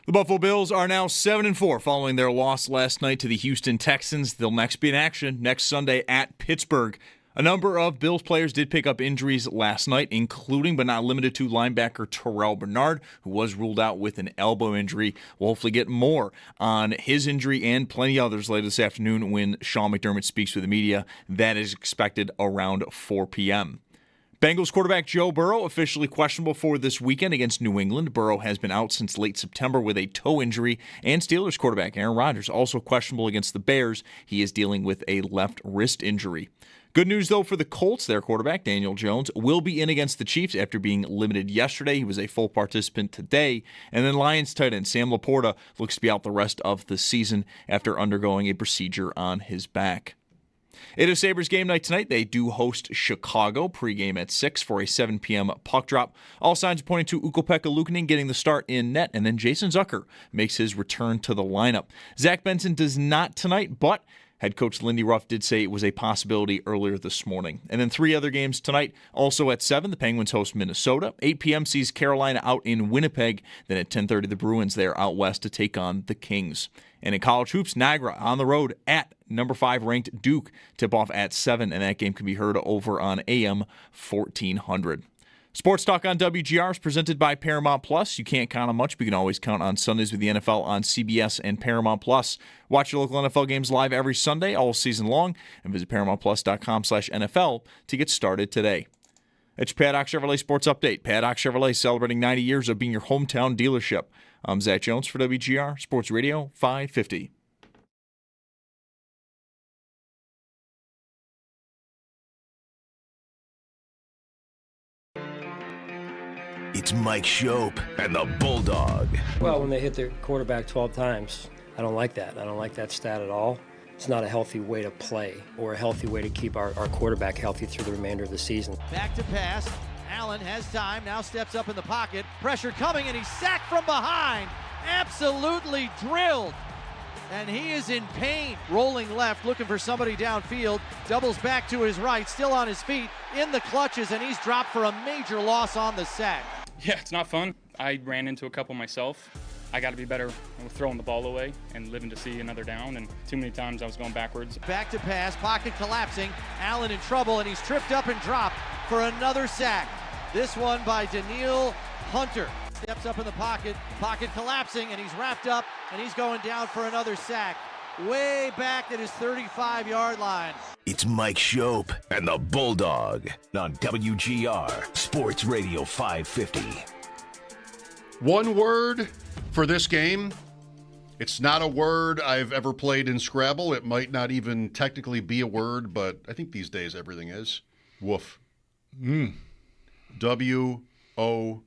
The Buffalo Bills are now 7-4 following their loss last night to the Houston Texans. They'll next be in action next Sunday at Pittsburgh. A number of Bills players did pick up injuries last night, including but not limited to linebacker Terrell Bernard, who was ruled out with an elbow injury. We'll hopefully get more on his injury and plenty others later this afternoon when Sean McDermott speaks with the media. That is expected around 4 p.m. Bengals quarterback Joe Burrow officially questionable for this weekend against New England. Burrow has been out since late September with a toe injury, and Steelers quarterback Aaron Rodgers also questionable against the Bears. He is dealing with a left wrist injury. Good news, though, for the Colts. Their quarterback, Daniel Jones, will be in against the Chiefs after being limited yesterday. He was a full participant today. And then Lions tight end Sam Laporta looks to be out the rest of the season after undergoing a procedure on his back. It is Sabres game night tonight. They do host Chicago pregame at 6 for a 7 p.m. puck drop. All signs are pointing to Ukko-Pekka Luukkonen getting the start in net, and then Jason Zucker makes his return to the lineup. Zach Benson does not tonight, but head coach Lindy Ruff did say it was a possibility earlier this morning. And then 3 other games tonight, also at 7, the Penguins host Minnesota. 8 p.m. sees Carolina out in Winnipeg. Then at 10:30, the Bruins there out west to take on the Kings. And in college hoops, Niagara on the road at number 5 ranked Duke. Tip-off at 7, and that game can be heard over on AM 1400. Sports Talk on WGR is presented by Paramount Plus. You can't count on much, but you can always count on Sundays with the NFL on CBS and Paramount Plus. Watch your local NFL games live every Sunday, all season long, and visit ParamountPlus.com/NFL to get started today. It's your Paddock Chevrolet Sports Update. Paddock Chevrolet celebrating 90 years of being your hometown dealership. I'm Zach Jones for WGR Sports Radio 550. It's Mike Schopp and the Bulldog. Well, when they hit their quarterback 12 times, I don't like that. I don't like that stat at all. It's not a healthy way to play or a healthy way to keep our quarterback healthy through the remainder of the season. Back to pass. Allen has time, now steps up in the pocket. Pressure coming, and he's sacked from behind. Absolutely drilled. And he is in pain. Rolling left, looking for somebody downfield. Doubles back to his right, still on his feet, in the clutches, and he's dropped for a major loss on the sack. Yeah, it's not fun. I ran into a couple myself. I got to be better with throwing the ball away and living to see another down, and too many times I was going backwards. Back to pass, pocket collapsing. Allen in trouble, and he's tripped up and dropped for another sack. This one by Daniil Hunter. Steps up in the pocket collapsing, and he's wrapped up, and he's going down for another sack. Way back at his 35-yard line. It's Mike Schopp and the Bulldog on WGR Sports Radio 550. One word for this game. It's not a word I've ever played in Scrabble. It might not even technically be a word, but I think these days everything is. Woof. W-O-O-F.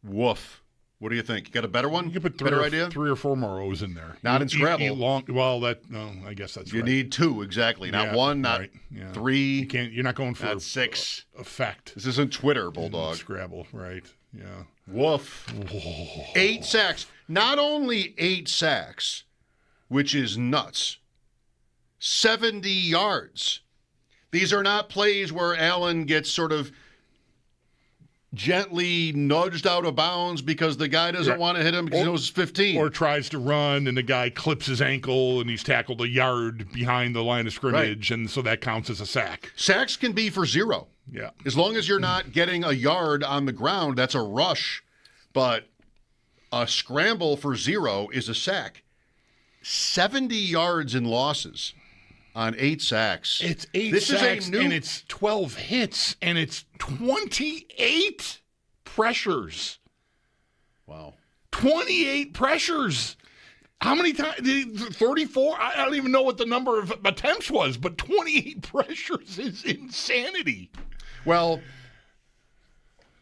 Woof. What do you think? You got a better one? You could put better idea? 3 or 4 more O's in there. Not in Scrabble. I guess that's you right. You need 2, exactly. Not 1, not 3. You're not going for not 6. Effect. This isn't Twitter, Bulldog. Scrabble, right. Yeah. Woof. Whoa. 8 sacks. Not only 8 sacks, which is nuts, 70 yards. These are not plays where Allen gets sort of gently nudged out of bounds because the guy doesn't want to hit him because he knows it's 15. Or tries to run and the guy clips his ankle and he's tackled a yard behind the line of scrimmage, and so that counts as a sack. Sacks can be for 0. Yeah. As long as you're not getting a yard on the ground, that's a rush. But a scramble for 0 is a sack. 70 yards in losses on 8 sacks. It's 8 sacks, and it's 12 hits, and it's 28 pressures. Wow. 28 pressures. How many times? 34? I don't even know what the number of attempts was, but 28 pressures is insanity. Well,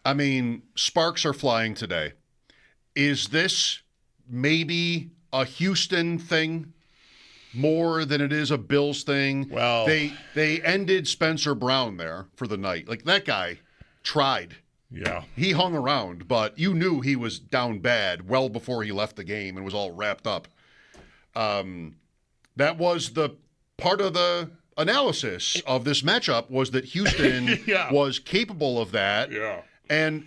I mean, sparks are flying today. Is this maybe a Houston thing more than it is a Bills thing? Well, they ended Spencer Brown there for the night. Like, that guy tried. Yeah. He hung around, but you knew he was down bad well before he left the game and was all wrapped up. That was the part of the analysis of this matchup, was that Houston was capable of that. Yeah. And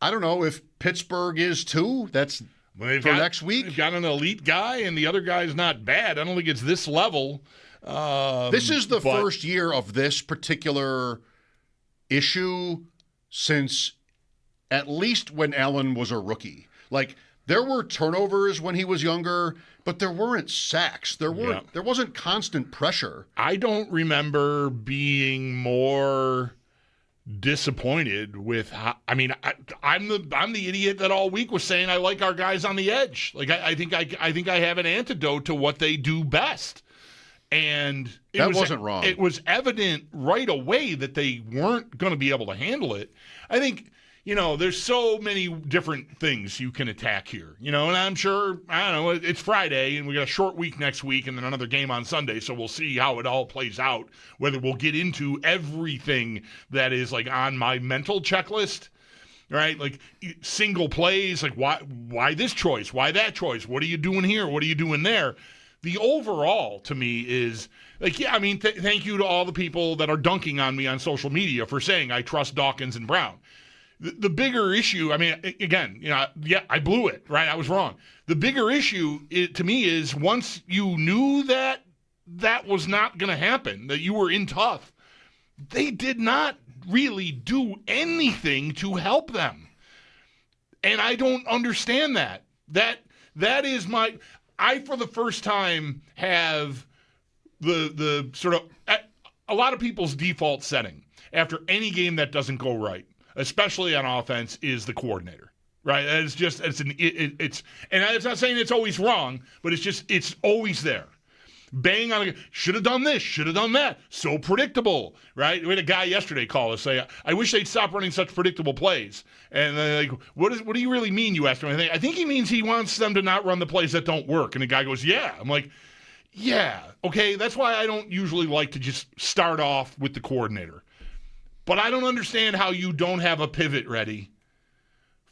I don't know if Pittsburgh is too. That's for next week. They've got an elite guy, and the other guy's not bad. I don't think it's this level. This is the first year of this particular issue since at least when Allen was a rookie. Like, there were turnovers when he was younger, but there weren't sacks. There wasn't constant pressure. I don't remember being more disappointed with I'm the idiot that all week was saying I like our guys on the edge. Like, I think I have an antidote to what they do best. And that wasn't wrong. It was evident right away that they weren't going to be able to handle it. I think, there's so many different things you can attack here, and I'm sure, I don't know, it's Friday and we got a short week next week and then another game on Sunday. So we'll see how it all plays out, whether we'll get into everything that is like on my mental checklist, right? Like single plays, like why this choice? Why that choice? What are you doing here? What are you doing there? The overall, to me, is like, thank you to all the people that are dunking on me on social media for saying I trust Dawkins and Brown. The bigger issue, I blew it, right? I was wrong. The bigger issue, to me, is once you knew that was not going to happen, that you were in tough, they did not really do anything to help them. And I don't understand that. That is I, for the first time, have the sort of a lot of people's default setting after any game that doesn't go right, especially on offense, is the coordinator, right? And it's not saying it's always wrong, but it's always there. Bang on should have done this, should have done that. So predictable, right? We had a guy yesterday call us say, I wish they'd stop running such predictable plays. And they're like, what do you really mean, you asked him? I think he means he wants them to not run the plays that don't work. And the guy goes, yeah. I'm like, yeah, okay, that's why I don't usually like to just start off with the coordinator. But I don't understand how you don't have a pivot ready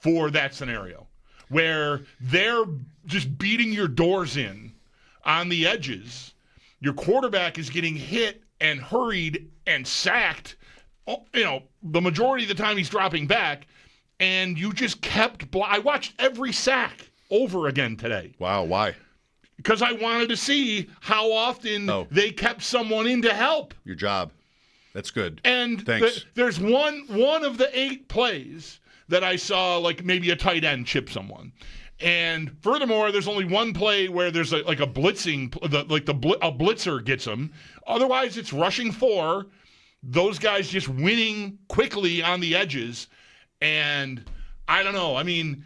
for that scenario where they're just beating your doors in on the edges. Your quarterback is getting hit and hurried and sacked, the majority of the time he's dropping back, and you just kept I watched every sack over again today. Wow, why? Because I wanted to see how often they kept someone in to help. Your job. That's good. And thanks. There's one of the 8 plays that I saw, like maybe a tight end chip someone. And furthermore, there's only one play where there's a blitzing, a blitzer gets them. Otherwise, it's rushing 4. Those guys just winning quickly on the edges. And I don't know. I mean,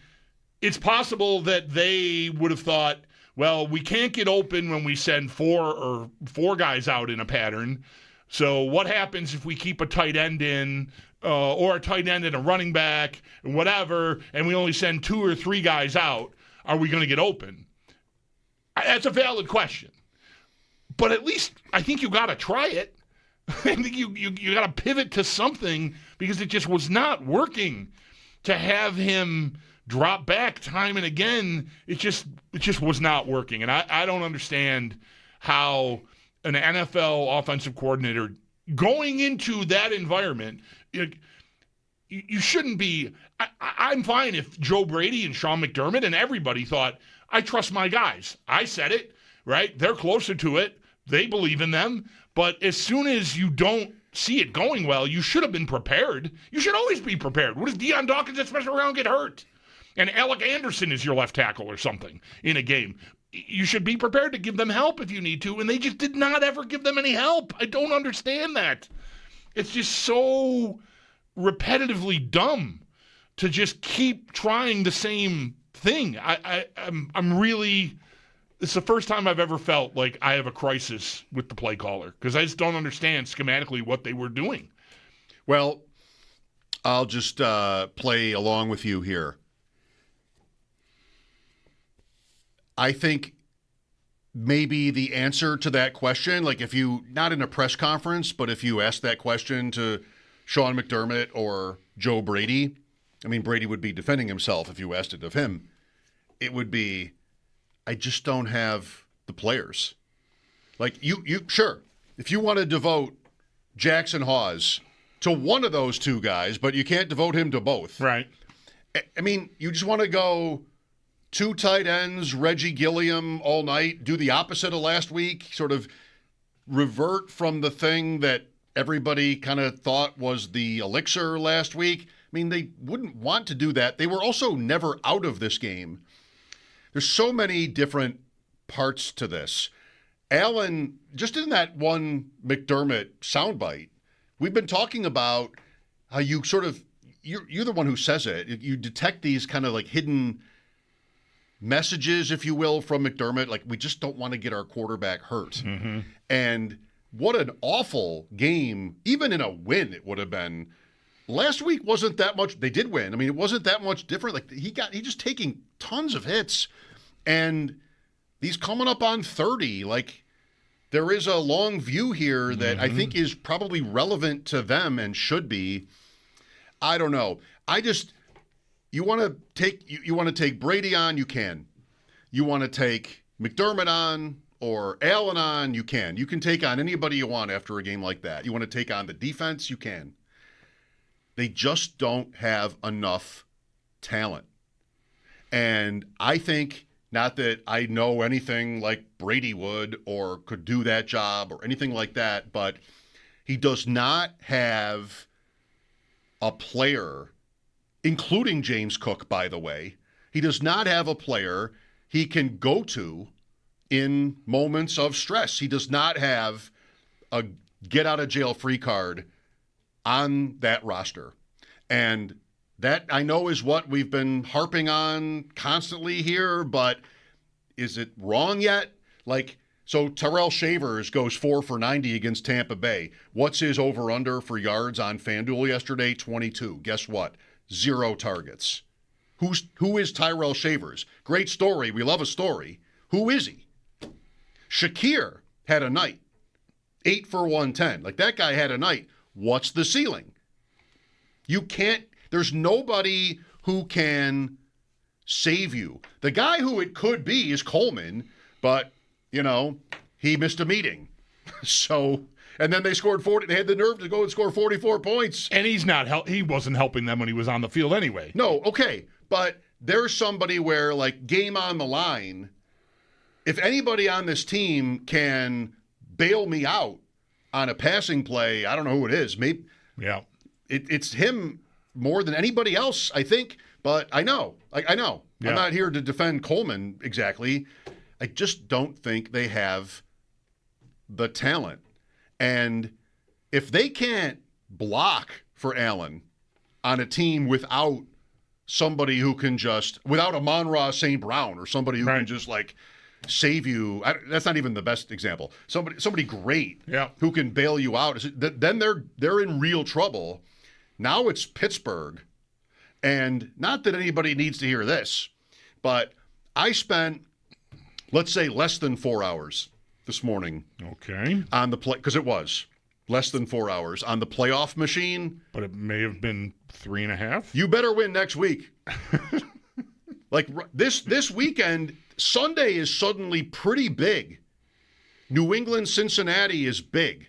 it's possible that they would have thought, well, we can't get open when we send 4 guys out in a pattern. So what happens if we keep a tight end in, or a tight end and a running back, and whatever, and we only send 2 or 3 guys out? Are we going to get open? That's a valid question. But at least I think you got to try it. I think you got to pivot to something, because it just was not working to have him drop back time and again. It just was not working. And I don't understand how an NFL offensive coordinator going into that environment, you shouldn't be. I'm fine if Joe Brady and Sean McDermott and everybody thought, I trust my guys. I said it, right? They're closer to it. They believe in them. But as soon as you don't see it going well, you should have been prepared. You should always be prepared. What if Deion Dawkins, especially around, get hurt? And Alec Anderson is your left tackle or something in a game. You should be prepared to give them help if you need to, and they just did not ever give them any help. I don't understand that. It's just so repetitively dumb to just keep trying the same thing. I'm really, it's the first time I've ever felt like I have a crisis with the play caller, because I just don't understand schematically what they were doing. Well, I'll just play along with you here. I think maybe the answer to that question, like if you, not in a press conference, but if you ask that question to Sean McDermott or Joe Brady, I mean, Brady would be defending himself if you asked it of him. It would be, I just don't have the players. Like you sure, if you want to devote Jackson Hawes to one of those 2 guys, but you can't devote him to both. Right. I mean, you just want to go 2 tight ends, Reggie Gilliam all night, do the opposite of last week, sort of revert from the thing that everybody kind of thought was the elixir last week. I mean, they wouldn't want to do that. They were also never out of this game. There's so many different parts to this. Allen, just in that one McDermott soundbite, we've been talking about how you sort of, you're the one who says it. You detect these kind of like hidden messages, if you will, from McDermott. Like, we just don't want to get our quarterback hurt. Mm-hmm. And what an awful game. Even in a win, it would have been. Last week wasn't that much. They did win. I mean, it wasn't that much different. Like, he just taking tons of hits. And he's coming up on 30. Like, there is a long view here that I think is probably relevant to them and should be. I don't know. You want to take Brady on, you can. You want to take McDermott on or Allen on, you can. You can take on anybody you want after a game like that. You want to take on the defense, you can. They just don't have enough talent. And I think, not that I know anything like Brady would or could do that job or anything like that, but he does not have a player, including James Cook, by the way. He does not have a player he can go to in moments of stress. He does not have a get-out-of-jail-free card on that roster. And that, I know, is what we've been harping on constantly here, but is it wrong yet? Like, so Terrell Shavers goes 4 for 90 against Tampa Bay. What's his over-under for yards on FanDuel yesterday? 22. Guess what? 0 targets. Who is Tyrell Shavers? Great story. We love a story. Who is he? Shakir had a night. 8 for 110. Like, that guy had a night. What's the ceiling? You can't. There's nobody who can save you. The guy who it could be is Coleman, but, you know, he missed a meeting. So, and then they scored 40. They had the nerve to go and score 44 points. And he wasn't helping them when he was on the field anyway. No, okay. But there's somebody where, like, game on the line, if anybody on this team can bail me out on a passing play, I don't know who it is. Maybe it's him more than anybody else, I think. But I know. I know. Yeah. I'm not here to defend Coleman exactly. I just don't think they have the talent. And if they can't block for Allen on a team without somebody who can just, without a Monroe St. Brown or somebody who can just, like, save you. That's not even the best example. Somebody great who can bail you out. Then they're in real trouble. Now it's Pittsburgh. And not that anybody needs to hear this, but I spent, let's say, less than 4 hours this morning. Okay. On the play, because it was less than 4 hours on the playoff machine. But it may have been 3.5. You better win next week. Like this weekend, Sunday is suddenly pretty big. New England, Cincinnati is big.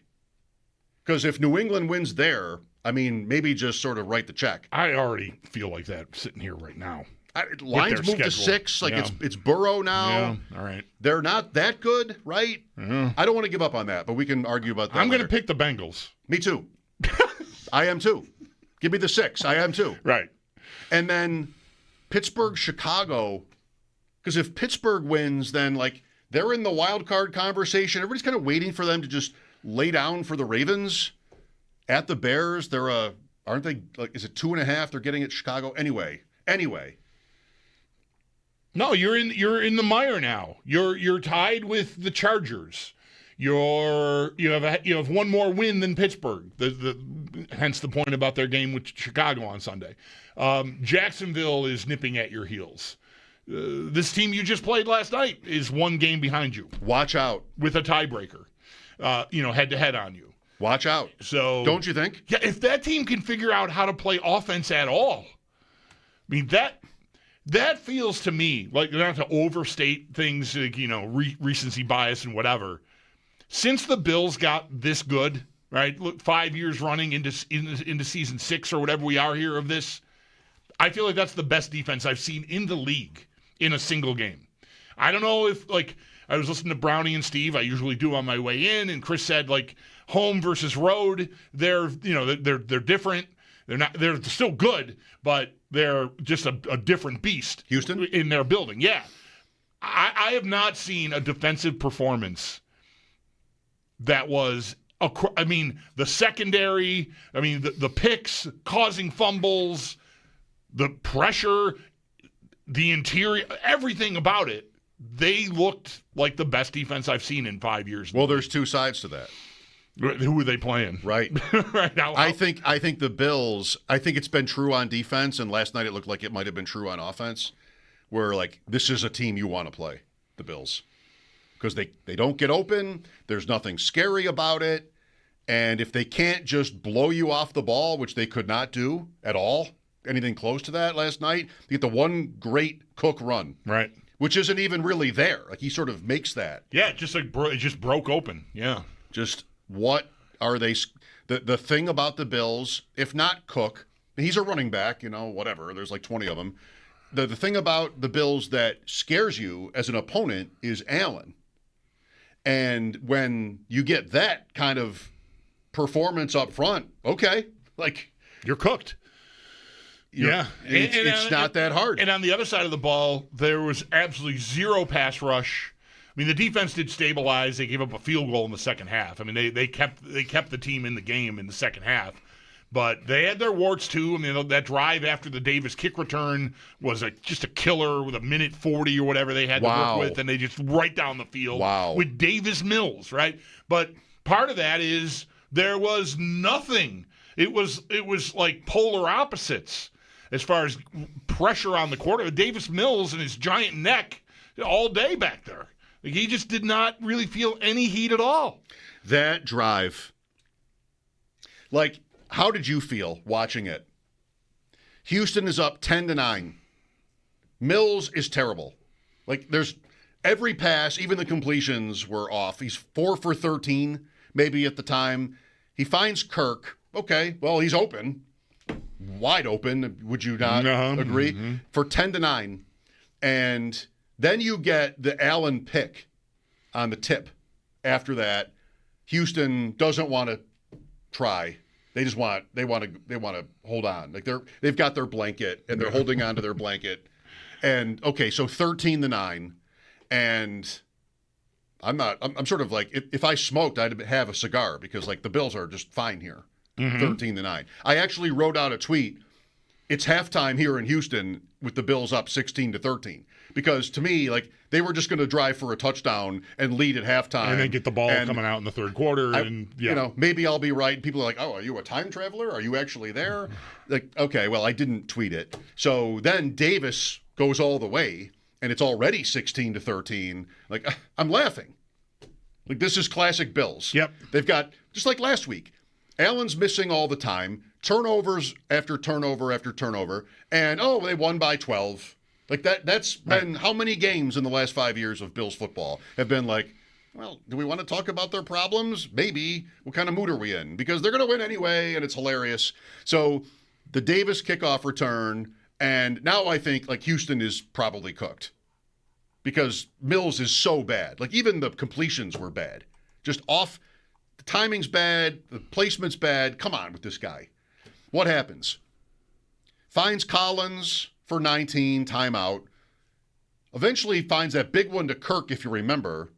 Because if New England wins there, I mean, maybe just sort of write the check. I already feel like that sitting here right now. Lines moved to 6. Like, it's Burrow now. Yeah, all right. They're not that good, right? Yeah. I don't want to give up on that, but we can argue about that I'm going to later. pick the Bengals. Me too. I am too. Give me the 6. I am too. Right. And then Pittsburgh, Chicago. Because if Pittsburgh wins, then, like, they're in the wild card conversation. Everybody's kind of waiting for them to just lay down for the Ravens. At the Bears, aren't they, like, is it 2.5 they're getting at Chicago? Anyway. No, you're in the mire now. You're tied with the Chargers. You have one more win than Pittsburgh. Hence the point about their game with Chicago on Sunday. Jacksonville is nipping at your heels. This team you just played last night is one game behind you. Watch out. With a tiebreaker, head to head on you. Watch out. So, don't you think? Yeah, if that team can figure out how to play offense at all, I mean, that feels to me like, not to overstate things, like, recency bias and whatever. Since the Bills got this good, right? Look, 5 years running into season 6 or whatever we are here of this, I feel like that's the best defense I've seen in the league in a single game. I don't know if, like, I was listening to Brownie and Steve. I usually do on my way in, and Chris said, like, home versus road, they're different. They're still good, but they're just a different beast. Houston? In their building, yeah. I have not seen a defensive performance that was, the secondary, the picks, causing fumbles, the pressure, the interior, everything about it. They looked like the best defense I've seen in 5 years. Well, there's two sides to that. Who are they playing? Right. Right now. I think the Bills, I think it's been true on defense, and last night it looked like it might have been true on offense, where, like, this is a team you want to play, the Bills. Because they don't get open, there's nothing scary about it, and if they can't just blow you off the ball, which they could not do at all, anything close to that last night, you get the one great Cook run. Right. Which isn't even really there. Like, he sort of makes that. Yeah, it just broke open. Yeah. Just what are they – the thing about the Bills, if not Cook, he's a running back, whatever. There's like 20 of them. The thing about the Bills that scares you as an opponent is Allen. And when you get that kind of performance up front, okay, like – you're cooked. Yeah. It's not that hard. And on the other side of the ball, there was absolutely zero pass rush. The defense did stabilize. They gave up a field goal in the second half. They kept the team in the game in the second half. But they had their warts, too. That drive after the Davis kick return was just a killer with a minute 40 or whatever they had to work with, and they just right down the field with Davis Mills, right? But part of that is there was nothing. It was like polar opposites as far as pressure on the quarter. Davis Mills and his giant neck all day back there. Like, he just did not really feel any heat at all. That drive, like, how did you feel watching it? Houston is up 10-9. Mills is terrible. Like, there's every pass, even the completions were off. He's 4 for 13, maybe at the time. He finds Kirk. Okay, well, he's open. Wide open, would you not agree? Mm-hmm. For 10-9. And then you get the Allen pick on the tip. After that, Houston doesn't want to try. They want to hold on. Like they've got their blanket and they're holding on to their blanket. And okay, so 13-9, and I'm sort of like, if I smoked, I'd have a cigar, because like the Bills are just fine here. 13-9. I actually wrote out a tweet. It's halftime here in Houston with the Bills up 16-13. Because to me, like, they were just going to drive for a touchdown and lead at halftime. And then get the ball coming out in the third quarter. Maybe I'll be right. People are like, oh, are you a time traveler? Are you actually there? Like, okay, well, I didn't tweet it. So then Davis goes all the way, and it's already 16-13. Like, I'm laughing. Like, this is classic Bills. Yep. They've got, just like last week, Allen's missing all the time, turnovers after turnover after turnover, and, they won by 12. Like, that's been how many games in the last 5 years of Bills football have been like, well, do we want to talk about their problems? Maybe. What kind of mood are we in? Because they're going to win anyway, and it's hilarious. So the Davis kickoff return, and now I think, like, Houston is probably cooked because Mills is so bad. Like, even the completions were bad. Just off. The timing's bad. The placement's bad. Come on with this guy. What happens? Finds Collins for 19, timeout. Eventually finds that big one to Kirk, if you remember,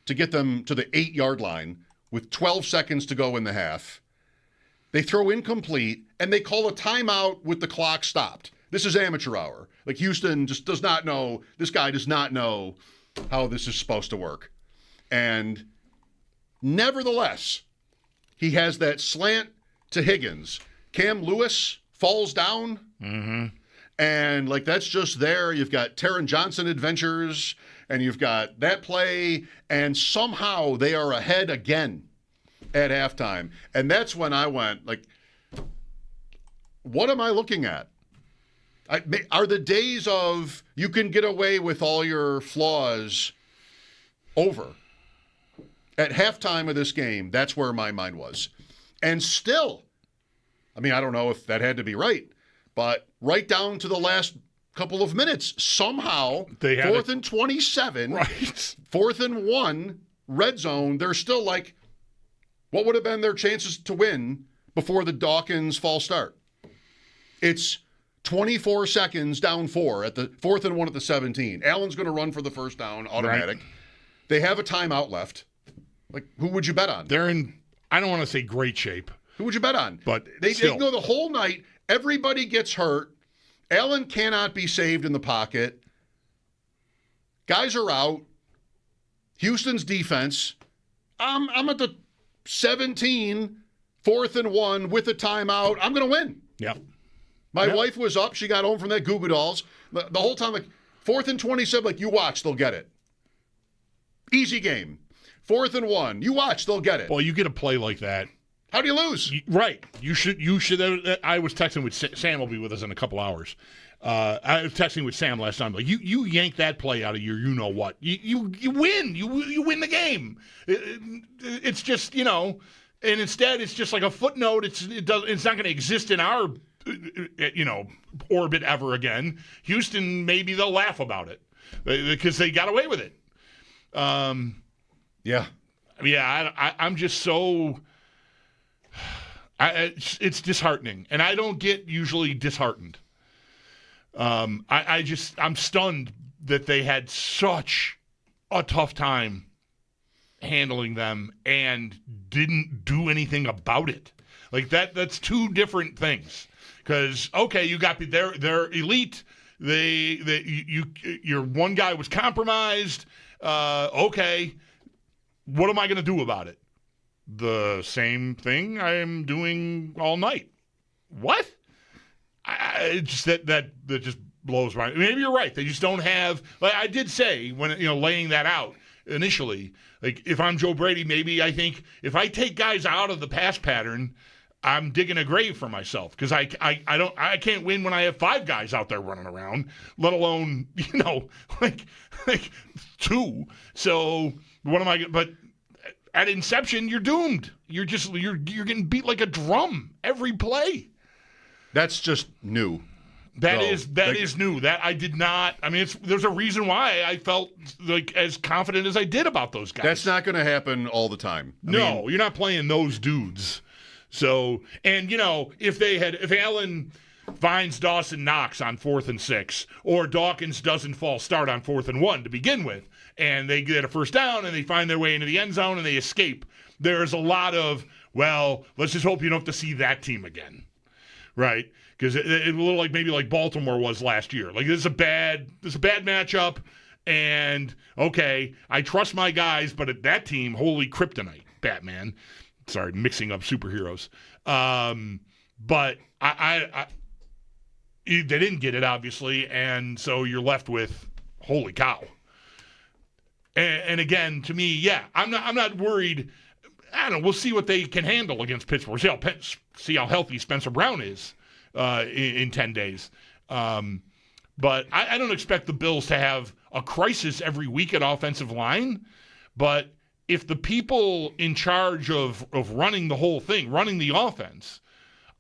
to get them to the 8-yard line with 12 seconds to go in the half. They throw incomplete, and they call a timeout with the clock stopped. This is amateur hour. Like, Houston just does not know, this guy does not know how this is supposed to work. And nevertheless, he has that slant to Higgins. Cam Lewis falls down. Mm-hmm. And, like, that's just there. You've got Taron Johnson adventures, and you've got that play, and somehow they are ahead again at halftime. And that's when I went, like, what am I looking at? Are the days of you can get away with all your flaws over? At halftime of this game, that's where my mind was. And still, I mean, I don't know if that had to be right, but right down to the last couple of minutes. Somehow, They had 4th and 27, Right. 4th and 1, red zone, they're still like, what would have been their chances to win before the Dawkins false start? It's 24 seconds down 4 at the 4th and 1 at the 17. Allen's going to run for the first down, automatic. Right. They have a timeout left. Like, who would you bet on? They're in, I don't want to say great shape. Who would you bet on? But they still. go the whole night. Everybody gets hurt. Allen cannot be saved in the pocket. Guys are out. Houston's defense. I'm at the 17, 4th and 1 with a timeout. I'm going to win. Yep. My wife was up. She got home from that Goo Goo Dolls. The whole time, like, 4th and 27, like, you watch, they'll get it. Easy game. 4th and 1. You watch, they'll get it. Well, you get a play like that. How do you lose? Right. You should. I was texting with Sam. Will be with us in a couple hours. I was texting with Sam last time. Like you yank that play out of your, you know what? You win. You win the game. It's just and instead it's just like a footnote. It's not going to exist in our orbit ever again. Houston, maybe they'll laugh about it because they got away with it. Yeah. I'm just so. It's disheartening, and I don't get usually disheartened. I'm stunned that they had such a tough time handling them and didn't do anything about it. Like that's two different things. Because okay, you got they're elite. Your one guy was compromised. Okay, what am I going to do about it? The same thing I am doing all night. What? That just blows my. Maybe you're right. They just don't have. Like I did say when laying that out initially. Like if I'm Joe Brady, maybe I think if I take guys out of the pass pattern, I'm digging a grave for myself because I can't win when I have 5 guys out there running around, let alone like 2. So what am I? But at inception, you're doomed. You're getting beat like a drum every play. That's just new. That is new. That I did not. I mean, there's a reason why I felt like as confident as I did about those guys. That's not going to happen all the time. I mean, you're not playing those dudes. So, and if Allen finds Dawson Knox on 4th and 6, or Dawkins doesn't false start on 4th and 1 to begin with, and they get a first down and they find their way into the end zone and they escape, there's a lot of, well, let's just hope you don't have to see that team again, right? Because it's a little like maybe like Baltimore was last year. Like this is a bad matchup, and okay, I trust my guys, but at that team, holy kryptonite, Batman. Sorry, mixing up superheroes. But they didn't get it, obviously, and so you're left with, holy cow. And again, to me, yeah, I'm not worried. I don't know. We'll see what they can handle against Pittsburgh. See how healthy Spencer Brown is in 10 days. But I don't expect the Bills to have a crisis every week at offensive line. But if the people in charge of running the whole thing, running the offense,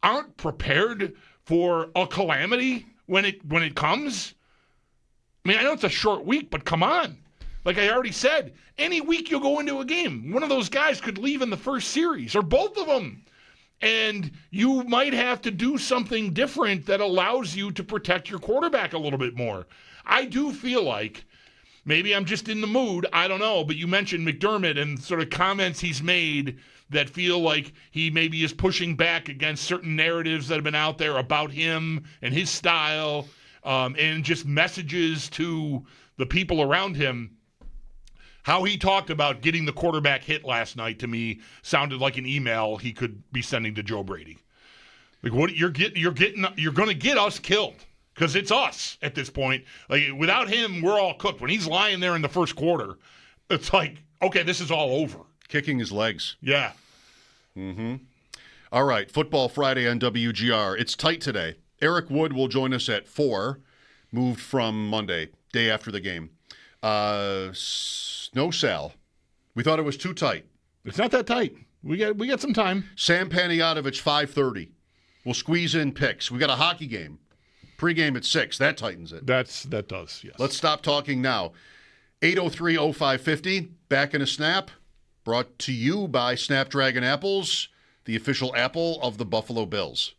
aren't prepared for a calamity when it comes, I mean, I know it's a short week, but come on. Like I already said, any week you'll go into a game, one of those guys could leave in the first series, or both of them. And you might have to do something different that allows you to protect your quarterback a little bit more. I do feel like, maybe I'm just in the mood, I don't know, but you mentioned McDermott and sort of comments he's made that feel like he maybe is pushing back against certain narratives that have been out there about him and his style, and just messages to the people around him. How he talked about getting the quarterback hit last night to me sounded like an email he could be sending to Joe Brady. Like, what you're going to get us killed because it's us at this point. Like, without him, we're all cooked. When he's lying there in the first quarter, it's like, okay, this is all over. Kicking his legs. Yeah. Mm-hmm. All right, Football Friday on WGR. It's tight today. Eric Wood will join us at 4, moved from Monday, day after the game. No Sal. We thought it was too tight. It's not that tight. We got some time. Sam Panayotovich, 5:30. We'll squeeze in picks. We got a hockey game. Pre-game at 6. That tightens it. That does, yes. Let's stop talking now. 803-0550. Back in a snap. Brought to you by Snapdragon Apples, the official apple of the Buffalo Bills.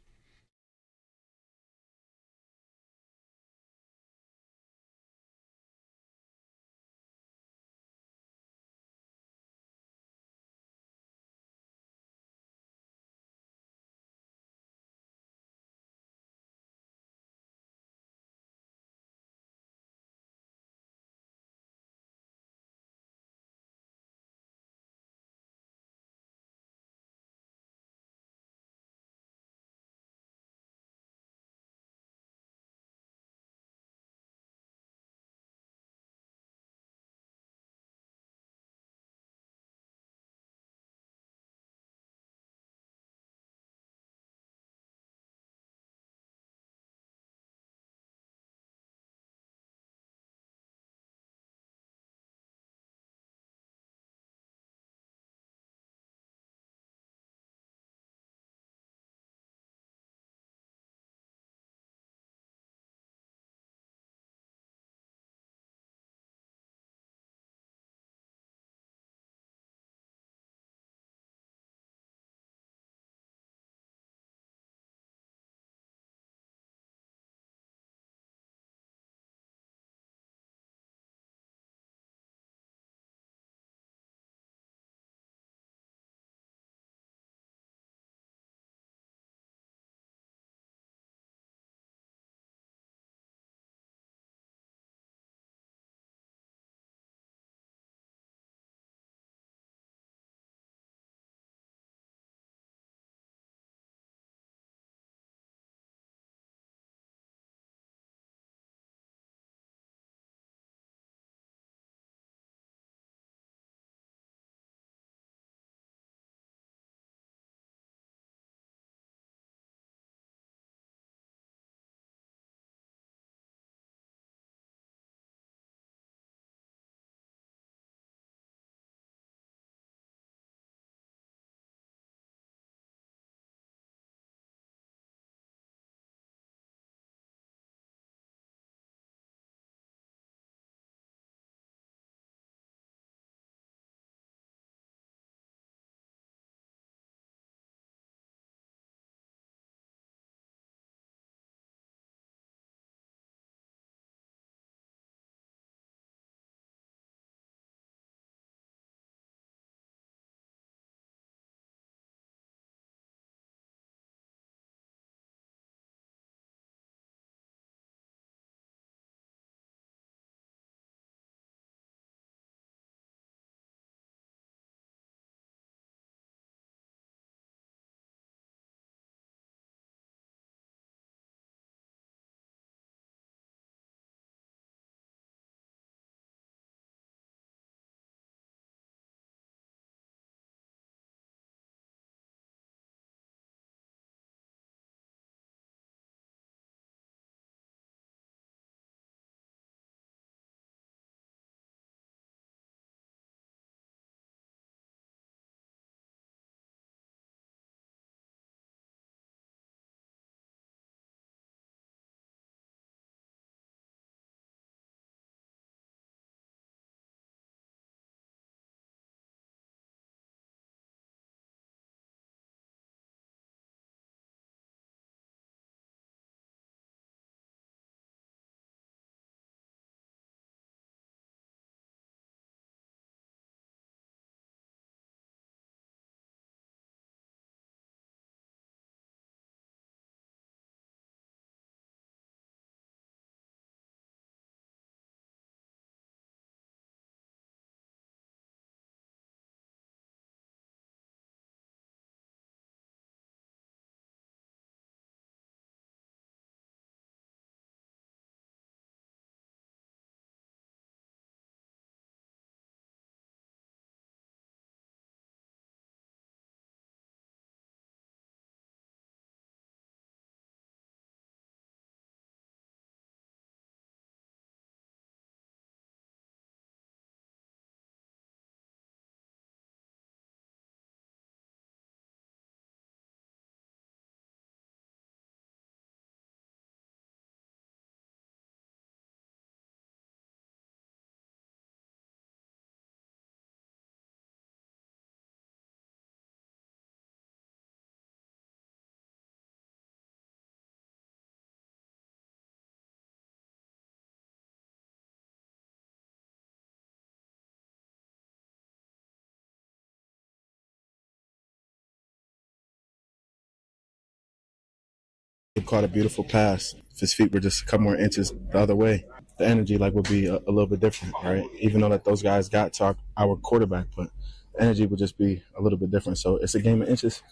He caught a beautiful pass. If his feet were just a couple more inches the other way, the energy would be a little bit different, right? Even though that those guys got to our quarterback, but the energy would just be a little bit different. So it's a game of inches.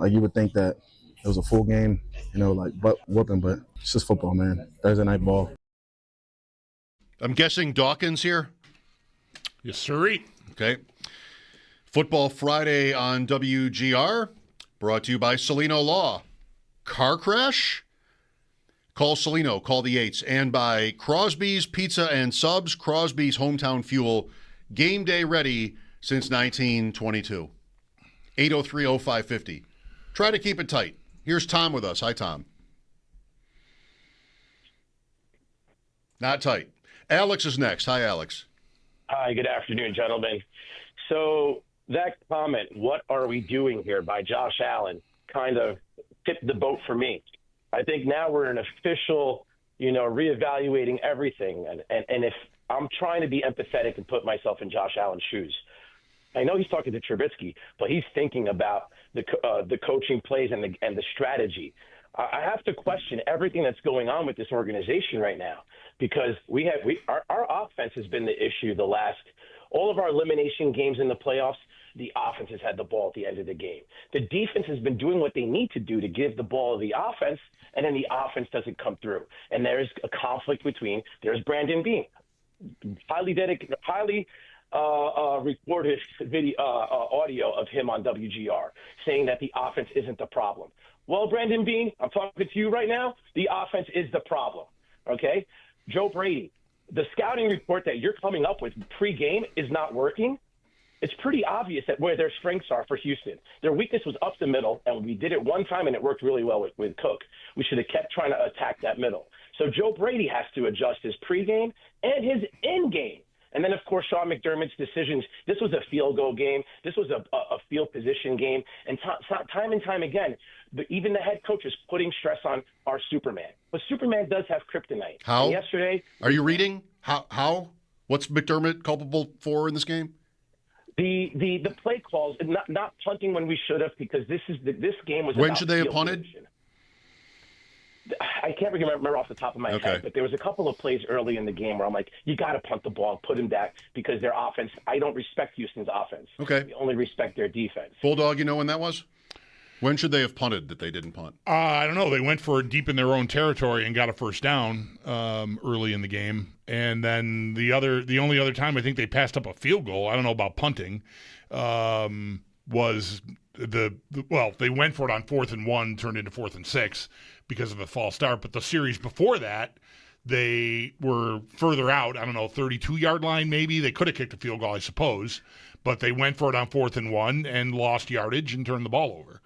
You would think that it was a full game, butt whooping, but it's just football, man. Thursday night ball. I'm guessing Dawkins here? Yes, sir. Okay. Football Friday on WGR, brought to you by Celino Law. Car crash? Call Celino, call the 8s. And by Crosby's Pizza and Subs, Crosby's Hometown Fuel, game day ready since 1922. 803-0550. Try to keep it tight. Here's Tom with us. Hi, Tom. Not tight. Alex is next. Hi, Alex. Hi, good afternoon, gentlemen. So that comment, "What are we doing here?" by Josh Allen kind of tipped the boat for me. I think now we're in official, reevaluating everything. And if I'm trying to be empathetic and put myself in Josh Allen's shoes, I know he's talking to Trubisky, but he's thinking about the coaching plays and the strategy. I have to question everything that's going on with this organization right now, because our offense has been the issue all of our elimination games in the playoffs. The offense has had the ball at the end of the game. The defense has been doing what they need to do to give the ball to the offense, and then the offense doesn't come through. And there's a conflict there's Brandon Beane, highly recorded video audio of him on WGR saying that the offense isn't the problem. Well, Brandon Beane, I'm talking to you right now. The offense is the problem. Okay, Joe Brady, the scouting report that you're coming up with pre-game is not working. It's pretty obvious that where their strengths are for Houston. Their weakness was up the middle, and we did it one time, and it worked really well with Cook. We should have kept trying to attack that middle. So Joe Brady has to adjust his pregame and his in-game. And then, of course, Sean McDermott's decisions. This was a field goal game. This was a field position game. And time and time again, even the head coach is putting stress on our Superman. But Superman does have kryptonite. How? And yesterday. Are you reading? How? What's McDermott culpable for in this game? The play calls, not punting when we should have, because this game was. When should they have punted? Position. I can't remember off the top of my head, but there was a couple of plays early in the game where I'm like, you got to punt the ball and put him back, because their offense. I don't respect Houston's offense. Okay. We only respect their defense. Bulldog, you know when that was? When should they have punted that they didn't punt? I don't know. They went for it deep in their own territory and got a first down early in the game. And then the only other time I think they passed up a field goal, I don't know about punting, was they went for it on 4th and 1, turned into 4th and 6 because of a false start. But the series before that, they were further out, 32-yard line maybe. They could have kicked a field goal, I suppose. But they went for it on 4th and 1 and lost yardage and turned the ball over.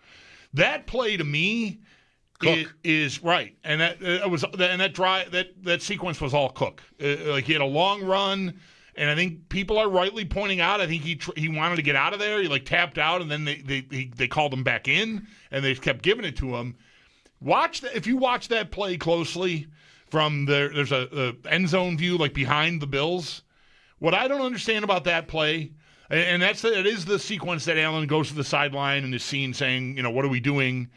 That play to me is right, and that sequence was all Cook. He had a long run, and I think people are rightly pointing out. I think he wanted to get out of there. He tapped out, and then they called him back in, and they kept giving it to him. If you watch that play closely from there's a end zone view behind the Bills. What I don't understand about that play. And it is the sequence that Allen goes to the sideline and is seen saying, what are we doing?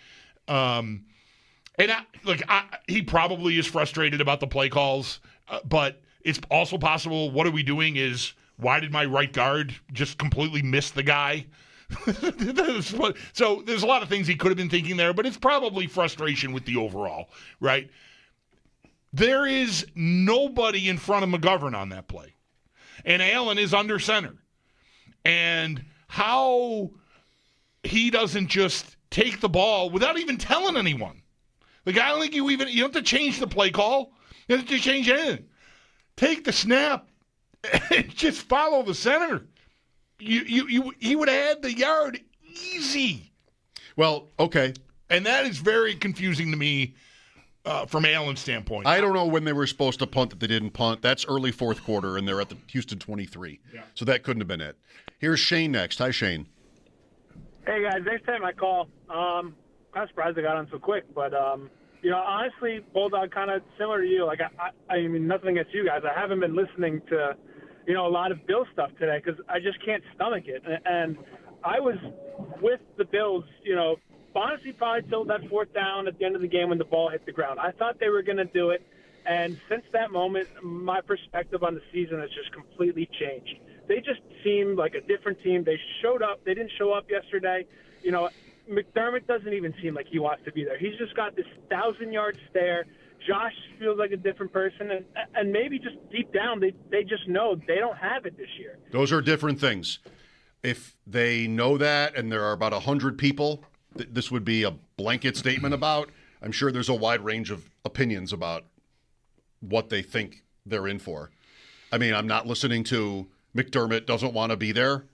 He probably is frustrated about the play calls, but it's also possible what are we doing is, why did my right guard just completely miss the guy? So there's a lot of things he could have been thinking there, but it's probably frustration with the overall, right? There is nobody in front of McGovern on that play, and Allen is under center. And how he doesn't just take the ball without even telling anyone. I don't think you don't have to change the play call. You don't have to change anything. Take the snap and just follow the center. He would have had the yard easy. Well, okay. And that is very confusing to me from Allen's standpoint. I don't know when they were supposed to punt that they didn't punt. That's early fourth quarter, and they're at the Houston 23. Yeah. So that couldn't have been it. Here's Shane next. Hi, Shane. Hey, guys. Thanks for having my call. I'm surprised I got on so quick. But, honestly, Bulldog, kind of similar to you. I mean, nothing against you guys. I haven't been listening to, a lot of Bill stuff today because I just can't stomach it. And I was with the Bills, honestly probably till that fourth down at the end of the game when the ball hit the ground. I thought they were going to do it, and since that moment, my perspective on the season has just completely changed. They just seemed like a different team. They showed up. They didn't show up yesterday. You know, McDermott doesn't even seem like he wants to be there. He's just got this 1,000-yard stare. Josh feels like a different person, and maybe just deep down they just know they don't have it this year. Those are different things. If they know that and there are about 100 people this would be a blanket statement about, I'm sure there's a wide range of opinions about what they think they're in for. I mean, I'm not listening to McDermott doesn't want to be there.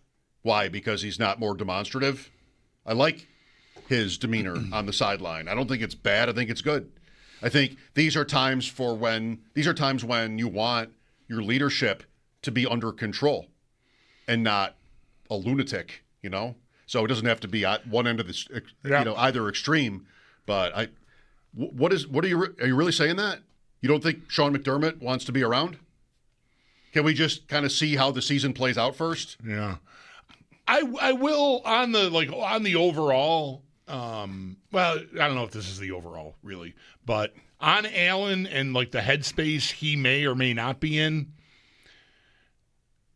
Why? Because he's not more demonstrative. I like his demeanor on the sideline. I don't think it's bad. I think it's good. I think these are times when you want your leadership to be under control and not a lunatic, you know? So it doesn't have to be at one end of the, either extreme. But are you really saying that? You don't think Sean McDermott wants to be around? Can we just kind of see how the season plays out first? Yeah. I will on the overall, well, I don't know if this is the overall really, but on Allen and like the headspace he may or may not be in,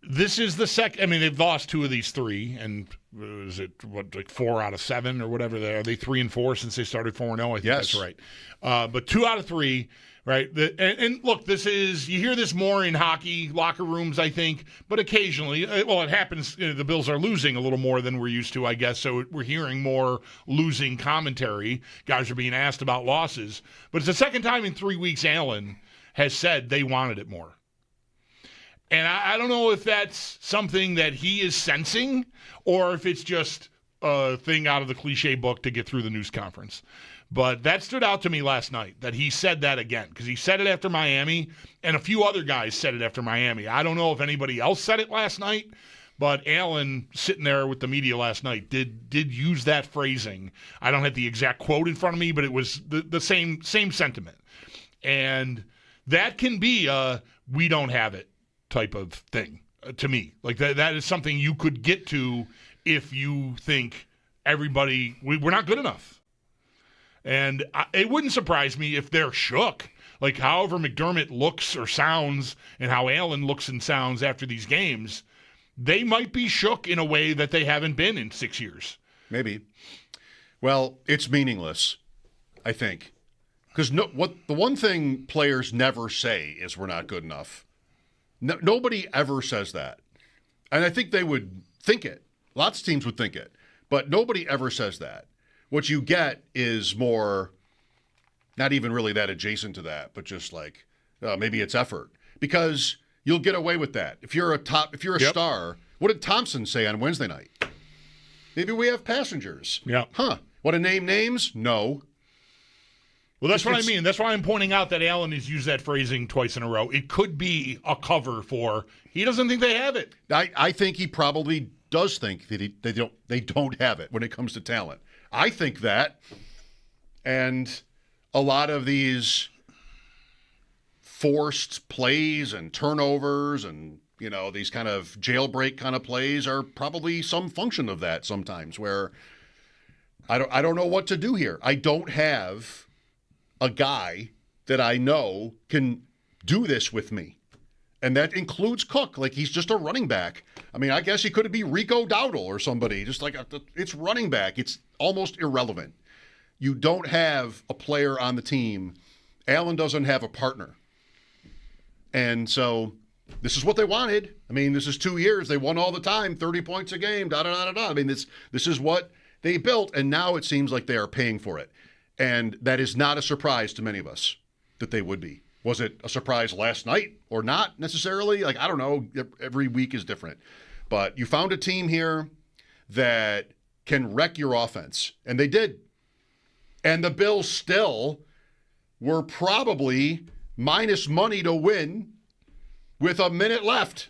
this is the second. I mean, they've lost 2 of these 3, and is it like 4 out of 7 or whatever? Are they 3-4 since they started 4-0? I think that's right. But 2 out of 3, right? And look, this is you hear this more in hockey locker rooms, I think, but occasionally, well, it happens. The Bills are losing a little more than we're used to, I guess. So we're hearing more losing commentary. Guys are being asked about losses, but it's the second time in 3 weeks Allen has said they wanted it more. And I don't know if that's something that he is sensing or if it's just a thing out of the cliche book to get through the news conference. But that stood out to me last night, that he said that again, because he said it after Miami, and a few other guys said it after Miami. I don't know if anybody else said it last night, but Allen, sitting there with the media last night, did use that phrasing. I don't have the exact quote in front of me, but it was the same sentiment. And that can be a we don't have it type of thing to me. Like that is something you could get to if you think we're not good enough. And it wouldn't surprise me if they're shook. Like however McDermott looks or sounds and how Allen looks and sounds after these games, they might be shook in a way that they haven't been in 6 years. Maybe. Well, it's meaningless, I think. Because the one thing players never say is we're not good enough. Nobody ever says that. And I think they would think it. Lots of teams would think it. But nobody ever says that. What you get is more, not even really that adjacent to that, but just like maybe it's effort. Because you'll get away with that. If you're a star, what did Thompson say on Wednesday night? Maybe we have passengers. Yeah. Huh. Want to name names? No. Well, that's what I mean. That's why I'm pointing out that Allen has used that phrasing twice in a row. It could be a cover for he doesn't think they have it. I think he probably does think that they don't have it when it comes to talent. I think that, and a lot of these forced plays and turnovers and these kind of jailbreak kind of plays are probably some function of that sometimes. Where I don't know what to do here. I don't have a guy that I know can do this with me. And that includes Cook. Like, he's just a running back. I mean, I guess he could be Rico Dowdle or somebody. Just like, it's running back. It's almost irrelevant. You don't have a player on the team. Allen doesn't have a partner. And so this is what they wanted. I mean, this is 2 years. They won all the time, 30 points a game, da-da-da-da-da. I mean, this is what they built, and now it seems like they are paying for it. And that is not a surprise to many of us that they would be. Was it a surprise last night or not necessarily? Like, I don't know. Every week is different. But you found a team here that can wreck your offense. And they did. And the Bills still were probably minus money to win with a minute left,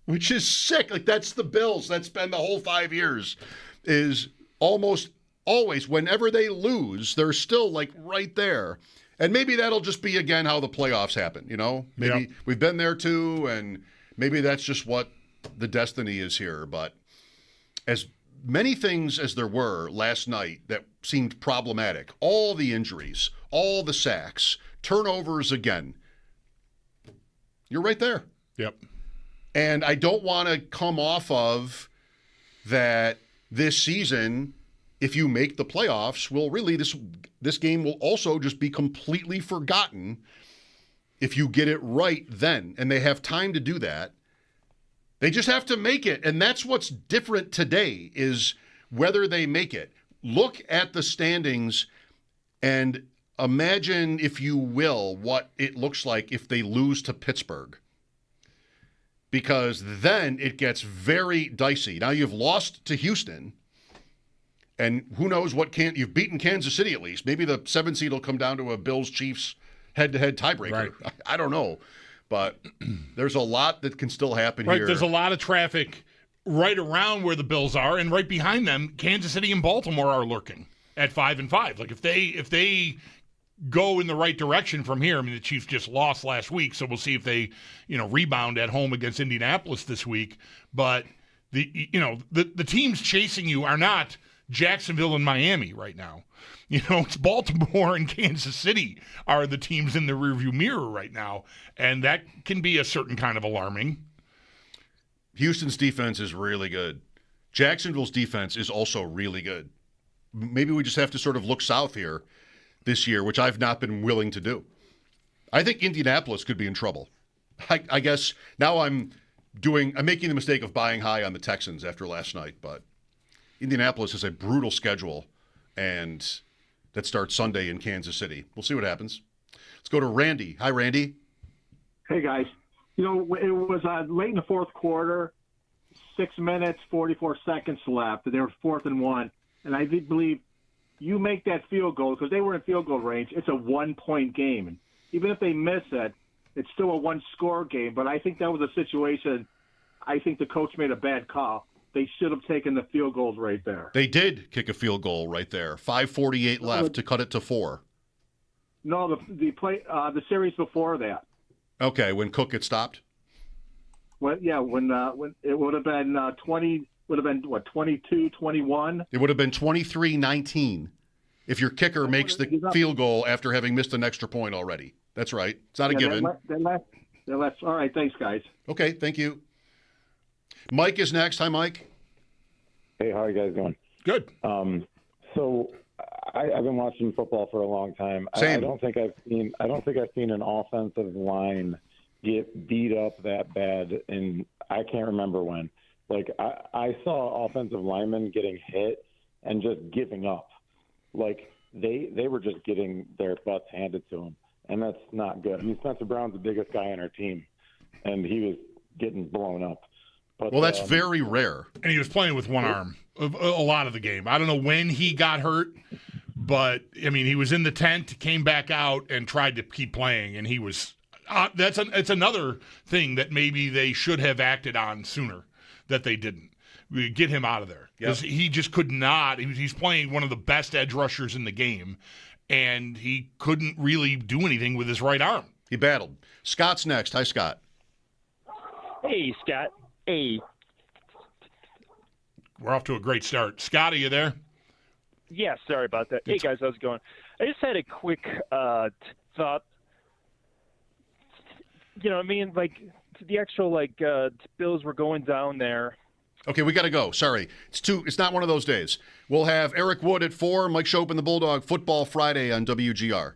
which is sick. Like, that's the Bills. That's been the whole 5 years, is almost always, whenever they lose, they're still like right there. And maybe that'll just be, again, how the playoffs happen, Maybe we've been there too, and maybe that's just what the destiny is here. But as many things as there were last night that seemed problematic, all the injuries, all the sacks, turnovers again, you're right there. Yep. And I don't want to come off of that this season, if you make the playoffs, well, really, this game will also just be completely forgotten if you get it right then. And they have time to do that. They just have to make it. And that's what's different today is whether they make it. Look at the standings and imagine, if you will, what it looks like if they lose to Pittsburgh. Because then it gets very dicey. Now you've lost to Houston, and who knows you've beaten Kansas City at least. Maybe the 7 seed will come down to a Bills-Chiefs head-to-head tiebreaker. Right. I don't know. But there's a lot that can still happen here. There's a lot of traffic right around where the Bills are, and right behind them, Kansas City and Baltimore are lurking at 5-5. Like if they go in the right direction from here. I mean, the Chiefs just lost last week, so we'll see if they, rebound at home against Indianapolis this week. But the teams chasing you are not Jacksonville and Miami right now. It's Baltimore and Kansas City are the teams in the rearview mirror right now, and that can be a certain kind of alarming. Houston's defense is really good. Jacksonville's defense is also really good. Maybe we just have to sort of look south here this year, which I've not been willing to do. I think Indianapolis could be in trouble. I guess now I'm making the mistake of buying high on the Texans after last night, but Indianapolis has a brutal schedule, and that starts Sunday in Kansas City. We'll see what happens. Let's go to Randy. Hi, Randy. Hey, guys. It was late in the fourth quarter, 6 minutes, 44 seconds left. They were 4th and 1, and I did believe you make that field goal because they were in field goal range. It's a 1-point game. And even if they miss it, it's still a 1-score game. But I think that was a situation. I think the coach made a bad call. They should have taken the field goals right there. They did kick a field goal right there. 5:48 left to cut it to 4. No, the series before that. Okay, when Cook had stopped. Well, yeah, when it would have been 20. Would have been, 22-21? It would have been 23-19 if your kicker makes the field goal after having missed an extra point already. That's right. It's not a given. All right, thanks, guys. Okay, thank you. Mike is next. Hi, Mike. Hey, how are you guys doing? Good. So I've been watching football for a long time. Same. I don't think I've seen an offensive line get beat up that bad, and I can't remember when. Like, I saw offensive linemen getting hit and just giving up. Like, they were just getting their butts handed to them, and that's not good. I mean, Spencer Brown's the biggest guy on our team, and he was getting blown up. But, well, that's very rare. And he was playing with one arm a lot of the game. I don't know when he got hurt, but, I mean, he was in the tent, came back out, and tried to keep playing, and he was it's another thing that maybe they should have acted on sooner. That they didn't. We get him out of there. Because he just could not. He's playing one of the best edge rushers in the game, and he couldn't really do anything with his right arm. He battled. Scott's next. Hi, Scott. Hey, Scott. Hey. We're off to a great start. Scott, are you there? Yeah, sorry about that. Hey, guys, how's it going? I just had a quick thought. The actual Bills were going down there. Okay, we got to go. Sorry, it's not one of those days. We'll have Eric Wood at 4. Mike Schopp and the Bulldog Football Friday on WGR.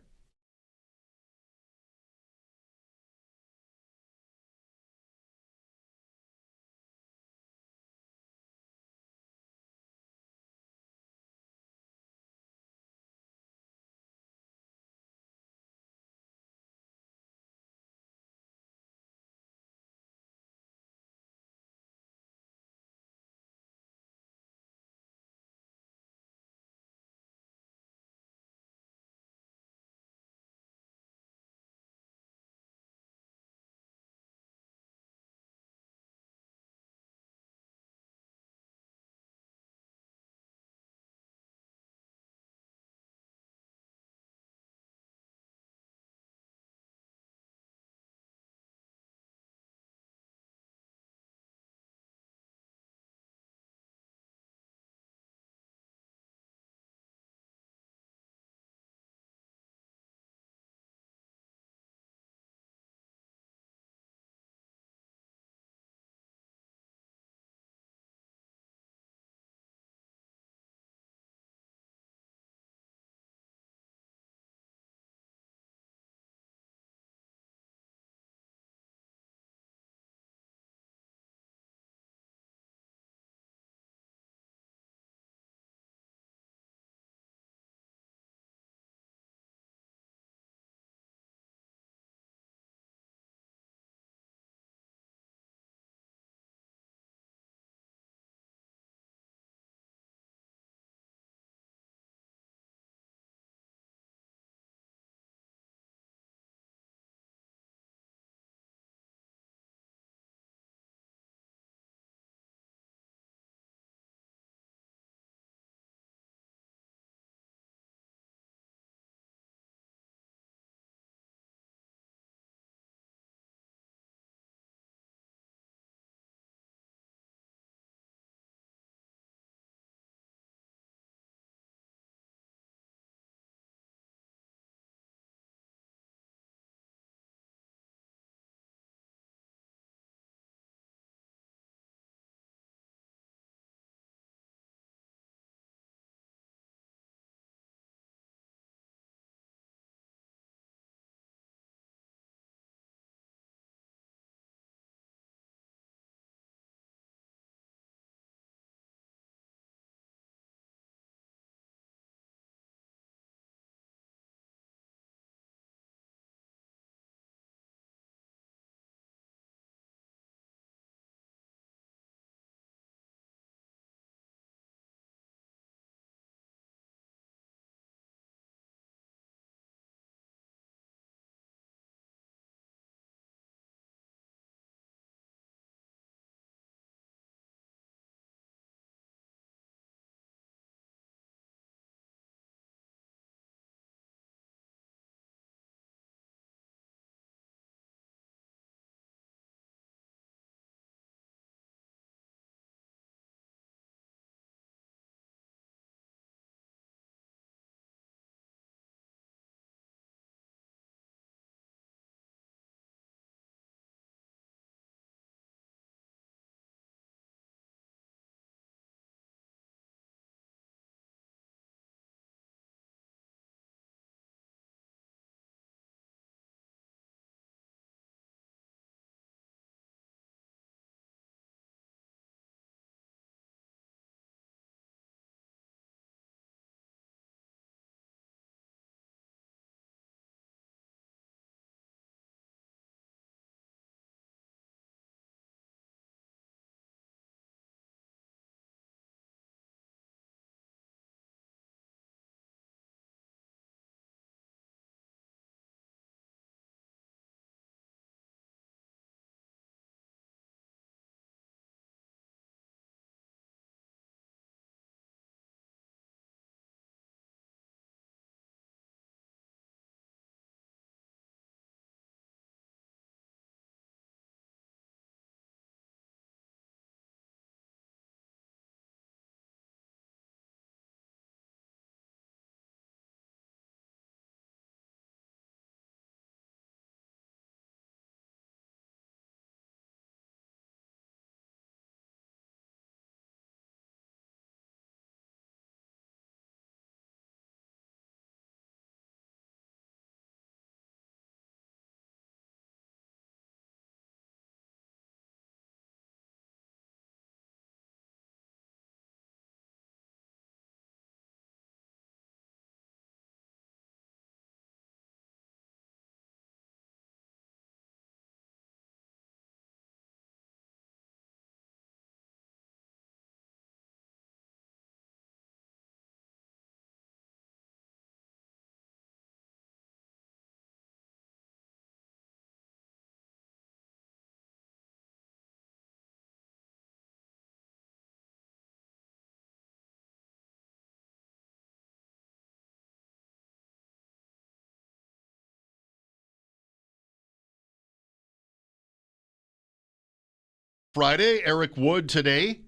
Friday. Eric Wood today.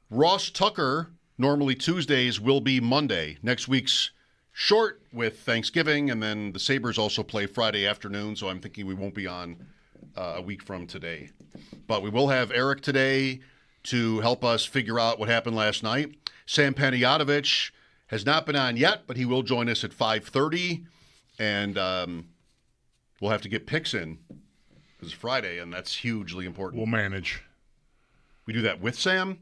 Ross Tucker, normally Tuesdays, will be Monday. Next week's short with Thanksgiving, and then the Sabres also play Friday afternoon, so I'm thinking we won't be on a week from today. But we will have Eric today to help us figure out what happened last night. Sam Panayotovich has not been on yet, but he will join us at 5:30, and we'll have to get picks in because it's Friday, and that's hugely important. We'll manage. We do that with Sam?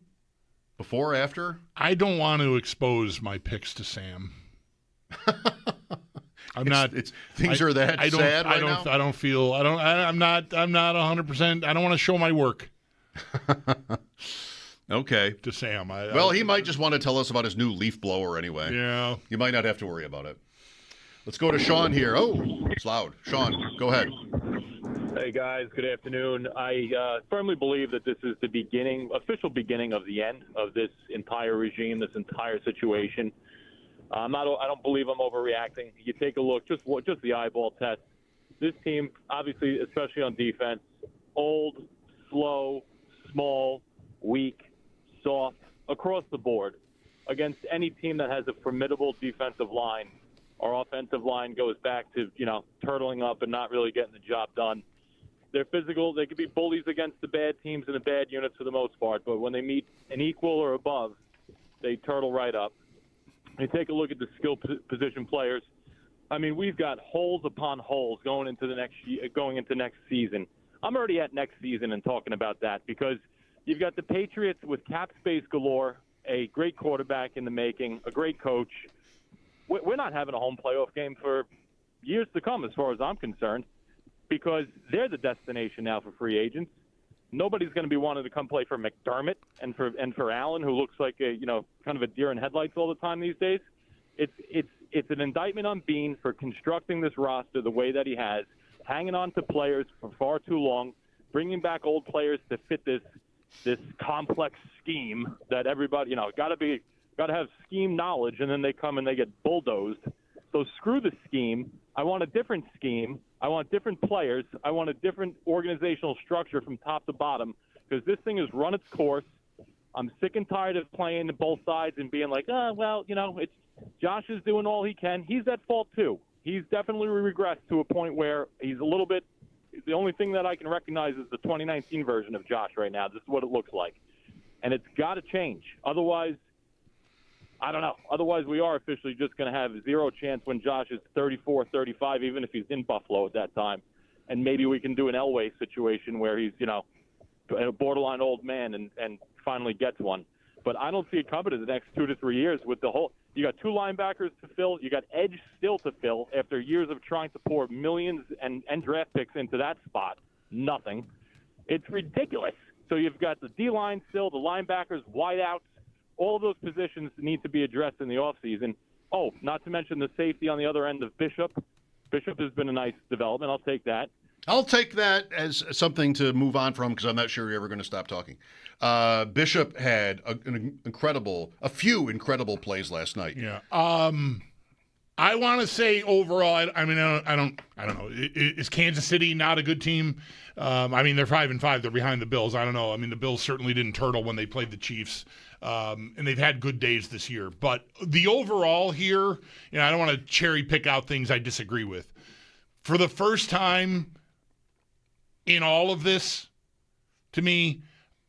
Before or after? I don't want to expose my picks to Sam. Things are that sad right now? I don't feel. I'm not 100%. I don't want to show my work. Okay. To Sam. He might just want to tell us about his new leaf blower anyway. Yeah. You might not have to worry about it. Let's go to Sean here. Oh, it's loud. Sean, go ahead. Hey, guys. Good afternoon. I firmly believe that this is the official beginning of the end of this entire regime, this entire situation. I don't believe I'm overreacting. You take a look, just the eyeball test. This team, obviously, especially on defense, old, slow, small, weak, soft, across the board. Against any team that has a formidable defensive line, our offensive line goes back to, turtling up and not really getting the job done. They're physical. They could be bullies against the bad teams and the bad units for the most part, but when they meet an equal or above, they turtle right up. You take a look at the skill position players. I mean, we've got holes upon holes going into next season. I'm already at next season and talking about that because you've got the Patriots with cap space galore, a great quarterback in the making, a great coach. We're not having a home playoff game for years to come as far as I'm concerned because they're the destination now for free agents. Nobody's going to be wanting to come play for McDermott and for Allen, who looks like a kind of a deer in headlights all the time these days. It's an indictment on Bean for constructing this roster the way that he has, hanging on to players for far too long, bringing back old players to fit this complex scheme that everybody got to have scheme knowledge, and then they come and they get bulldozed. So screw the scheme. I want a different scheme. I want different players. I want a different organizational structure from top to bottom because this thing has run its course. I'm sick and tired of playing both sides and being like, it's Josh is doing all he can. He's at fault too. He's definitely regressed to a point where he's a little bit – the only thing that I can recognize is the 2019 version of Josh right now. This is what it looks like. And it's got to change. Otherwise – I don't know. Otherwise, we are officially just going to have zero chance when Josh is 34, 35, even if he's in Buffalo at that time. And maybe we can do an Elway situation where he's, a borderline old man and finally gets one. But I don't see it coming in the next 2 to 3 years with the whole – you got 2 linebackers to fill. You got edge still to fill after years of trying to pour millions and draft picks into that spot. Nothing. It's ridiculous. So you've got the D-line still, the linebackers, wideouts. All of those positions need to be addressed in the offseason. Oh, not to mention the safety on the other end of Bishop. Bishop has been a nice development. I'll take that. I'll take that as something to move on from because I'm not sure you're ever going to stop talking. Bishop had a few incredible plays last night. Yeah. I want to say overall, I don't know. Is Kansas City not a good team? They're 5-5. They're behind the Bills. I don't know. The Bills certainly didn't turtle when they played the Chiefs. And they've had good days this year. But the overall here, I don't want to cherry pick out things I disagree with. For the first time in all of this, to me,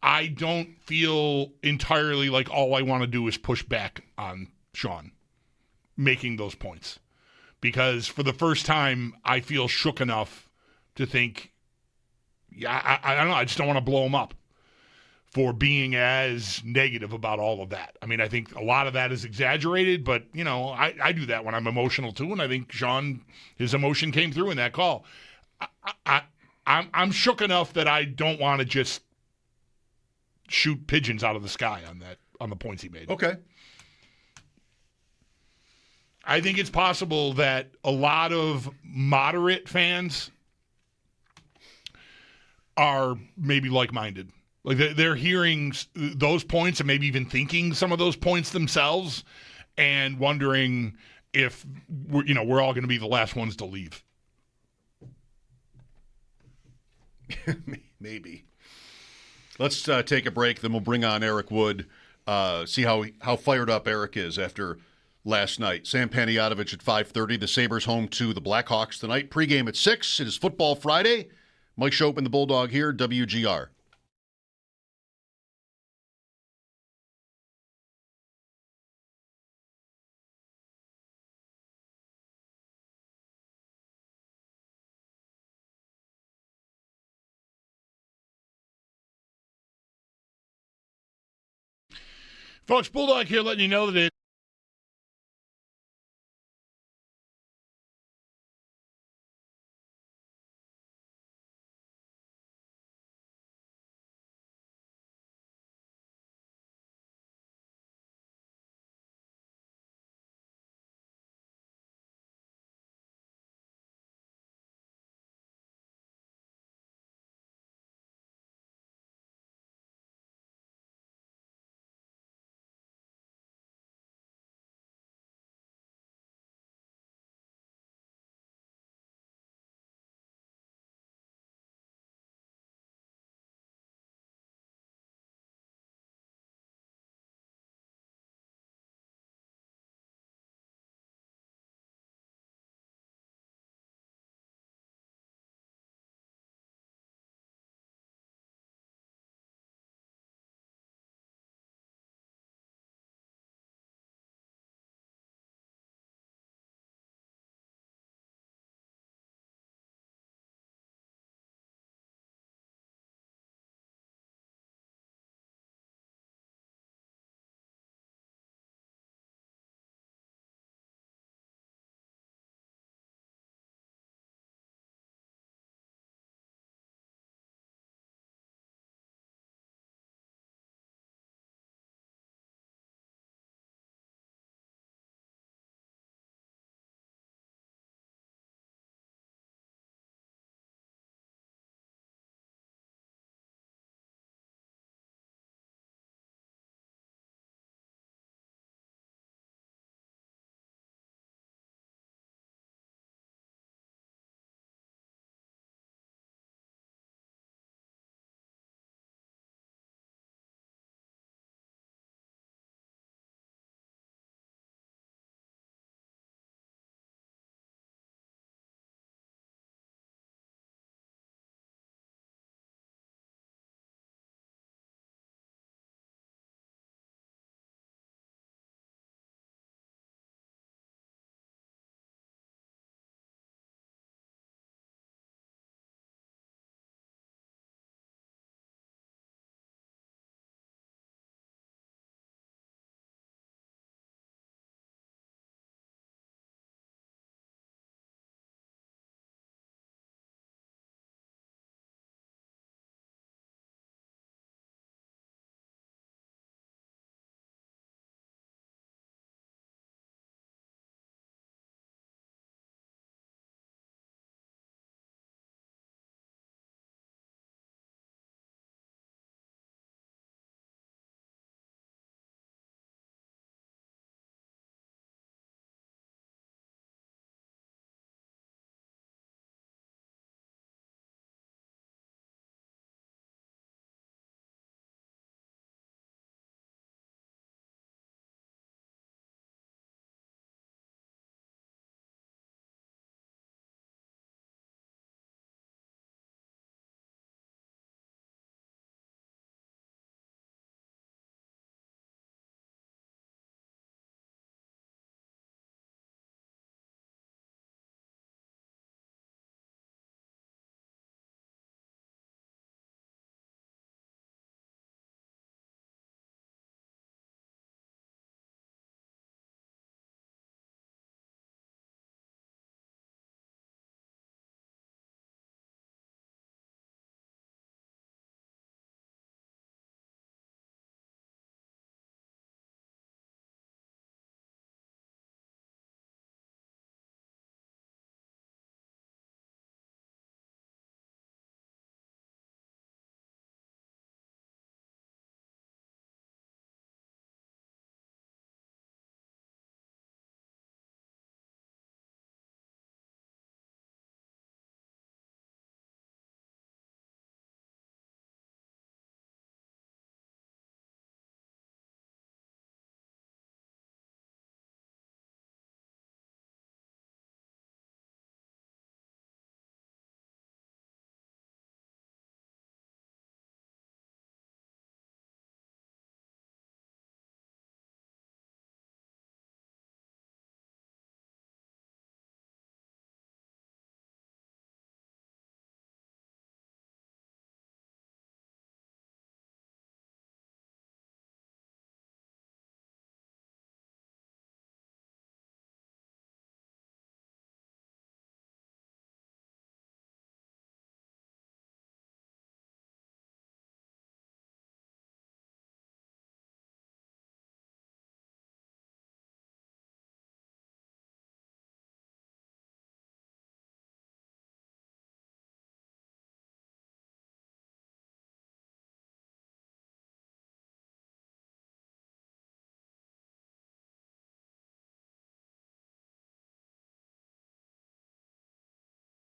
I don't feel entirely like all I want to do is push back on Sean making those points. Because for the first time, I feel shook enough to think, I don't know, I just don't want to blow him up for being as negative about all of that. I think a lot of that is exaggerated, but, I do that when I'm emotional too, and I think Sean, his emotion came through in that call. I'm shook enough that I don't want to just shoot pigeons out of the sky on the points he made. Okay. I think it's possible that a lot of moderate fans are maybe like-minded. Like they're hearing those points and maybe even thinking some of those points themselves and wondering if we're all going to be the last ones to leave. Maybe. Let's take a break, then we'll bring on Eric Wood, see how fired up Eric is after last night. Sam Panayotovich at 5:30. The Sabres home to the Blackhawks tonight. Pregame at 6. It is Football Friday. Mike Schopp and the Bulldog here, WGR. Folks, Bulldog here letting you know that it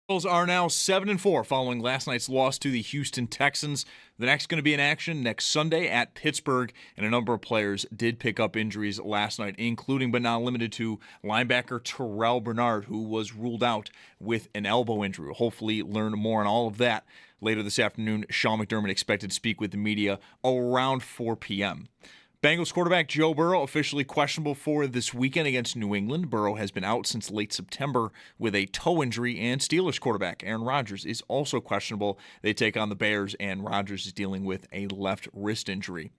Bulls are now 7-4 following last night's loss to the Houston Texans. The next going to be in action next Sunday at Pittsburgh, and a number of players did pick up injuries last night, including but not limited to linebacker Terrell Bernard, who was ruled out with an elbow injury. We'll hopefully learn more on all of that later this afternoon. Sean McDermott expected to speak with the media around 4 p.m. Bengals quarterback Joe Burrow officially questionable for this weekend against New England. Burrow has been out since late September with a toe injury, and Steelers quarterback Aaron Rodgers is also questionable. They take on the Bears, and Rodgers is dealing with a left wrist injury.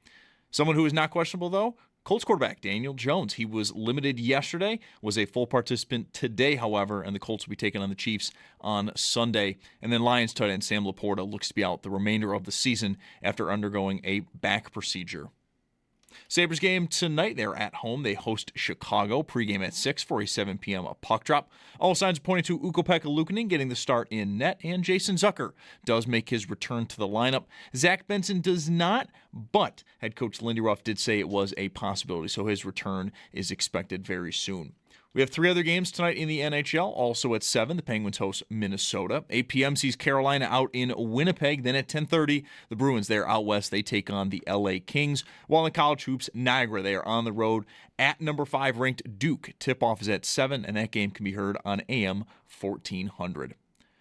Someone who is not questionable, though, Colts quarterback Daniel Jones. He was limited yesterday, was a full participant today, however, and the Colts will be taking on the Chiefs on Sunday. And then Lions tight end Sam Laporta looks to be out the remainder of the season after undergoing a back procedure. Sabres game tonight. They're at home. They host Chicago. Pregame at 6 for a 7 p.m. puck drop. All signs pointing to Ukko-Pekka Luukkonen getting the start in net, and Jason Zucker does make his return to the lineup. Zach Benson does not, but head coach Lindy Ruff did say it was a possibility, so his return is expected very soon. We have 3 other games tonight in the NHL. Also at 7, the Penguins host Minnesota. 8 p.m. sees Carolina out in Winnipeg. Then at 10:30, the Bruins, they're out west. They take on the LA Kings. While in college hoops, Niagara, they are on the road at number 5 ranked Duke. Tip-off is at 7, and that game can be heard on AM 1400.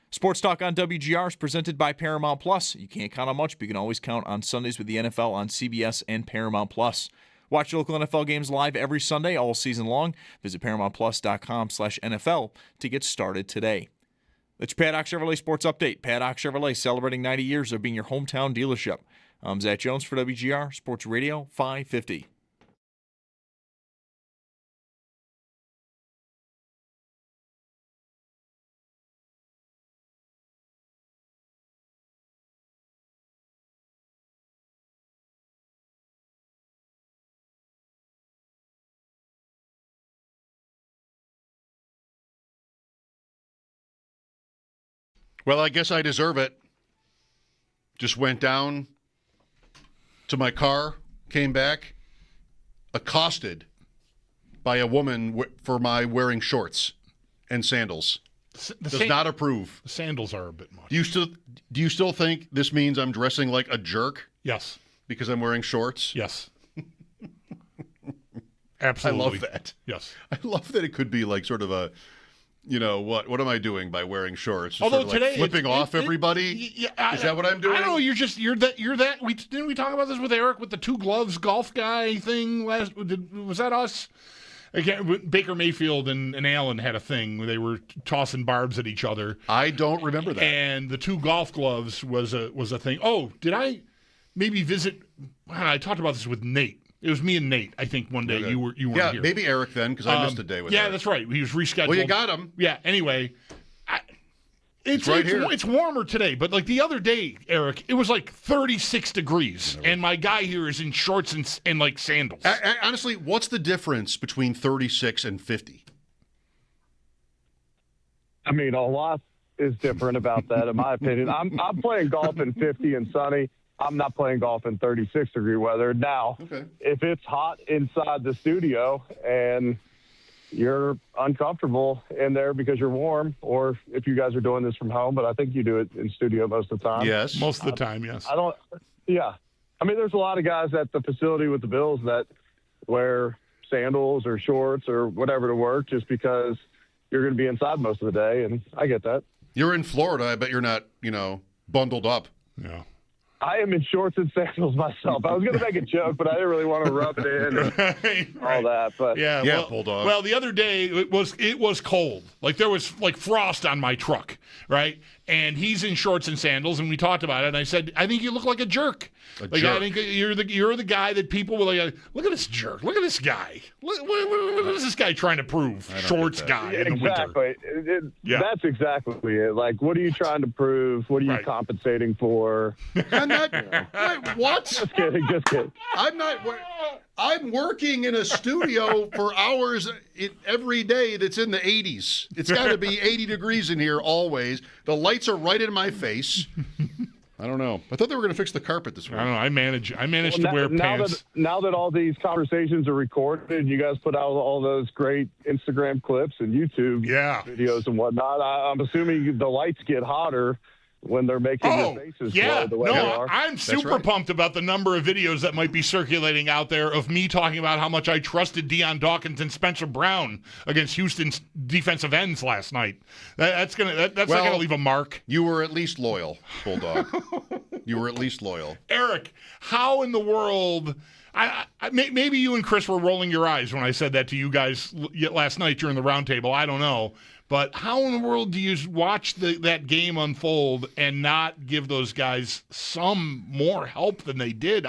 Sports Talk on WGR is presented by Paramount Plus. You can't count on much, but you can always count on Sundays with the NFL on CBS and Paramount Plus. Watch local NFL games live every Sunday all season long. Visit ParamountPlus.com/NFL to get started today. That's your Paddock Chevrolet Sports Update. Paddock Chevrolet celebrating 90 years of being your hometown dealership. I'm Zach Jones for WGR Sports Radio 550. Well, I guess I deserve it. Just went down to my car, came back, accosted by a woman for my wearing shorts and sandals. Does not approve. The sandals are a bit much. Do you still think this means I'm dressing like a jerk? Yes. Because I'm wearing shorts? Yes. Absolutely. I love that. Yes. I love that it could be like sort of a, you know, what am I doing by wearing shorts? Just Although sort of today like flipping off everybody? Is that what I'm doing? I don't know. You're that. Didn't we talk about this with Eric with the 2 gloves golf guy thing last? Was that us? Again, Baker Mayfield and Allen had a thing where they were tossing barbs at each other. I don't remember that. And the 2 golf gloves was a thing. Oh, did I maybe visit? I talked about this with Nate. It was me and Nate, I think, one day. Okay. You weren't here. Yeah, maybe Eric then, because I missed a day with Eric. Yeah, that's right. He was rescheduled. Well, you got him. Yeah, anyway. It's right here. It's warmer today, but like the other day, Eric, it was like 36 degrees, and my guy here is in shorts and like sandals. Honestly, what's the difference between 36 and 50? I mean, a lot is different about that, in my opinion. I'm playing golf in 50 and sunny. I'm not playing golf in 36-degree weather. Now, if it's hot inside the studio and you're uncomfortable in there because you're warm, or if you guys are doing this from home, but I think you do it in studio most of the time. Yes. Most of the time, yes. Yeah. I mean, there's a lot of guys at the facility with the Bills that wear sandals or shorts or whatever to work just because you're going to be inside most of the day, and I get that. You're in Florida. I bet you're not, bundled up. Yeah. I am in shorts and sandals myself. I was going to make a joke, but I didn't really want to rub it in and all that. But yeah, Bulldog. Well, the other day it was cold. Like there was like frost on my truck, right? And he's in shorts and sandals, and we talked about it. And I said, I think you look like a jerk. A jerk. I think you're the guy that people will like. Look at this jerk. Look at this guy. What is this guy trying to prove? Shorts guy in the winter. That's exactly it. Like, what are you trying to prove? What are you compensating for? I'm not. Wait, what? Just kidding. I'm not. I'm working in a studio for hours every day that's in the 80s. It's got to be 80 degrees in here always. The lights are right in my face. I don't know. I thought they were going to fix the carpet this week. I don't know. I managed to wear pants. Now that all these conversations are recorded, you guys put out all those great Instagram clips and YouTube videos and whatnot. I'm assuming the lights get hotter when they're making your faces glow the way they are. I'm super pumped about the number of videos that might be circulating out there of me talking about how much I trusted Deion Dawkins and Spencer Brown against Houston's defensive ends last night. That's not gonna leave a mark. You were at least loyal, Bulldog. You were at least loyal. Eric, how in the world? Maybe you and Chris were rolling your eyes when I said that to you guys last night during the roundtable. I don't know. But how in the world do you watch that game unfold and not give those guys some more help than they did?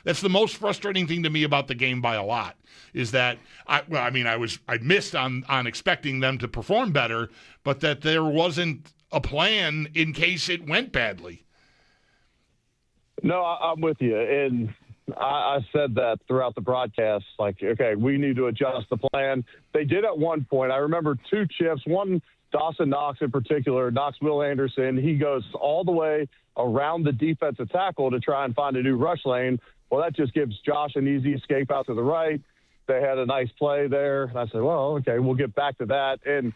That's the most frustrating thing to me about the game by a lot, is that I missed on expecting them to perform better, but that there wasn't a plan in case it went badly. No, I'm with you. And I said that throughout the broadcast, like, okay, we need to adjust the plan. They did at one point. I remember 2 chips, one Dawson Knox in particular, knocks Will Anderson. He goes all the way around the defensive tackle to try and find a new rush lane. Well, that just gives Josh an easy escape out to the right. They had a nice play there. And I said, well, okay, we'll get back to that. And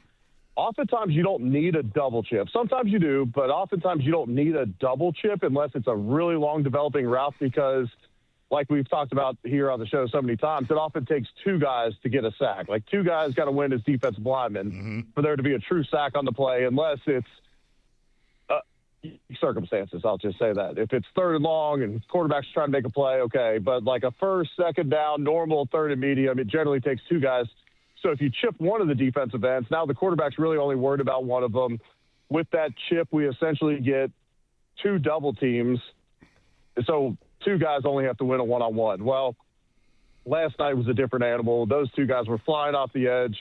oftentimes you don't need a double chip. Sometimes you do, but oftentimes you don't need a double chip unless it's a really long developing route, because like we've talked about here on the show so many times, it often takes 2 guys to get a sack. Like 2 guys got to win as defensive linemen for there to be a true sack on the play, unless it's circumstances. I'll just say that. If it's 3rd and long and quarterback's trying to make a play, okay. But like a 1st, 2nd down, normal 3rd and medium, it generally takes 2 guys. So if you chip one of the defensive ends, now the quarterback's really only worried about one of them. With that chip, we essentially get 2 double teams. So 2 guys only have to win a one-on-one. Well, last night was a different animal. Those 2 guys were flying off the edge.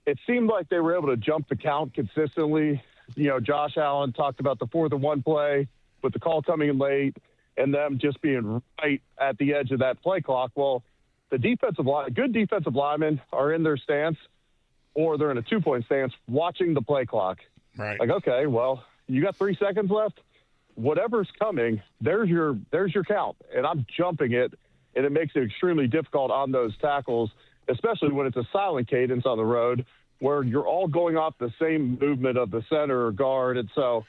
It seemed like they were able to jump the count consistently. You know, Josh Allen talked about the 4th and 1 play with the call coming in late and them just being right at the edge of that play clock. Well, the good defensive linemen are in their stance, or they're in a 2-point stance watching the play clock. Right. Like, okay, well, you got 3 seconds left. Whatever's coming, there's your count, and I'm jumping it, and it makes it extremely difficult on those tackles, especially when it's a silent cadence on the road where you're all going off the same movement of the center or guard. And so,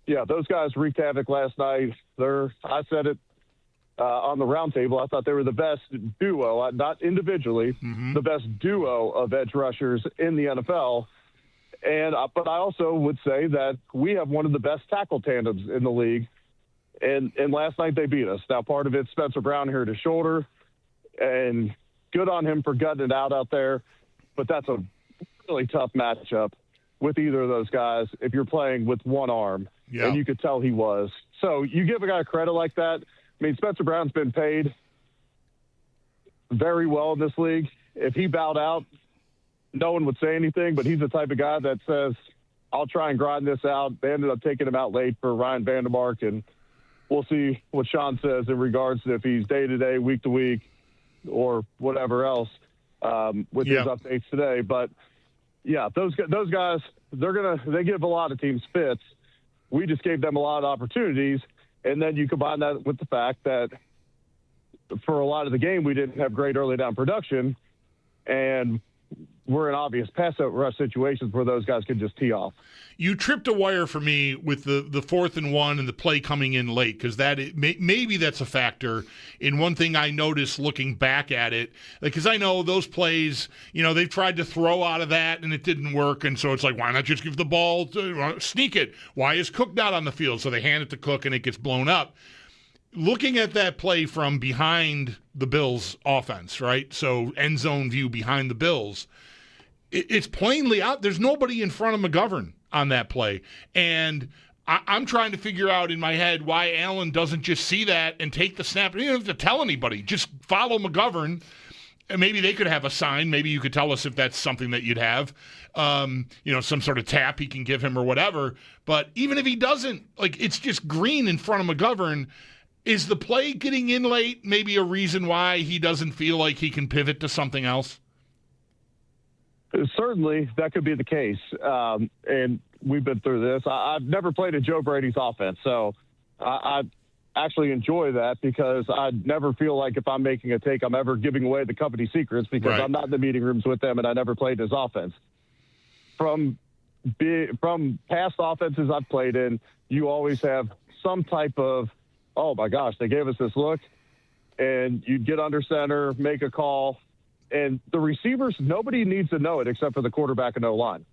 yeah, those guys wreaked havoc last night. I said it on the roundtable. I thought they were the best duo, not individually, the best duo of edge rushers in the NFL. But I also would say that we have one of the best tackle tandems in the league. And last night they beat us. Now, part of it's Spencer Brown hurt his shoulder, and good on him for gutting it out there. But that's a really tough matchup with either of those guys if you're playing with one arm. Yeah. And you could tell he was. So you give a guy credit like that. I mean, Spencer Brown's been paid very well in this league. If he bowed out, no one would say anything, but he's the type of guy that says, I'll try and grind this out. They ended up taking him out late for Ryan Vandermark, and we'll see what Sean says in regards to if he's day-to-day, week-to-week, or whatever else with his updates today. But, yeah, those guys, they give a lot of teams fits. We just gave them a lot of opportunities, and then you combine that with the fact that for a lot of the game we didn't have great early down production, and we're in obvious pass-out rush situations where those guys can just tee off. You tripped a wire for me with the 4th and 1 and the play coming in late, because maybe that's a factor. In one thing I noticed looking back at it, because I know those plays, they've tried to throw out of that and it didn't work, and so it's like, why not just give the ball, sneak it? Why is Cook not on the field? So they hand it to Cook and it gets blown up. Looking at that play from behind the Bills' offense, right? So end zone view behind the Bills, it's plainly out. There's nobody in front of McGovern on that play. And I'm trying to figure out in my head why Allen doesn't just see that and take the snap. You don't have to tell anybody. Just follow McGovern. And maybe they could have a sign. Maybe you could tell us if that's something that you'd have. Some sort of tap he can give him or whatever. But even if he doesn't, it's just green in front of McGovern. Is the play getting in late maybe a reason why he doesn't feel like he can pivot to something else? Certainly, that could be the case. And we've been through this. I've never played in Joe Brady's offense, so I actually enjoy that because I never feel like if I'm making a take, I'm ever giving away the company secrets because Right. I'm not in the meeting rooms with them and I never played his offense. From past offenses I've played in, you always have some type of, oh my gosh, they gave us this look, and you'd get under center, make a call, and the receivers, nobody needs to know it except for the quarterback and O-line.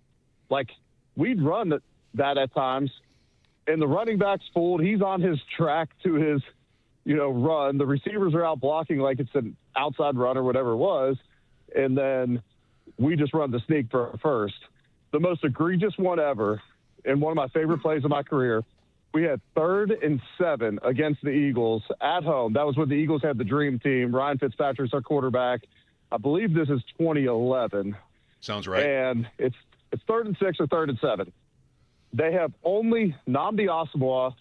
Like, we'd run that at times, and the running back's fooled. He's on his track to his, run. The receivers are out blocking like it's an outside run or whatever it was, and then we just run the sneak for first. The most egregious one ever, and one of my favorite plays of my career, we had 3rd and 7 against the Eagles at home. That was when the Eagles had the dream team. Ryan Fitzpatrick's our quarterback. I believe this is 2011. Sounds right. And it's 3rd and 6 or 3rd and 7. They have only Nnamdi Asomugha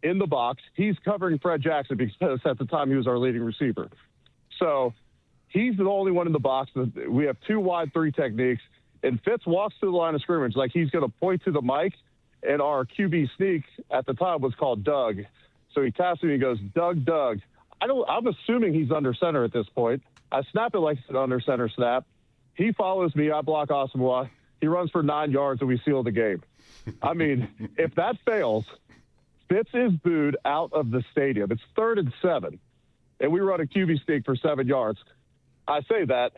in the box. He's covering Fred Jackson because at the time he was our leading receiver. So he's the only one in the box. We have 2 wide 3 techniques. And Fitz walks to the line of scrimmage like he's going to point to the mic. And our QB sneak at the time was called Doug. So he taps me and he goes, Doug. I'm assuming he's under center at this point. I snap it like it's an under center snap. He follows me. I block Asomugha. He runs for 9 yards and we seal the game. I mean, if that fails, Fitz is booed out of the stadium. It's 3rd and 7, and we run a QB sneak for 7 yards. I say that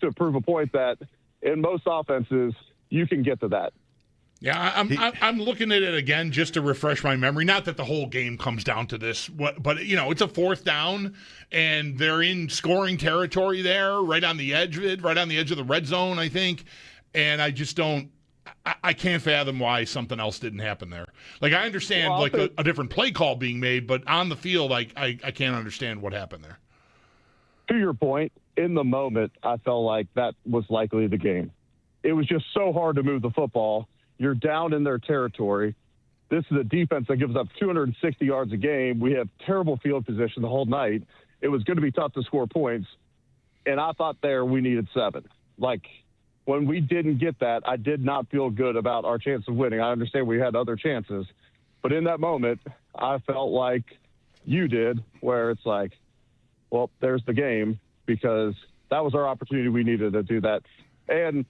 to prove a point that in most offenses, you can get to that. Yeah, I'm looking at it again just to refresh my memory. Not that the whole game comes down to this, but it's a 4th down, and they're in scoring territory there, right on the edge of it, right on the edge of the red zone, I think. And I just don't. I can't fathom why something else didn't happen there. Like, I understand a different play call being made, but on the field, I can't understand what happened there. To your point, in the moment, I felt like that was likely the game. It was just so hard to move the football. You're down in their territory. This is a defense that gives up 260 yards a game. We have terrible field position the whole night. It was going to be tough to score points, and I thought there we needed 7. Like, when we didn't get that, I did not feel good about our chance of winning. I understand we had other chances, but in that moment, I felt like you did, where it's like, well, there's the game, because that was our opportunity. We needed to do that. And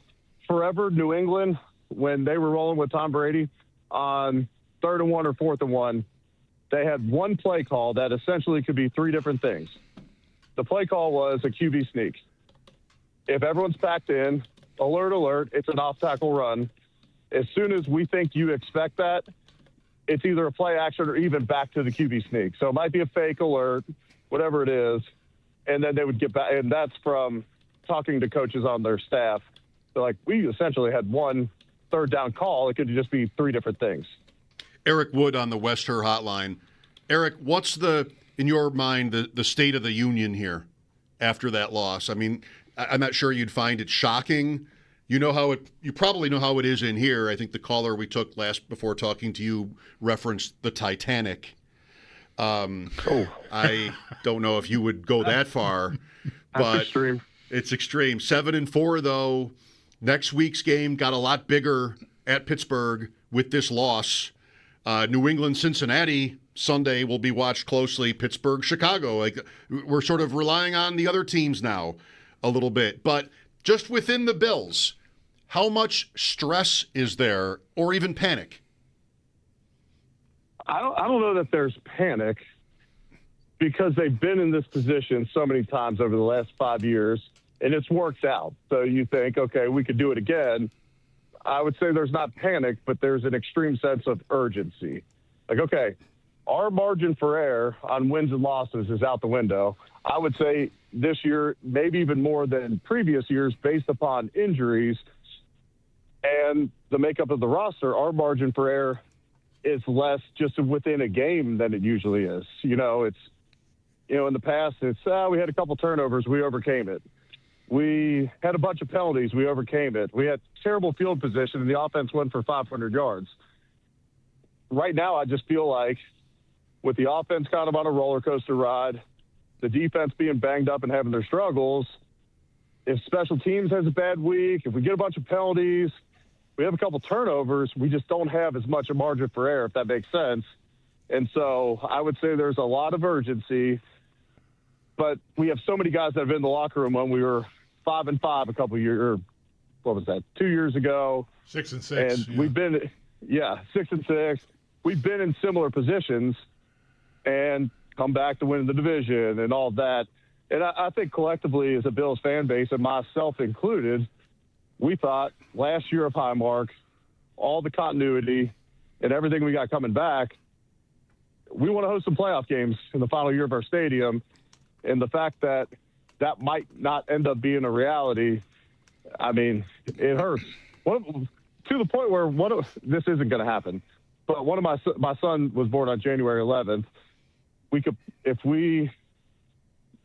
forever, New England, when they were rolling with Tom Brady on 3rd and 1 or 4th and 1, they had one play call that essentially could be 3 different things. The play call was a QB sneak. If everyone's packed in, alert, it's an off-tackle run. As soon as we think you expect that, it's either a play action or even back to the QB sneak. So it might be a fake alert, whatever it is, and then they would get back. And that's from talking to coaches on their staff. They're like, we essentially had one 3rd down call. It could just be 3 different things. Eric Wood on the West Her Hotline. Eric, what's in your mind, the state of the union here after that loss? I mean, I'm not sure you'd find it shocking. You probably know how it is in here. I think the caller we took before talking to you referenced the Titanic. I don't know if you would go that far, but extreme. It's extreme. 7-4 though. Next week's game got a lot bigger at Pittsburgh with this loss. New England, Cincinnati Sunday will be watched closely. Pittsburgh, Chicago. Like, we're sort of relying on the other teams now a little bit, but just within the Bills, how much stress is there, or even panic? I don't know that there's panic, because they've been in this position so many times over the last 5 years, and it's worked out. So you think, okay, we could do it again. I would say there's not panic, but there's an extreme sense of urgency. Like, okay, our margin for error on wins and losses is out the window. I would say this year, maybe even more than previous years, based upon injuries and the makeup of the roster, our margin for error is less just within a game than it usually is. In the past, we had a couple turnovers, we overcame it. We had a bunch of penalties, we overcame it. We had terrible field position, and the offense went for 500 yards. Right now, I just feel like with the offense kind of on a roller coaster ride, the defense being banged up and having their struggles, if special teams has a bad week, if we get a bunch of penalties, we have a couple turnovers, we just don't have as much a margin for error, if that makes sense. And so I would say there's a lot of urgency, but we have so many guys that have been in the locker room when we were 5-5 a couple years, what was that, 2 years ago? 6-6. And we've been, 6-6. We've been in similar positions and come back to win the division and all that. And I think collectively as a Bills fan base, and myself included, we thought last year of Highmark, all the continuity and everything we got coming back, we want to host some playoff games in the final year of our stadium. And the fact that that might not end up being a reality, I mean, it hurts. To the point where this isn't going to happen. But one of my son was born on January 11th. If we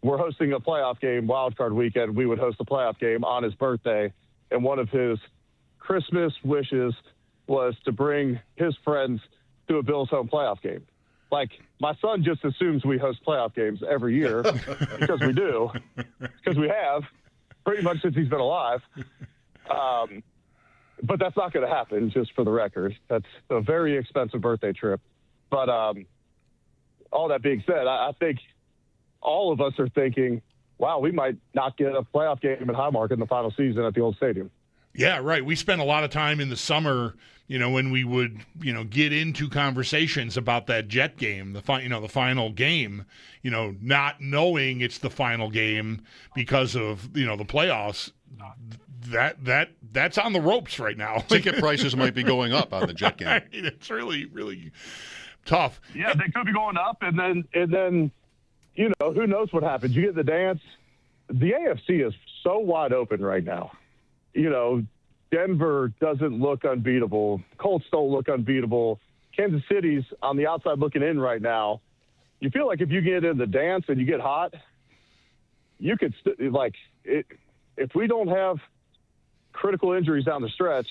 were hosting a playoff game, wild card weekend, we would host a playoff game on his birthday. And one of his Christmas wishes was to bring his friends to a Bills home playoff game. Like, my son just assumes we host playoff games every year because we do, because we have pretty much since he's been alive. But that's not going to happen, just for the record. That's a very expensive birthday trip. But all that being said, I think all of us are thinking, wow, we might not get a playoff game at Highmark in the final season at the old stadium. Yeah, right. We spent a lot of time in the summer, when we would, get into conversations about that Jet game, the final game, not knowing it's the final game because of, the playoffs. That's on the ropes right now. Ticket prices might be going up on the Jet game. I mean, it's really, really tough. Yeah, they could be going up, and then who knows what happens. You get the dance. The AFC is so wide open right now. Denver doesn't look unbeatable. Colts don't look unbeatable. Kansas City's on the outside looking in right now. You feel like if you get in the dance and you get hot, you could if we don't have critical injuries down the stretch,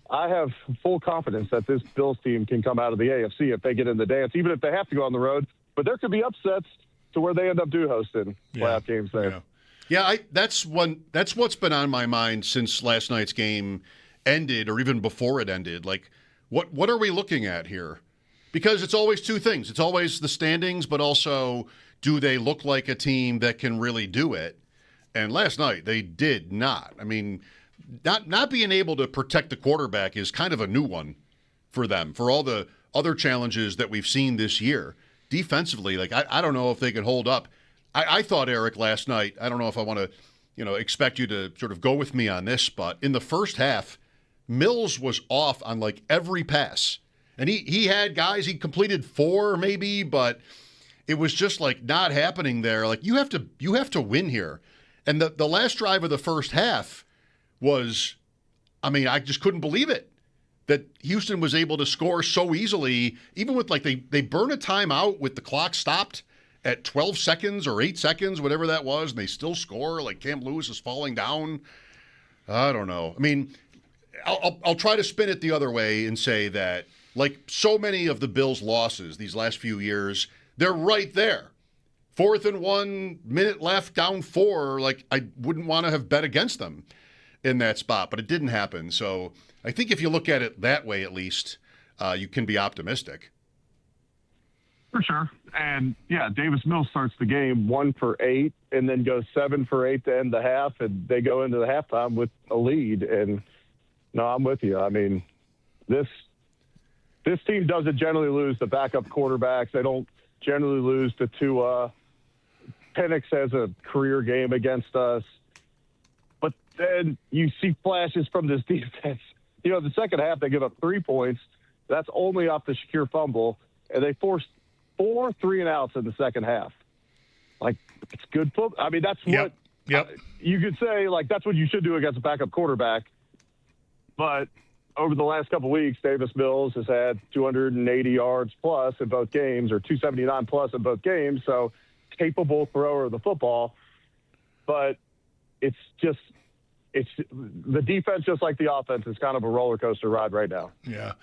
I have full confidence that this Bills team can come out of the AFC if they get in the dance, even if they have to go on the road. But there could be upsets to where they end up hosting playoff games there. Yeah. Yeah, that's what's been on my mind since last night's game ended, or even before it ended. Like, what are we looking at here? Because it's always two things. It's always the standings, but also, do they look like a team that can really do it? And last night they did not. I mean, not being able to protect the quarterback is kind of a new one for them, for all the other challenges that we've seen this year. Defensively, I don't know if they could hold up. I thought, Eric, last night, I don't know if I want to, expect you to sort of go with me on this, but in the first half, Mills was off on every pass. And he had guys, he completed 4 maybe, but it was just not happening there. You have to win here. And the last drive of the first half was, I just couldn't believe it that Houston was able to score so easily, even with they burn a timeout with the clock stopped at 12 seconds or 8 seconds, whatever that was, and they still score. Cam Lewis is falling down. I don't know. I'll try to spin it the other way and say that, so many of the Bills' losses these last few years, they're right there. 4th and 1, minute left, down 4. I wouldn't want to have bet against them in that spot, but it didn't happen. So I think if you look at it that way, at least, you can be optimistic. For sure. And, Davis Mills starts the game 1 for 8 and then goes 7 for 8 to end the half, and they go into the halftime with a lead. And, no, I'm with you. This team doesn't generally lose to backup quarterbacks. They don't generally lose to Tua. Penix has a career game against us. But then you see flashes from this defense. The second half, they give up 3 points. That's only off the Shakir fumble, and they forced 4 3-and-outs in the second half. It's good football. That's what you could say, that's what you should do against a backup quarterback. But over the last couple of weeks, Davis Mills has had 280 yards plus in both games, or 279 plus in both games, so capable thrower of the football. But it's the defense, just like the offense, is kind of a roller coaster ride right now. Yeah.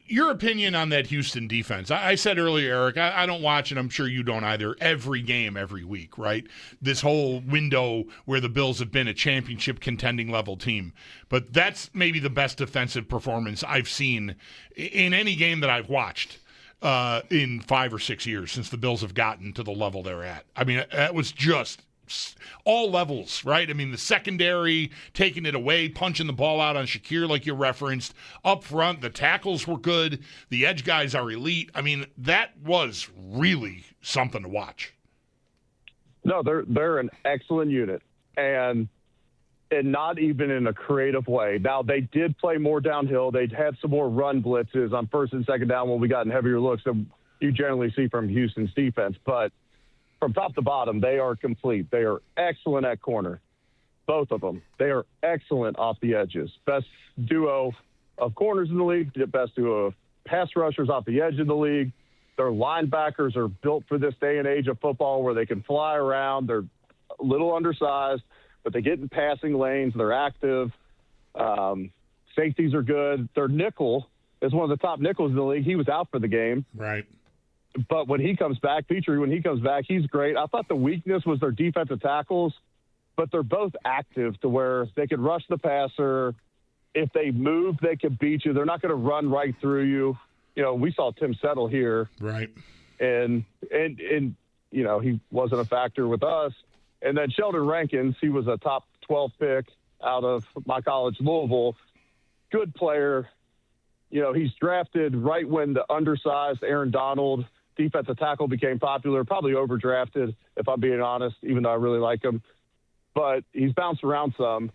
Your opinion on that Houston defense. I said earlier, Eric, I don't watch, and I'm sure you don't either, every game every week, right? This whole window where the Bills have been a championship contending level team. But that's maybe the best defensive performance I've seen in any game that I've watched. in 5 or 6 years since the Bills have gotten to the level they're at. I mean, that was just all levels, right? I mean, the secondary, taking it away, punching the ball out on Shakir like you referenced. Up front, the tackles were good. The edge guys are elite. I mean, that was really something to watch. No, they're an excellent unit, and not even in a creative way. Now, they did play more downhill. They had some more run blitzes on first and second down when we got in heavier looks than you generally see from Houston's defense. But from top to bottom, they are complete. They are excellent at corner, both of them. They are excellent off the edges. Best duo of corners in the league, the best duo of pass rushers off the edge of the league. Their linebackers are built for this day and age of football where they can fly around. They're a little undersized, but they get in passing lanes. They're active. Safeties are good. Their nickel is one of the top nickels in the league. He was out for the game. Right. But when he comes back, Petrie, when he comes back, he's great. I thought the weakness was their defensive tackles, but they're both active to where they can rush the passer. If they move, they can beat you. They're not going to run right through you. You know, we saw Tim Settle here. Right. And you know, he wasn't a factor with us. And then Sheldon Rankins, he was a top 12 pick out of my college, Louisville. Good player. You know, he's drafted right when the undersized Aaron Donald defensive tackle became popular, probably overdrafted, if I'm being honest, even though I really like him. But he's bounced around some.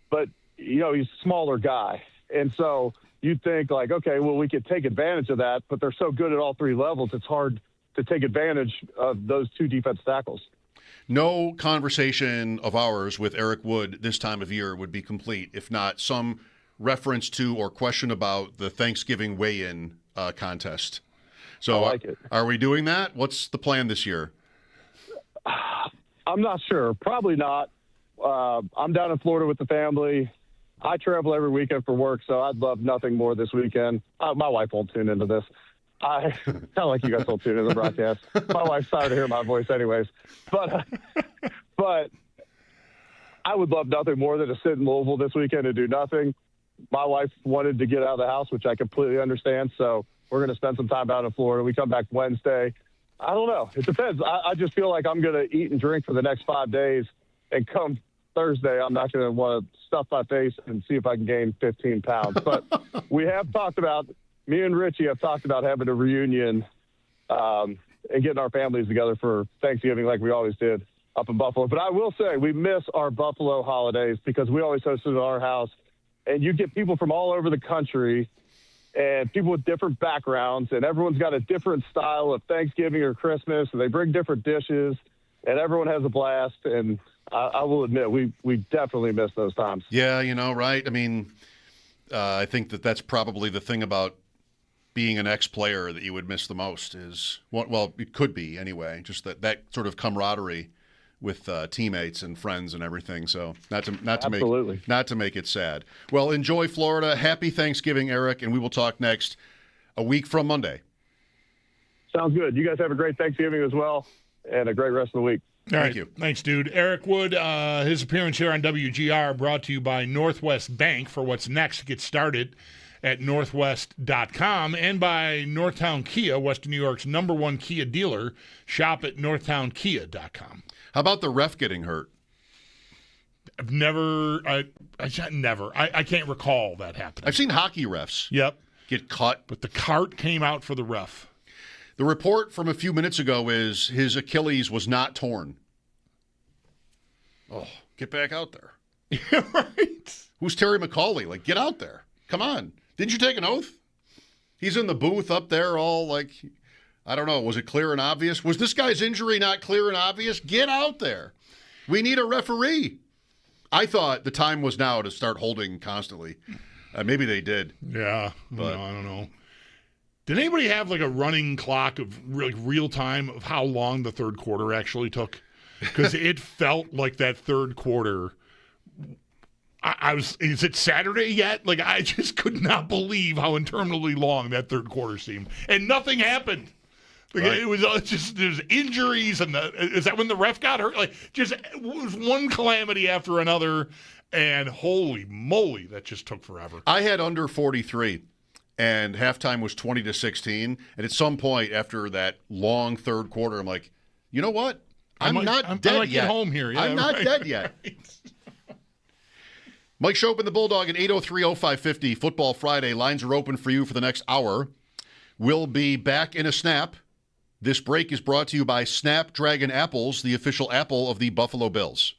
But, you know, he's a smaller guy. And so you'd think, like, okay, well, we could take advantage of that, but they're so good at all three levels, it's hard to take advantage of those two defensive tackles. No conversation of ours with Eric Wood this time of year would be complete if not some reference to or question about the Thanksgiving weigh-in contest. So I like it. Are we doing that? What's the plan this year? I'm not sure. Probably not. I'm down in Florida with the family. I travel every weekend for work, so I'd love nothing more this weekend. My wife won't tune into this. I like you guys won't tune into the broadcast. My wife's tired of hearing my voice anyways. But I would love nothing more than to sit in Louisville this weekend and do nothing. My wife wanted to get out of the house, which I completely understand, so we're going to spend some time out in Florida. We come back Wednesday. I don't know. It depends. I just feel like I'm going to eat and drink for the next 5 days, and come Thursday, I'm not going to want to stuff my face and see if I can gain 15 pounds. But we have talked about, me and Richie have talked about having a reunion and getting our families together for Thanksgiving like we always did up in Buffalo. But I will say we miss our Buffalo holidays because we always hosted at our house. And you get people from all over the country and people with different backgrounds, and everyone's got a different style of Thanksgiving or Christmas, and they bring different dishes, and everyone has a blast. And I will admit, we definitely miss those times. Yeah, you know, right? I mean, I think that's probably the thing about being an ex-player that you would miss the most is, well, it could be anyway, just that sort of camaraderie with teammates and friends and everything. So not to make it sad. Well, enjoy Florida. Happy Thanksgiving, Eric, and we will talk next a week from Monday. Sounds good. You guys have a great Thanksgiving as well, and a great rest of the week. Thank you. Thanks, dude. Eric Wood, his appearance here on WGR brought to you by Northwest Bank for what's next. Get started at northwest.com and by Northtown Kia, Western New York's #1 Kia dealer. Shop at northtownkia.com. How about the ref getting hurt? I've never. I can't recall that happening. I've seen hockey refs. Yep. Get cut. But the cart came out for the ref. The report from a few minutes ago is his Achilles was not torn. Oh, get back out there. Right. Who's Terry McCauley? Like, get out there. Come on. Didn't you take an oath? He's in the booth up there all like, I don't know, was it clear and obvious? Was this guy's injury not clear and obvious? Get out there. We need a referee. I thought the time was now to start holding constantly. Maybe they did. Yeah, but no, I don't know. Did anybody have like a running clock of real time of how long the third quarter actually took? Because it felt like that third quarter. Is it Saturday yet? Like, I just could not believe how interminably long that third quarter seemed. And nothing happened. Like, right. It was just, there's injuries, and is that when the ref got hurt? Like, just it was one calamity after another, and holy moly, that just took forever. I had under 43, and halftime was 20-16. And at some point after that long third quarter, I'm like, you know what? I'm not dead I might yet. get home here. Yeah, I'm not right, dead yet. Mike Schopp and the Bulldog at 803-0550. Football Friday. Lines are open for you for the next hour. We'll be back in a snap. This break is brought to you by Snapdragon Apples, the official apple of the Buffalo Bills.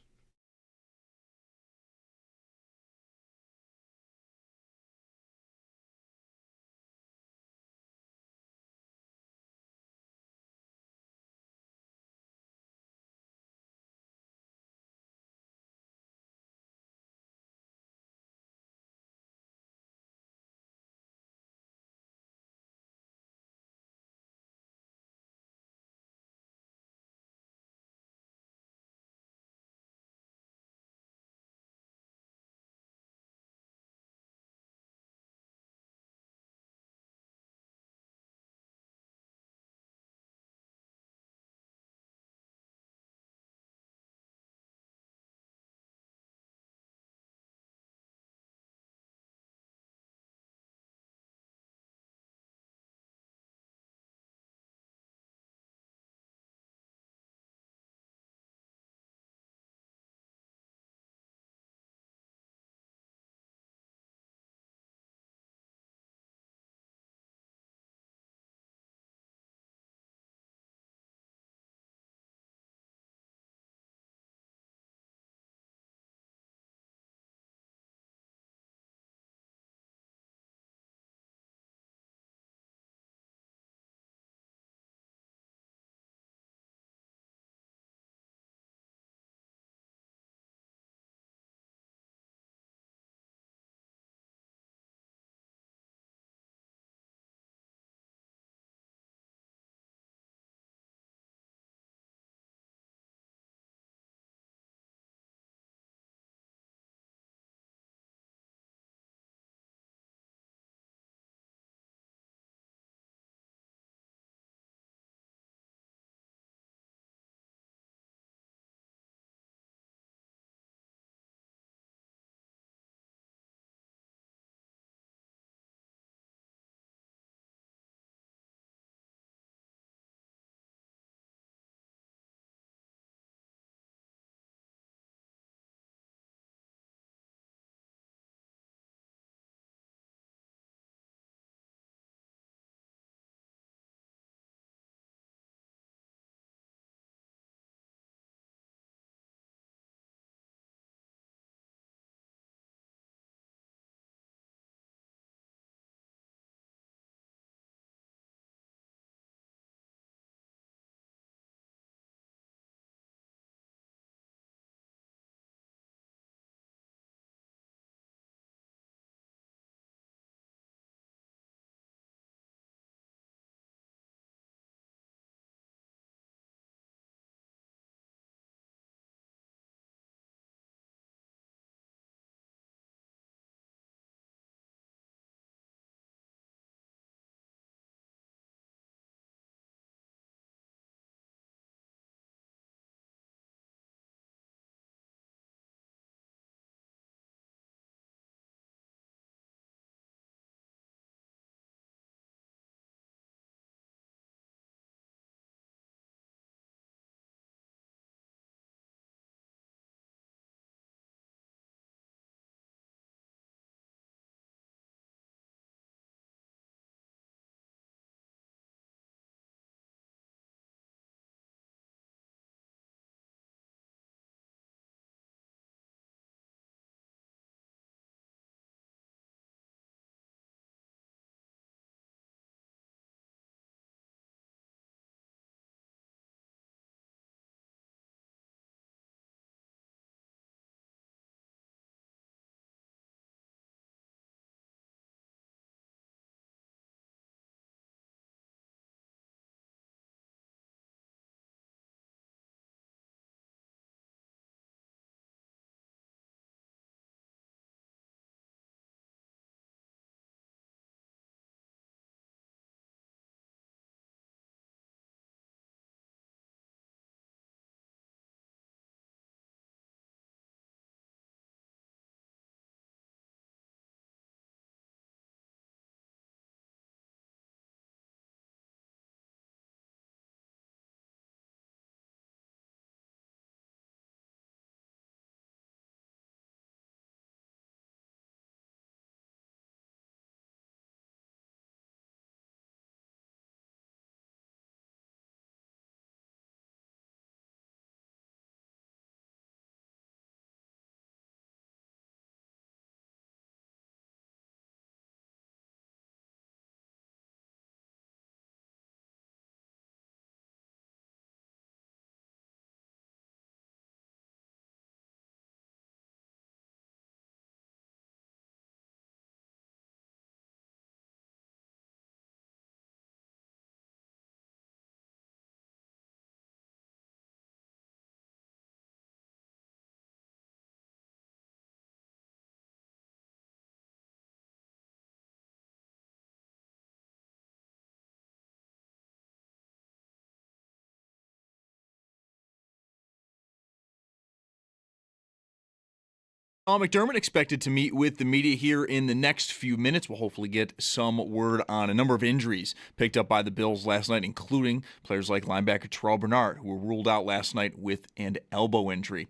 McDermott expected to meet with the media here in the next few minutes. We'll hopefully get some word on a number of injuries picked up by the Bills last night, including players like linebacker Terrell Bernard, who were ruled out last night with an elbow injury.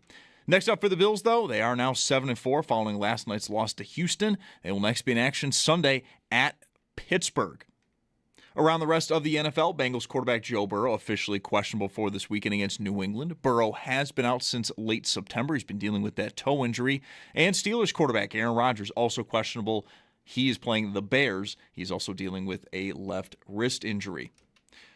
Next up for the Bills, though, they are now 7-4 following last night's loss to Houston. They will next be in action Sunday at Pittsburgh. Around the rest of the NFL, Bengals quarterback Joe Burrow officially questionable for this weekend against New England. Burrow has been out since late September. He's been dealing with that toe injury. And Steelers quarterback Aaron Rodgers also questionable. He is playing the Bears. He's also dealing with a left wrist injury.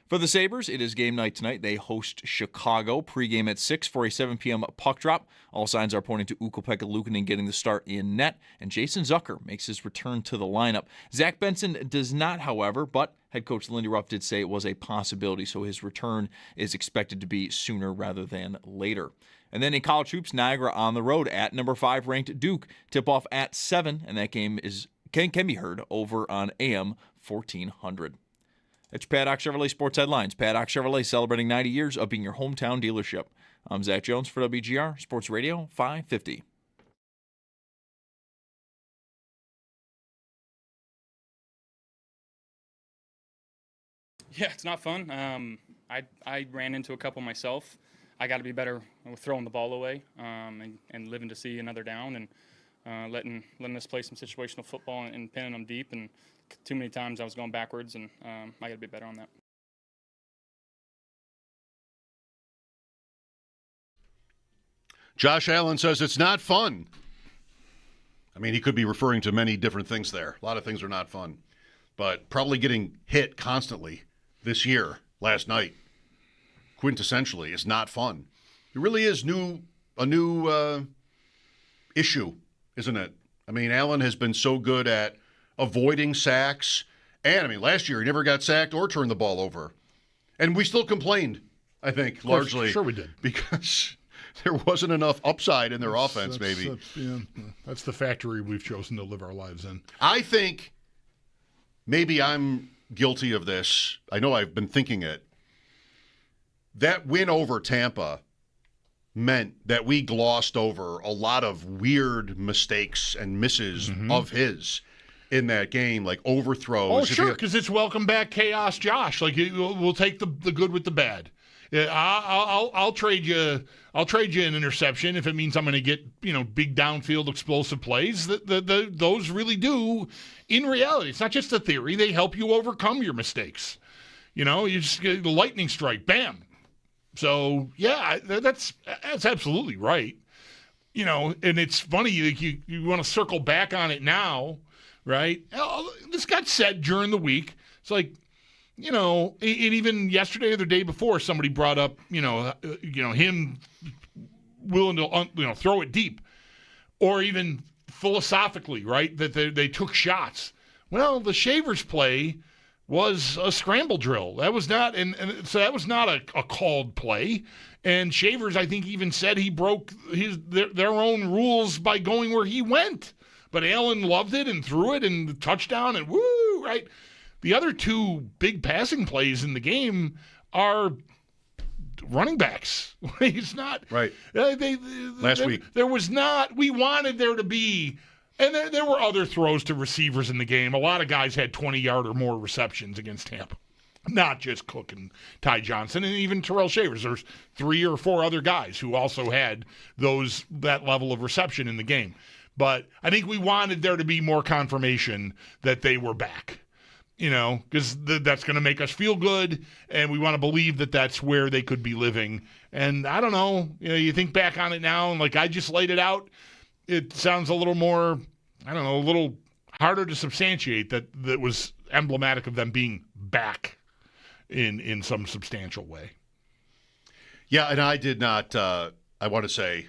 For the Sabres, it is game night tonight. They host Chicago. Pregame at 6 for a 7 p.m. puck drop. All signs are pointing to Ukko-Pekka Luukkonen getting the start in net, and Jason Zucker makes his return to the lineup. Zach Benson does not, however, but head coach Lindy Ruff did say it was a possibility, so his return is expected to be sooner rather than later. And then in college hoops, Niagara on the road at number 5 ranked Duke. Tip-off at 7, and that game can be heard over on AM 1400. That's your Paddock Chevrolet Sports Headlines. Paddock Chevrolet celebrating 90 years of being your hometown dealership. I'm Zach Jones for WGR Sports Radio 550. Yeah, it's not fun. I ran into a couple myself. I got to be better with throwing the ball away and living to see another down and letting us play some situational football and pinning them deep. And too many times I was going backwards, and I got to be better on that. Josh Allen says it's not fun. I mean, he could be referring to many different things there. A lot of things are not fun. But probably getting hit constantly this year, last night, quintessentially, is not fun. It really is a new issue, isn't it? I mean, Allen has been so good at avoiding sacks. And, I mean, last year he never got sacked or turned the ball over. And we still complained, I think, largely. Sure we did. Because there wasn't enough upside in their offense, maybe. That's the factory we've chosen to live our lives in. I think maybe I'm guilty of this. I know I've been thinking it. That win over Tampa meant that we glossed over a lot of weird mistakes and misses of his in that game, like overthrows. Oh, sure, because it's welcome back chaos, Josh. Like we'll take the good with the bad. I'll trade you. I'll trade you an interception if it means I'm going to get big downfield explosive plays. Those really do, in reality. It's not just a theory. They help you overcome your mistakes. You just get the lightning strike, bam. So yeah, that's absolutely right. And it's funny. Like you want to circle back on it now, right? This got said during the week. It's like. And even yesterday or the day before, somebody brought up, him willing to, throw it deep, or even philosophically, right? That they took shots. Well, the Shavers play was a scramble drill. That was not, and so that was not a called play. And Shavers, I think, even said he broke their own rules by going where he went. But Allen loved it and threw it and the touchdown and woo, right? The other two big passing plays in the game are running backs. He's not right. Last week there was not. We wanted there to be, and there were other throws to receivers in the game. A lot of guys had 20-yard or more receptions against Tampa, not just Cook and Ty Johnson, and even Terrell Shavers. There's 3 or 4 other guys who also had that level of reception in the game. But I think we wanted there to be more confirmation that they were back. Because that's going to make us feel good, and we want to believe that that's where they could be living. And I don't know, you think back on it now, and like I just laid it out, it sounds a little more, a little harder to substantiate that was emblematic of them being back in some substantial way. Yeah, and I did not, I want to say,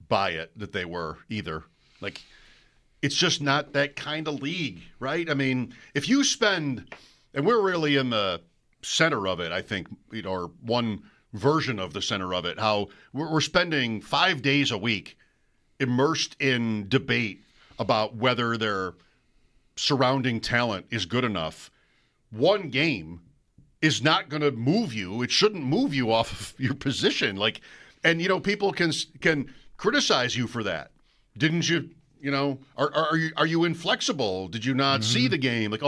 buy it that they were either. Like, it's just not that kind of league, right? I mean, if you spend, and we're really in the center of it, I think, or one version of the center of it, how we're spending 5 days a week immersed in debate about whether their surrounding talent is good enough. One game is not going to move you. It shouldn't move you off of your position. Like, and people can criticize you for that. Didn't you You know, are you inflexible? Did you not see the game? Like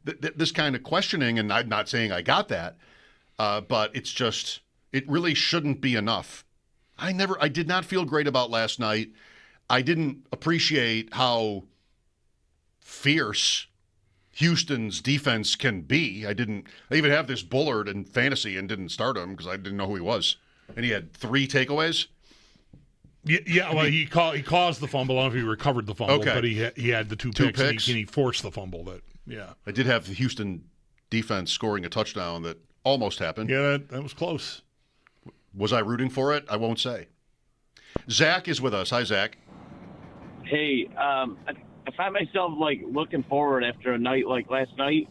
this kind of questioning, and I'm not saying I got that, but it's just it really shouldn't be enough. I did not feel great about last night. I didn't appreciate how fierce Houston's defense can be. I even have this Bullard in fantasy and didn't start him because I didn't know who he was. And he had 3 takeaways. Yeah, well, he caused the fumble. I don't know if he recovered the fumble, but he had the two picks. And he forced the fumble. I did have the Houston defense scoring a touchdown that almost happened. Yeah, that was close. Was I rooting for it? I won't say. Zach is with us. Hi, Zach. Hey, I find myself looking forward after a night like last night,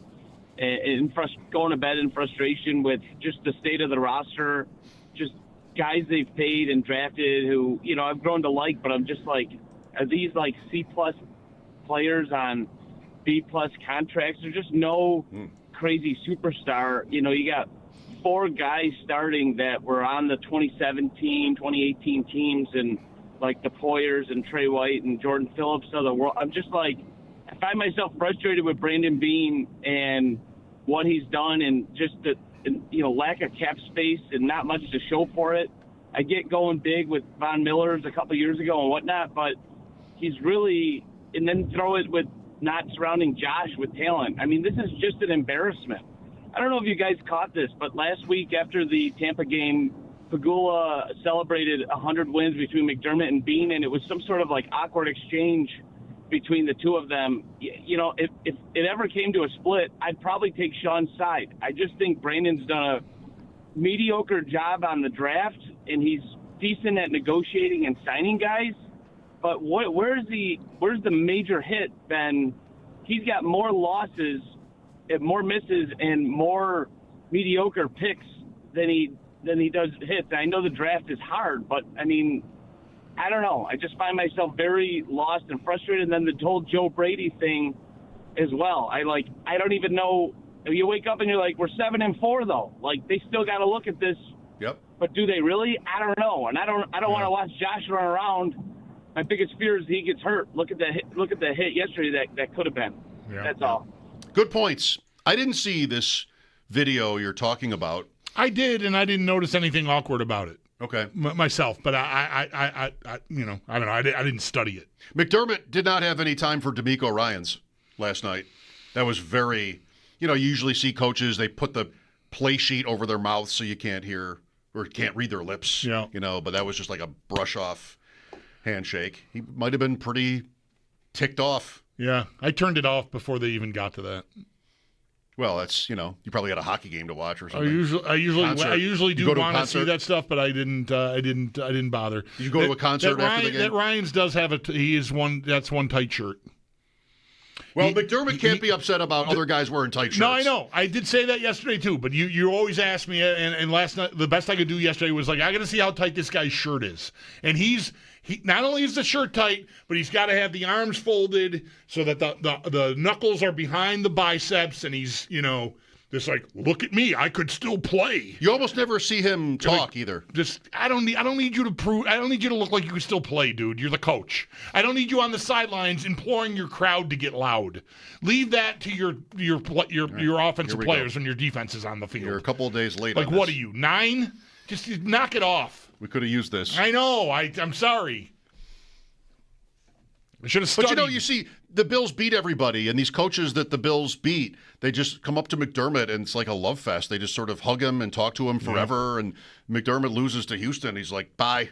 and going to bed in frustration with just the state of the roster, just guys they've paid and drafted who I've grown to like, but I'm just are these C+ players on B+ contracts? There's just no crazy superstar. You got 4 guys starting that were on the 2017, 2018 teams, and the Poyers and Trey White and Jordan Phillips of the world. I'm just I find myself frustrated with Brandon Beane and what he's done, and just the lack of cap space and not much to show for it. I get going big with Von Miller's a couple years ago and whatnot, but he's really, and then throw it with not surrounding Josh with talent. I mean, this is just an embarrassment. I don't know if you guys caught this, but last week after the Tampa game, Pagula celebrated 100 wins between McDermott and Beane, and it was some sort of awkward exchange between the two of them. If it ever came to a split, I'd probably take Sean's side. I just think Brandon's done a mediocre job on the draft, and he's decent at negotiating and signing guys. But where's the major hit, Ben? He's got more losses, more misses, and more mediocre picks than he does hits. I know the draft is hard, but I mean, I don't know. I just find myself very lost and frustrated. And then the whole Joe Brady thing as well. I don't even know. You wake up and you're we're 7-4 though. They still got to look at this. Yep. But do they really? I don't know. And I don't want to watch Josh run around. My biggest fear is he gets hurt. Look at the hit yesterday that could have been. Yeah. That's all. Good points. I didn't see this video you're talking about. I did, and I didn't notice anything awkward about it. Okay. Myself, but I don't know. I didn't study it. McDermott did not have any time for DeMeco Ryans last night. That was very, you usually see coaches, they put the play sheet over their mouth so you can't hear or can't read their lips. Yeah. But that was just a brush off handshake. He might have been pretty ticked off. Yeah, I turned it off before they even got to that. Well, that's you probably got a hockey game to watch or something. I usually do want to see that stuff, but I didn't bother. Did you go to a concert after the game? That Ryans does have that's one tight shirt. Well, McDermott can't be upset about other guys wearing tight shirts. No, I know. I did say that yesterday too, but you always ask me, and last night the best I could do yesterday was I got to see how tight this guy's shirt is, and he not only is the shirt tight, but he's got to have the arms folded so that the knuckles are behind the biceps, and he's just look at me, I could still play. You almost never see him talk either. Just I don't need you to prove. I don't need you to look like you can still play, dude. You're the coach. I don't need you on the sidelines imploring your crowd to get loud. Leave that to your offensive players when your defense is on the field. You're a couple of days late. What are you, 9? Just knock it off. We could have used this. I know. I'm sorry. I should have studied. But you see, the Bills beat everybody, and these coaches that the Bills beat, they just come up to McDermott, and it's like a love fest. They just sort of hug him and talk to him forever, and McDermott loses to Houston. He's like, bye.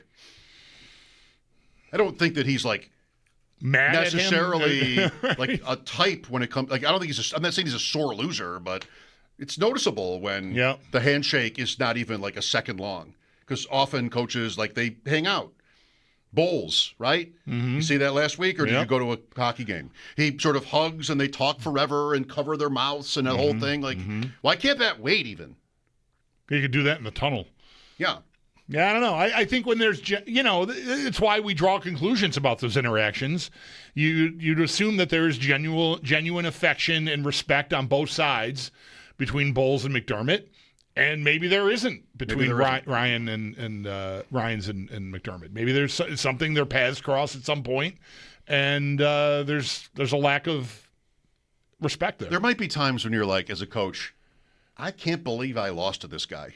I don't think that he's mad necessarily at him. a type when it comes. I don't think I'm not saying he's a sore loser, but it's noticeable when the handshake is not even a second long. Because often coaches, they hang out. Bowls, right? Mm-hmm. You see that last week, or did you go to a hockey game? He sort of hugs and they talk forever and cover their mouths and that whole thing. Why can't that wait even? You could do that in the tunnel. Yeah. Yeah, I don't know. I think when there's, it's why we draw conclusions about those interactions. You'd assume that there is genuine affection and respect on both sides between Bowles and McDermott. And maybe there isn't between there isn't. Ryan and Ryans and McDermott. Maybe there's something their paths cross at some point, and there's a lack of respect there. There might be times when you're like, as a coach, I can't believe I lost to this guy.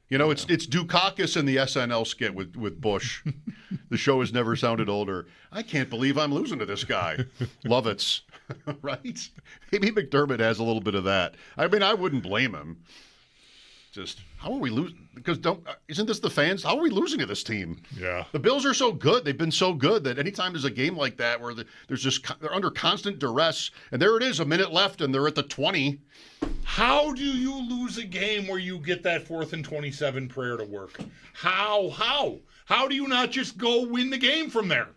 You know, it's Dukakis in the SNL skit with Bush. The show has never sounded older. I can't believe I'm losing to this guy. Lovitz, right? Maybe McDermott has a little bit of that. I mean, I wouldn't blame him. Just, how are we losing? Because isn't this the fans? How are we losing to this team? Yeah. The Bills are so good. They've been so good that anytime there's a game like that where they're under constant duress, and there it is, a minute left, and they're at the 20. How do you lose a game where you get that 4th and 27 prayer to work? How? How do you not just go win the game from there?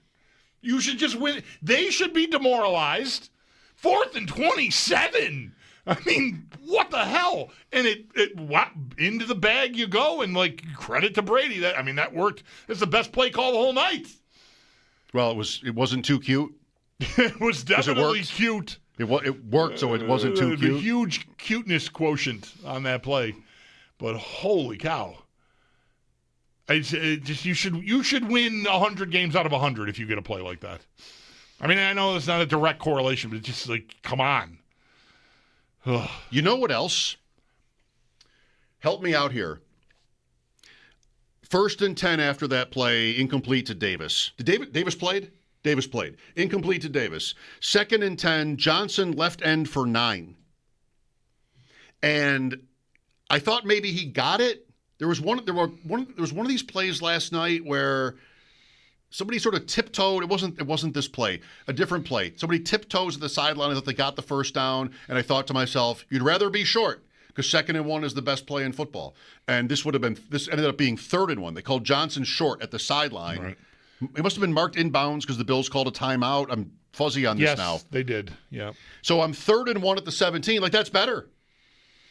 You should just win. They should be demoralized. 4th and 27. I mean, what the hell? And it into the bag you go, and like, credit to Brady. That worked. It's the best play call the whole night. Well, it wasn't too cute. It was definitely cute. It worked, so it wasn't too cute. A huge cuteness quotient on that play, but holy cow! You should win 100 games out of 100 if you get a play like that. I mean, I know it's not a direct correlation, but it's just like, come on. You know what else? Help me out here. 1st and 10 after that play, incomplete to Davis. Did Davis played? Davis played. Incomplete to Davis. 2nd and 10, Johnson left end for 9. And I thought maybe he got it. There was one of these plays last night where somebody sort of tiptoed. It wasn't this play, a different play. Somebody tiptoes at the sideline. I thought they got the first down, and I thought to myself, you'd rather be short because 2nd and 1 is the best play in football. And this ended up being 3rd and 1. They called Johnson short at the sideline. Right. It must have been marked inbounds because the Bills called a timeout. I'm fuzzy on this now. Yes, they did. Yeah. So I'm 3rd and 1 at the 17. Like, that's better.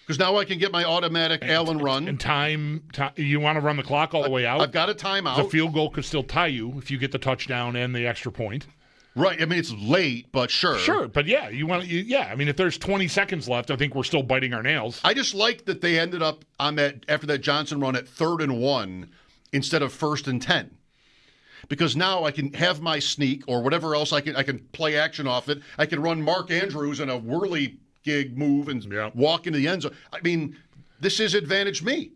Because now I can get my automatic Allen run. And time, you want to run the clock all the way out? I've got a timeout. The field goal could still tie you if you get the touchdown and the extra point. Right. I mean, it's late, but sure. Sure, but yeah, I mean, if there's 20 seconds left, I think we're still biting our nails. I just like that they ended up on that after that Johnson run at 3rd and 1 instead of 1st and 10. Because now I can have my sneak or whatever else I can play action off it. I can run Mark Andrews in a whirly gig move and walk into the end zone. I mean, this is advantage me.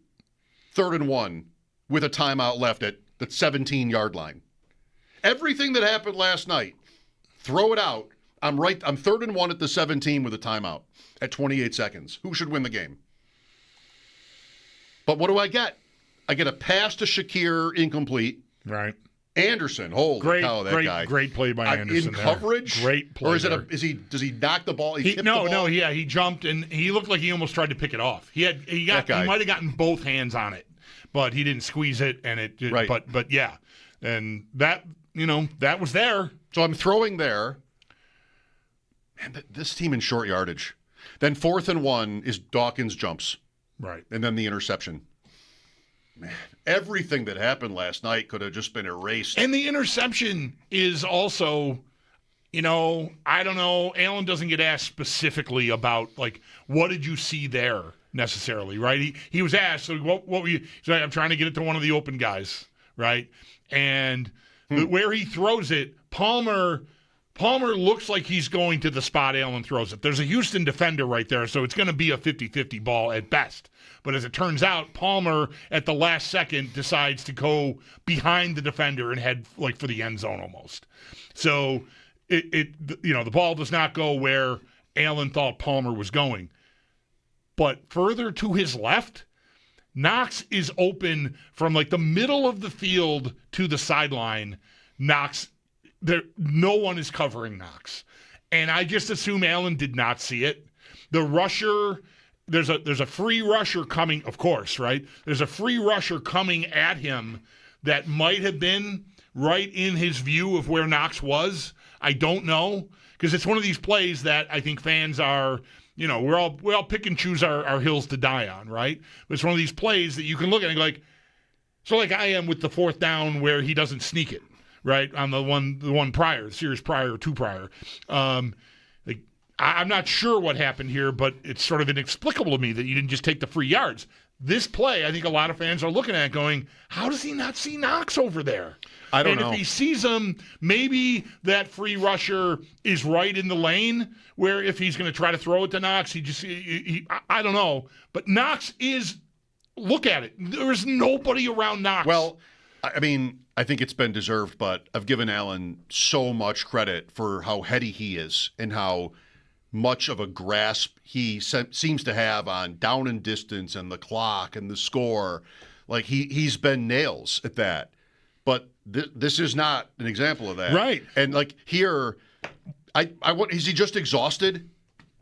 3rd and 1 with a timeout left at the 17-yard line. Everything that happened last night, throw it out. I'm 3rd and 1 at the 17 with a timeout at 28 seconds. Who should win the game? But what do I get? I get a pass to Shakir, incomplete. Right. Anderson, holy cow, that guy! Great play by Anderson. In coverage, great play. Or does he knock the ball? He jumped and he looked like he almost tried to pick it off. He might have gotten both hands on it, but he didn't squeeze it, and it. Right. But yeah, and that that was there. So I'm throwing there. Man, this team in short yardage. Then 4th and 1 is Dawkins jumps. Right. And then the interception. Man, everything that happened last night could have just been erased. And the interception is also, I don't know. Allen doesn't get asked specifically about, like, what did you see there necessarily, right? He was asked, so what were you? He's like, I'm trying to get it to one of the open guys, right? And where he throws it, Palmer looks like he's going to the spot Allen throws it. There's a Houston defender right there, so it's going to be a 50-50 ball at best. But as it turns out, Palmer at the last second decides to go behind the defender and head like for the end zone almost. So the ball does not go where Allen thought Palmer was going. But further to his left, Knox is open from like the middle of the field to the sideline. No one is covering Knox. And I just assume Allen did not see it. The rusher, there's a free rusher coming, of course, right? There's a free rusher coming at him that might have been right in his view of where Knox was. I don't know, because it's one of these plays that I think fans are, we all pick and choose our hills to die on, right? But it's one of these plays that you can look at and go like I am with the 4th down where he doesn't sneak it. Right, on the one prior, the series prior or two prior. I'm not sure what happened here, but it's sort of inexplicable to me that you didn't just take the free yards. This play, I think a lot of fans are looking at it going, how does he not see Knox over there? I don't know. And if he sees him, maybe that free rusher is right in the lane where if he's going to try to throw it to Knox, I don't know. But Knox is, look at it. There's nobody around Knox. Well, I mean, I think it's been deserved, but I've given Allen so much credit for how heady he is and how much of a grasp he seems to have on down and distance and the clock and the score. Like he's been nails at that. But this is not an example of that. Right. And like here, is he just exhausted?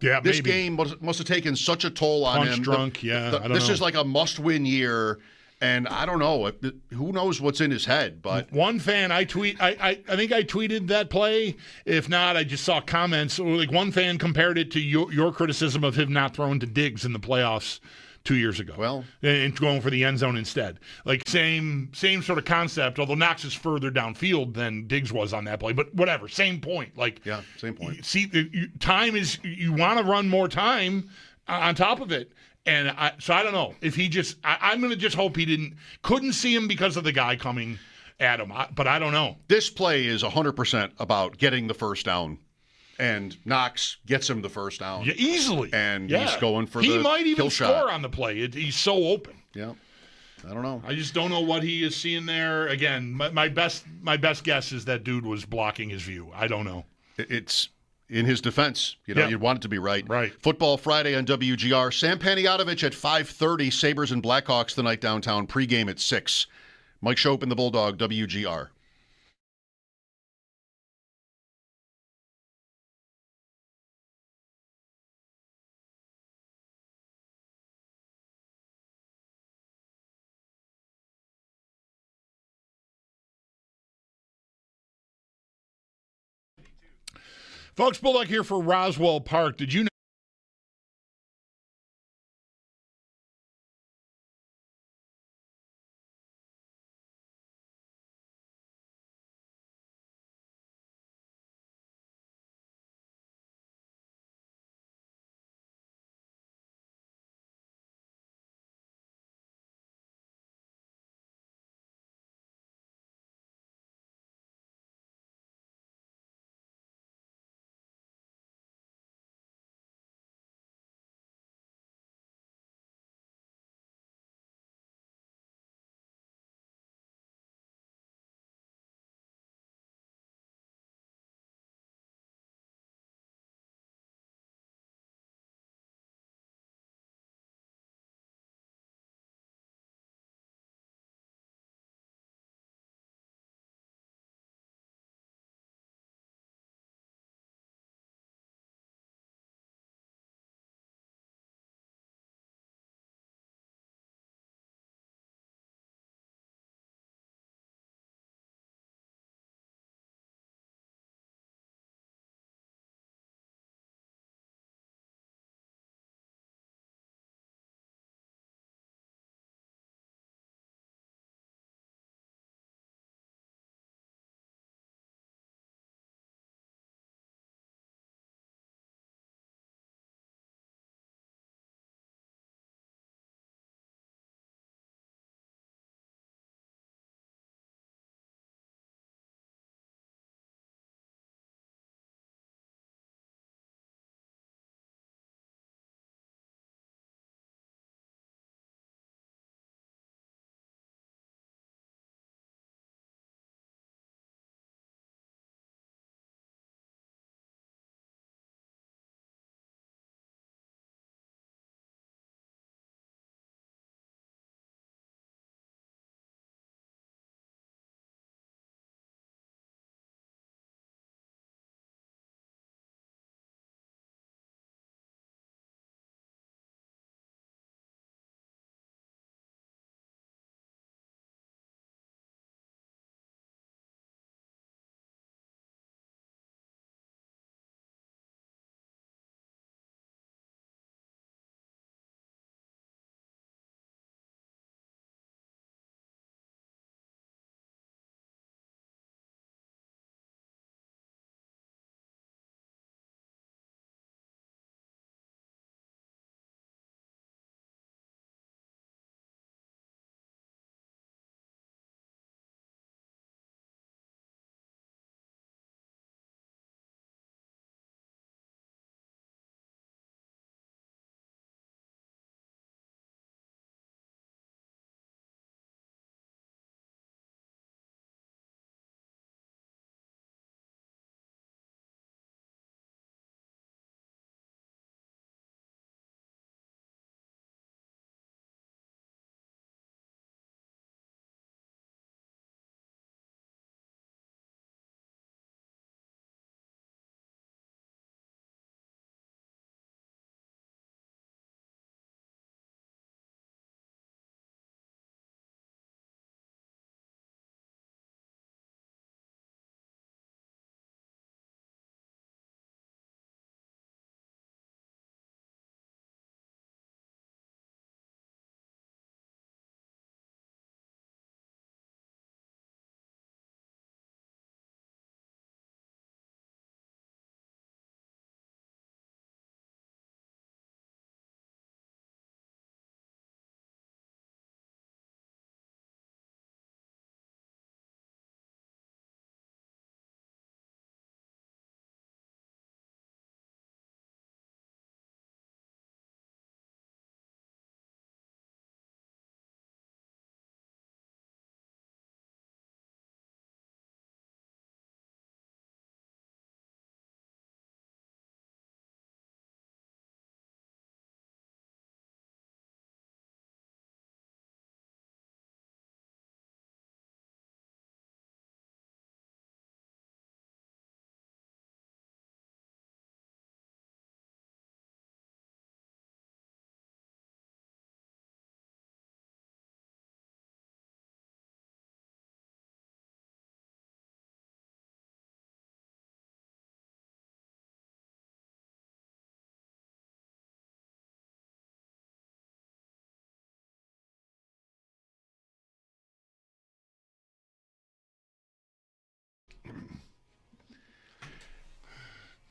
Yeah, this maybe. game must have taken such a toll on him. Drunk, I don't know. This is like a must-win year. And I don't know. Who knows what's in his head? But one fan, I think I tweeted that play. If not, I just saw comments. Like one fan compared it to your criticism of him not throwing to Diggs in the playoffs 2 years ago. Well, and going for the end zone instead. Like same sort of concept. Although Knox is further downfield than Diggs was on that play, but whatever. Same point. Like yeah, same point. See, time is you want to run more time on top of it. And so I don't know if he just. I'm going to just hope he couldn't see him because of the guy coming at him. But I don't know. This play is 100% about getting the first down, and Knox gets him the first down easily, and he's going for the He might even kill score shot. on the play. He's so open. Yeah, I don't know. I just don't know what he is seeing there. Again, my best guess is that dude was blocking his view. I don't know. It's. In his defense, you'd want it to be right. Right. Football Friday on WGR. Sam Panayotovich at 5:30. Sabres and Blackhawks tonight downtown. Pregame at 6. Mike Schopp and the Bulldog, WGR. Folks, Bulldog here for Roswell Park. Did you know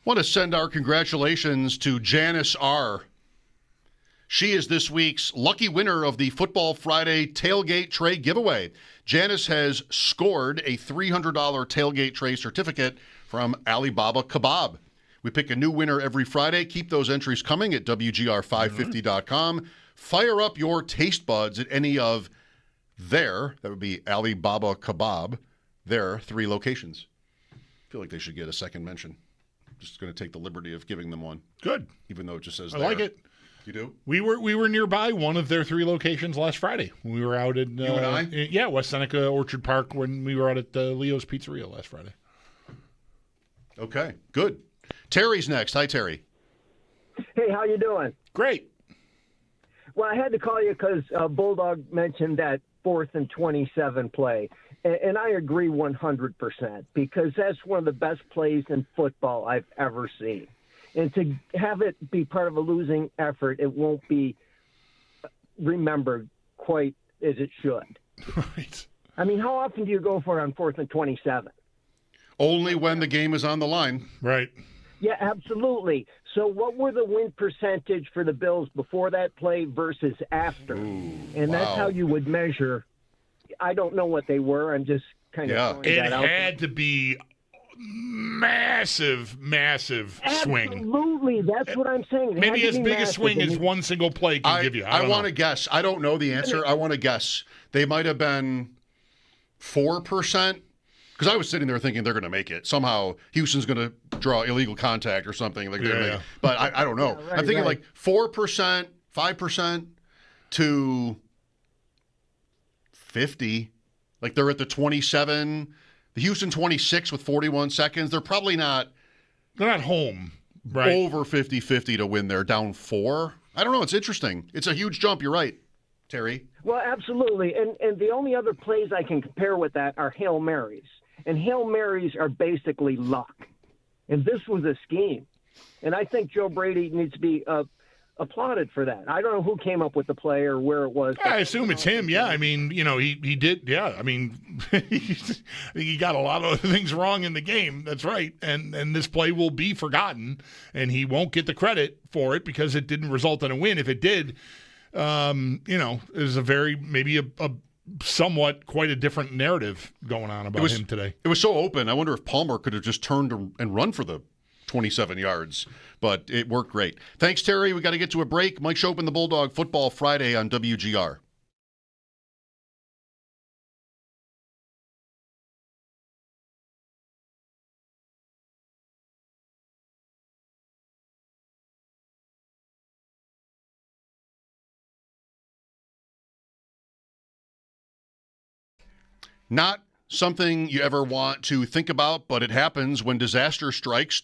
Want to send our congratulations to Janice R. She is this week's lucky winner of the Football Friday Tailgate Tray giveaway. Janice has scored a $300 tailgate tray certificate from Alibaba Kebab. We pick a new winner every Friday. Keep those entries coming at WGR550.com. Fire up your taste buds at any of that would be Alibaba Kebab, their 3 locations. I feel like they should get a second mention. Just going to take the liberty of giving them one. Good. Even though it just says I there. like it. You do? We were nearby one of their 3 locations last Friday. We were out in You and I? Yeah, West Seneca Orchard Park when we were out at Leo's Pizzeria last Friday. Okay, good. Terry's next. Hi, Terry. Hey, how you doing? Great. Well, I had to call you because Bulldog mentioned that 4th and 27 play. And I agree 100% because that's one of the best plays in football I've ever seen. And to have it be part of a losing effort, it won't be remembered quite as it should. Right. I mean, how often do you go for it on 4th and 27? Only when the game is on the line. Right. Yeah, absolutely. So what were the win percentage for the Bills before that play versus after? And that's how you would measure. I don't know what they were. I'm just kind of throwing that out. It had to be massive swing. Absolutely. That's what I'm saying. Maybe as big a swing as one single play can give you. I want to guess. I don't know the answer. I want to guess. They might have been 4%. Because I was sitting there thinking they're going to make it. Somehow Houston's going to draw illegal contact or something. Like But I don't know. Yeah, right, I'm thinking right. like 4%, 5% to 50. Like they're at the 27. The Houston 26 with 41 seconds. They're probably not. They're not home, right? Over 50-50 to win there. Down 4. I don't know. It's interesting. It's a huge jump. You're right, Terry. Well, absolutely. And the only other plays I can compare with that are Hail Marys. And Hail Marys are basically luck. And this was a scheme. And I think Joe Brady needs to be applauded for that. I don't know who came up with the play or where it was. I assume it's him. Yeah, I mean, he did. Yeah, I mean, he got a lot of things wrong in the game. That's right. And this play will be forgotten, and he won't get the credit for it because it didn't result in a win. If it did, is a somewhat quite a different narrative going on about him today. It was so open. I wonder if Palmer could have just turned and run for the 27 yards, but it worked great. Thanks, Terry. We got to get to a break. Mike Schopp and the Bulldog Football Friday on WGR. Not something you ever want to think about, but it happens when disaster strikes.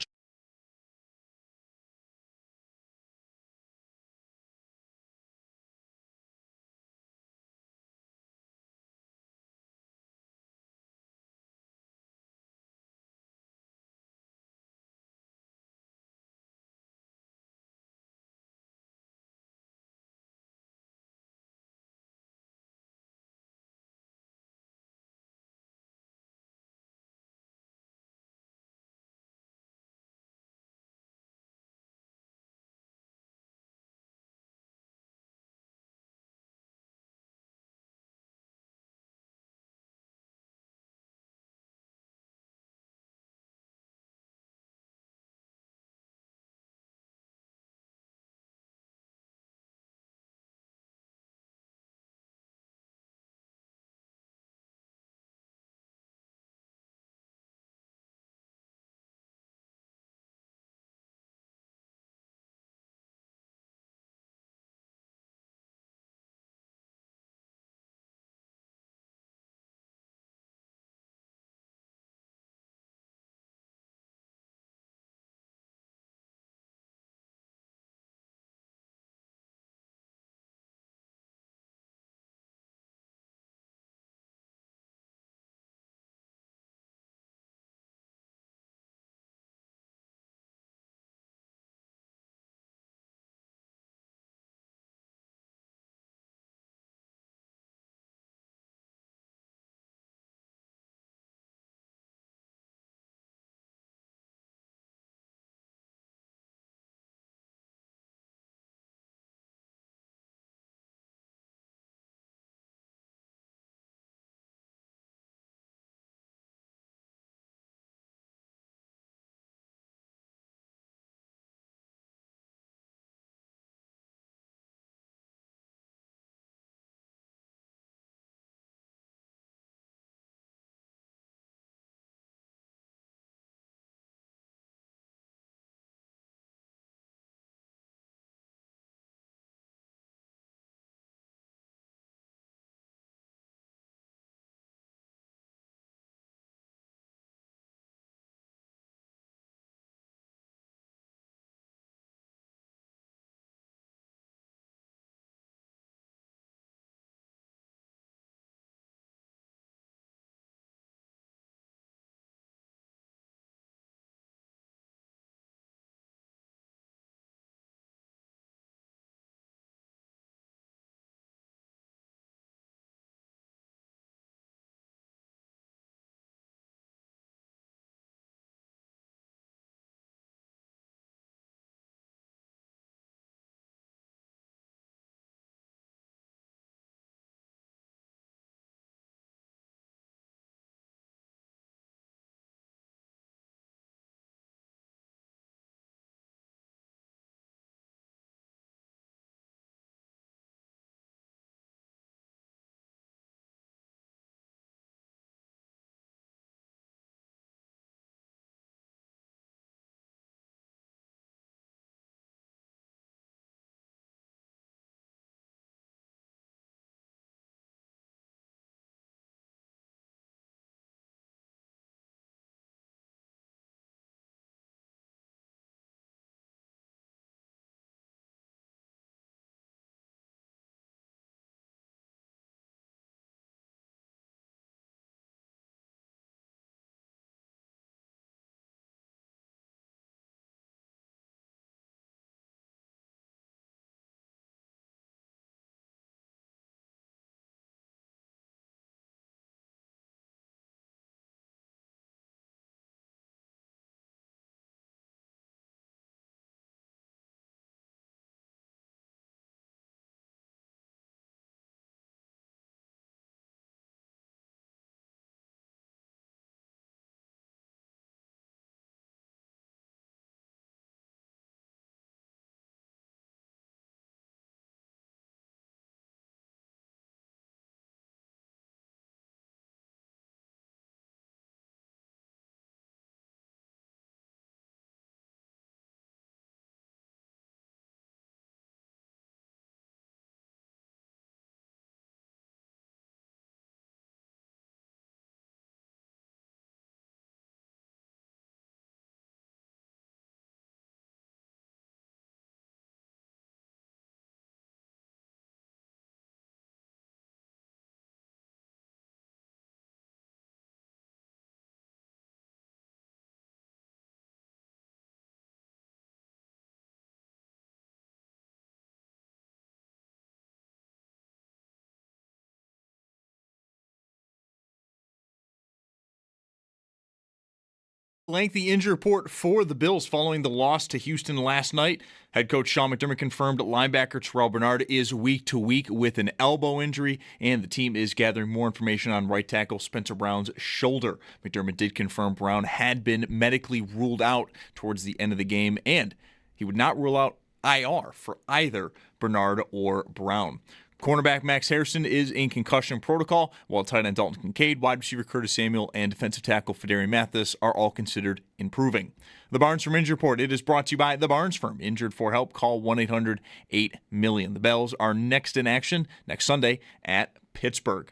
Lengthy injury report for the Bills following the loss to Houston last night. Head coach Sean McDermott confirmed linebacker Terrell Bernard is week to week with an elbow injury, and the team is gathering more information on right tackle Spencer Brown's shoulder. McDermott did confirm Brown had been medically ruled out towards the end of the game, and he would not rule out IR for either Bernard or Brown. Cornerback Max Harrison is in concussion protocol, while tight end Dalton Kincaid, wide receiver Curtis Samuel, and defensive tackle Fedarian Mathis are all considered improving. The Barnes Firm Injury Report, it is brought to you by The Barnes Firm. Injured for help, call 1-800-8-MILLION. The Bells are next in action next Sunday at Pittsburgh.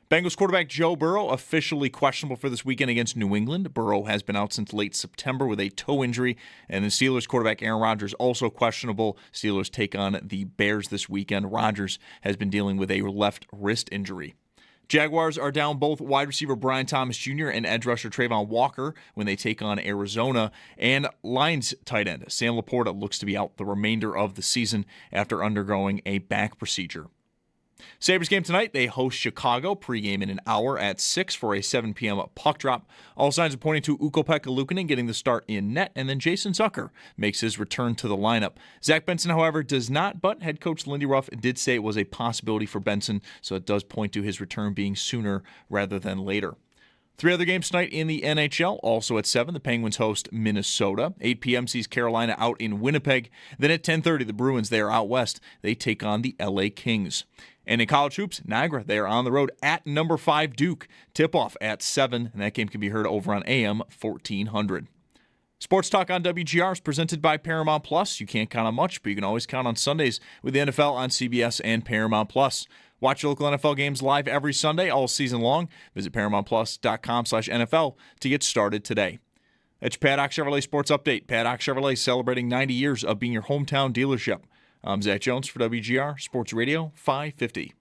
Bengals quarterback Joe Burrow officially questionable for this weekend against New England. Burrow has been out since late September with a toe injury. And the Steelers quarterback Aaron Rodgers also questionable. Steelers take on the Bears this weekend. Rodgers has been dealing with a left wrist injury. Jaguars are down both wide receiver Brian Thomas Jr. and edge rusher Trayvon Walker when they take on Arizona. And Lions tight end Sam Laporta looks to be out the remainder of the season after undergoing a back procedure. Sabres game tonight, they host Chicago, pregame in an hour at 6 for a 7 p.m. puck drop. All signs are pointing to Ukko-Pekka Luukkonen getting the start in net, and then Jason Zucker makes his return to the lineup. Zach Benson, however, does not, but head coach Lindy Ruff did say it was a possibility for Benson, so it does point to his return being sooner rather than later. 3 other games tonight in the NHL. Also at 7, the Penguins host Minnesota. 8 p.m. sees Carolina out in Winnipeg. Then at 10:30, the Bruins, they are out west. They take on the LA Kings. And in college hoops, Niagara, they are on the road at number 5 Duke. Tip-off at 7, and that game can be heard over on AM 1400. Sports Talk on WGR is presented by Paramount Plus. You can't count on much, but you can always count on Sundays with the NFL on CBS and Paramount Plus. Watch your local NFL games live every Sunday all season long. Visit ParamountPlus.com/NFL to get started today. That's your Paddock Chevrolet Sports Update. Paddock Chevrolet celebrating 90 years of being your hometown dealership. I'm Zach Jones for WGR Sports Radio 550.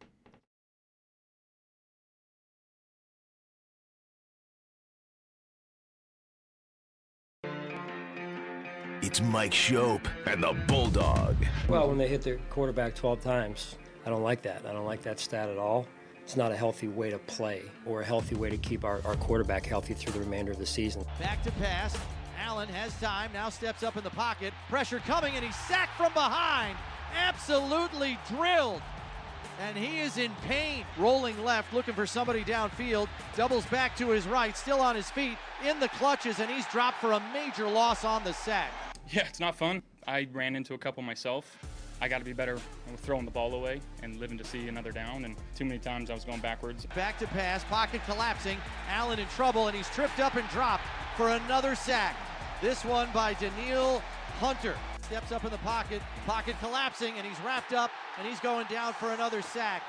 It's Mike Schopp and the Bulldog. Well, when they hit their quarterback 12 times, I don't like that. I don't like that stat at all. It's not a healthy way to play or a healthy way to keep our quarterback healthy through the remainder of the season. Back to pass. Allen has time, now steps up in the pocket. Pressure coming, and he's sacked from behind. Absolutely drilled. And he is in pain. Rolling left, looking for somebody downfield. Doubles back to his right, still on his feet, in the clutches, and he's dropped for a major loss on the sack. Yeah, it's not fun. I ran into a couple myself. I got to be better with throwing the ball away and living to see another down, and too many times I was going backwards. Back to pass, pocket collapsing. Allen in trouble, and he's tripped up and dropped for another sack. This one by Daniil Hunter. Steps up in the pocket collapsing, and he's wrapped up, and he's going down for another sack.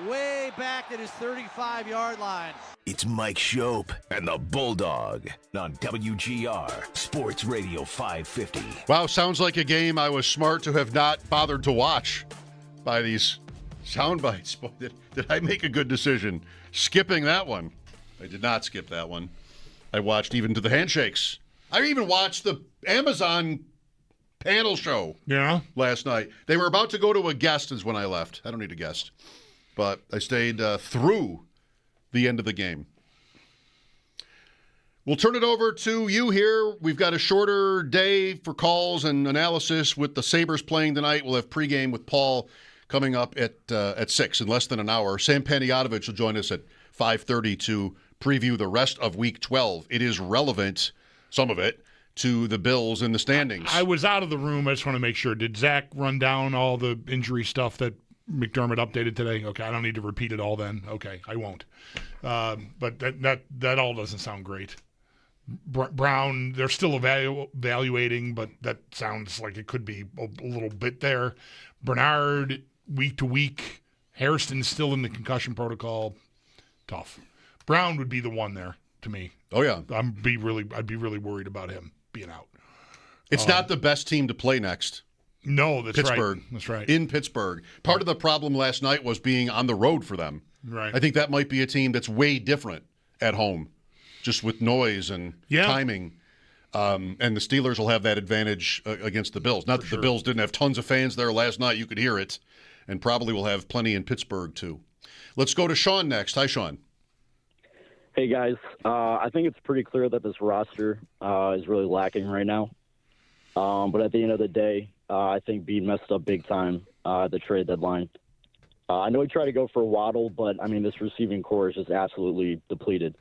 Way back at his 35-yard line. It's Mike Schopp and the Bulldog on WGR Sports Radio 550. Wow, sounds like a game I was smart to have not bothered to watch by these sound bites. Boy, did I make a good decision skipping that one. I did not skip that one. I watched even to the handshakes. I even watched the Amazon panel show last night. They were about to go to a guest is when I left. I don't need a guest. But I stayed through the end of the game. We'll turn it over to you here. We've got a shorter day for calls and analysis with the Sabres playing tonight. We'll have pregame with Paul coming up at 6 in less than an hour. Sam Panayotovich will join us at 5:30 to preview the rest of Week 12. It is relevant, some of it, to the Bills in the standings. I was out of the room. I just want to make sure. Did Zach run down all the injury stuff that McDermott updated today? Okay, I don't need to repeat it all then. Okay, I won't. But that all doesn't sound great. Brown, they're still evaluating, but that sounds like it could be a little bit there. Bernard, week to week. Harrison's still in the concussion protocol. Tough. Brown would be the one there to me. Oh yeah, I'd be really worried about him being out. It's not the best team to play next. No, that's Pittsburgh. right. That's right. In Pittsburgh. Part of the problem last night was being on the road for them. Right. I think that might be a team that's way different at home, just with noise and timing. And the Steelers will have that advantage against the Bills. Not that the Bills didn't have tons of fans there last night. You could hear it. And probably will have plenty in Pittsburgh, too. Let's go to Sean next. Hi, Sean. Hey, guys. I think it's pretty clear that this roster is really lacking right now. But at the end of the day, I think Bean messed up big time at the trade deadline. I know he tried to go for Waddle, but, I mean, this receiving core is just absolutely depleted.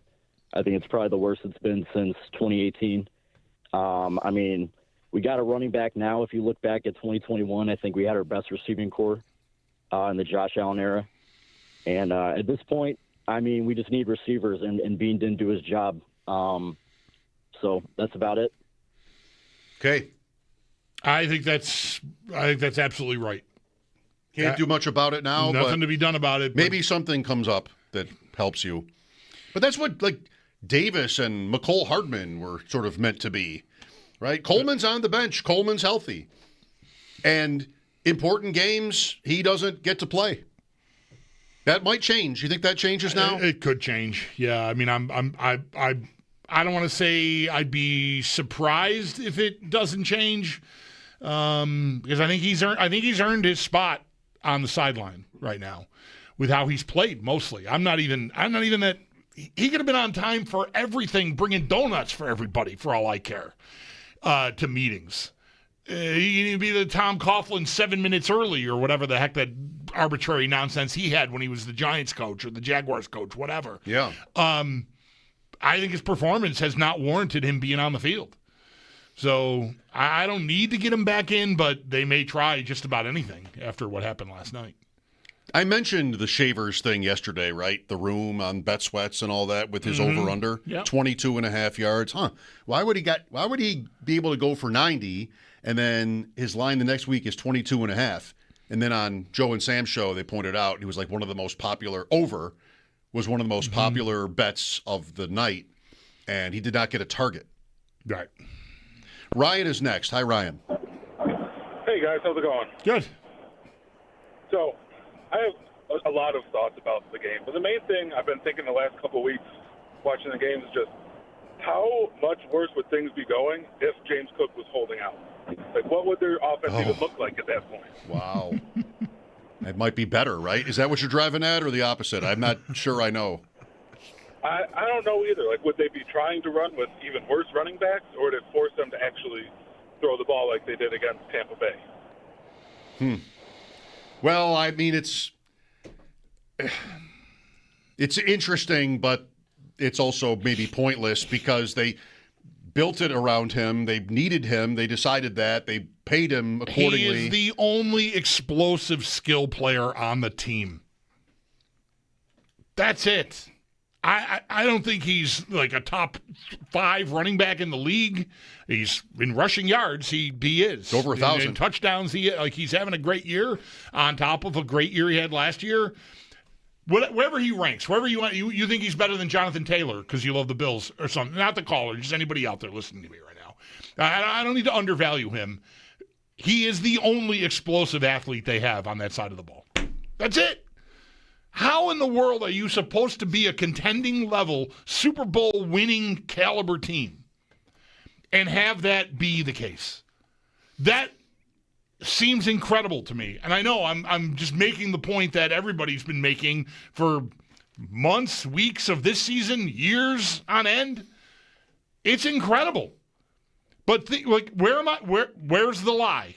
I think it's probably the worst it's been since 2018. I mean, we got a running back now. If you look back at 2021, I think we had our best receiving core in the Josh Allen era. And at this point, I mean, we just need receivers, and Bean didn't do his job. So that's about it. Okay. I think that's absolutely right. Can't do much about it now. Nothing to be done about it. Maybe something comes up that helps you. But that's what, like, Davis and McCole Hardman were sort of meant to be, right? Coleman's on the bench. Coleman's healthy. And important games, he doesn't get to play. That might change. You think that changes now? It could change. Yeah. I mean, I don't want to say I'd be surprised if it doesn't change, because I think he's earned his spot on the sideline right now with how he's played mostly. I'm not even that. He could have been on time for everything, bringing donuts for everybody, for all I care, to meetings. He can even be the Tom Coughlin 7 minutes early or whatever the heck that arbitrary nonsense he had when he was the Giants coach or the Jaguars coach, whatever. Yeah. I think his performance has not warranted him being on the field. So I don't need to get him back in, but they may try just about anything after what happened last night. I mentioned the Shavers thing yesterday, right? The room on Bet Sweats and all that with his over-under, 22.5 yards. Why would he be able to go for 90, and then his line the next week is 22.5? And then on Joe and Sam's show, they pointed out he was like one of the most popular popular bets of the night, and he did not get a target. Right. Ryan is next. Hi, Ryan. Hey, guys. How's it going? Good. So I have a lot of thoughts about the game, but the main thing I've been thinking the last couple of weeks watching the game is just how much worse would things be going if James Cook was holding out? Like, what would their offense even look like at that point? Wow. It might be better, right? Is that what you're driving at, or the opposite? I'm not sure I know. I don't know either. Like, would they be trying to run with even worse running backs, or would it force them to actually throw the ball like they did against Tampa Bay? Well, I mean, it's interesting, but it's also maybe pointless because they built it around him. They needed him. They decided that. They paid him accordingly. He is the only explosive skill player on the team. That's it. I don't think he's like a top 5 running back in the league. He's in rushing yards. He is. Over 1,000. In touchdowns, he's having a great year on top of a great year he had last year. Wherever he ranks, wherever you want, you think he's better than Jonathan Taylor because you love the Bills or something. Not the caller, just anybody out there listening to me right now. I don't need to undervalue him. He is the only explosive athlete they have on that side of the ball. That's it. How in the world are you supposed to be a contending level Super Bowl winning caliber team and have that be the case? That seems incredible to me. And I know I'm just making the point that everybody's been making for months, weeks of this season, years on end. It's incredible. But where's the lie?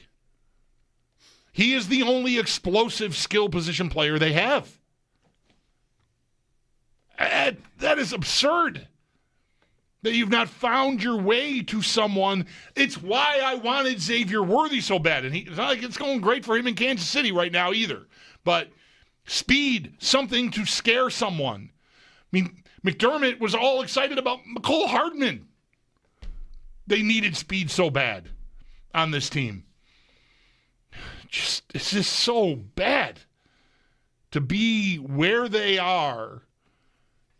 He is the only explosive skill position player they have. That is absurd that you've not found your way to someone. It's why I wanted Xavier Worthy so bad. And it's not like it's going great for him in Kansas City right now either. But speed, something to scare someone. I mean, McDermott was all excited about McCole Hardman. They needed speed so bad on this team. It's just so bad to be where they are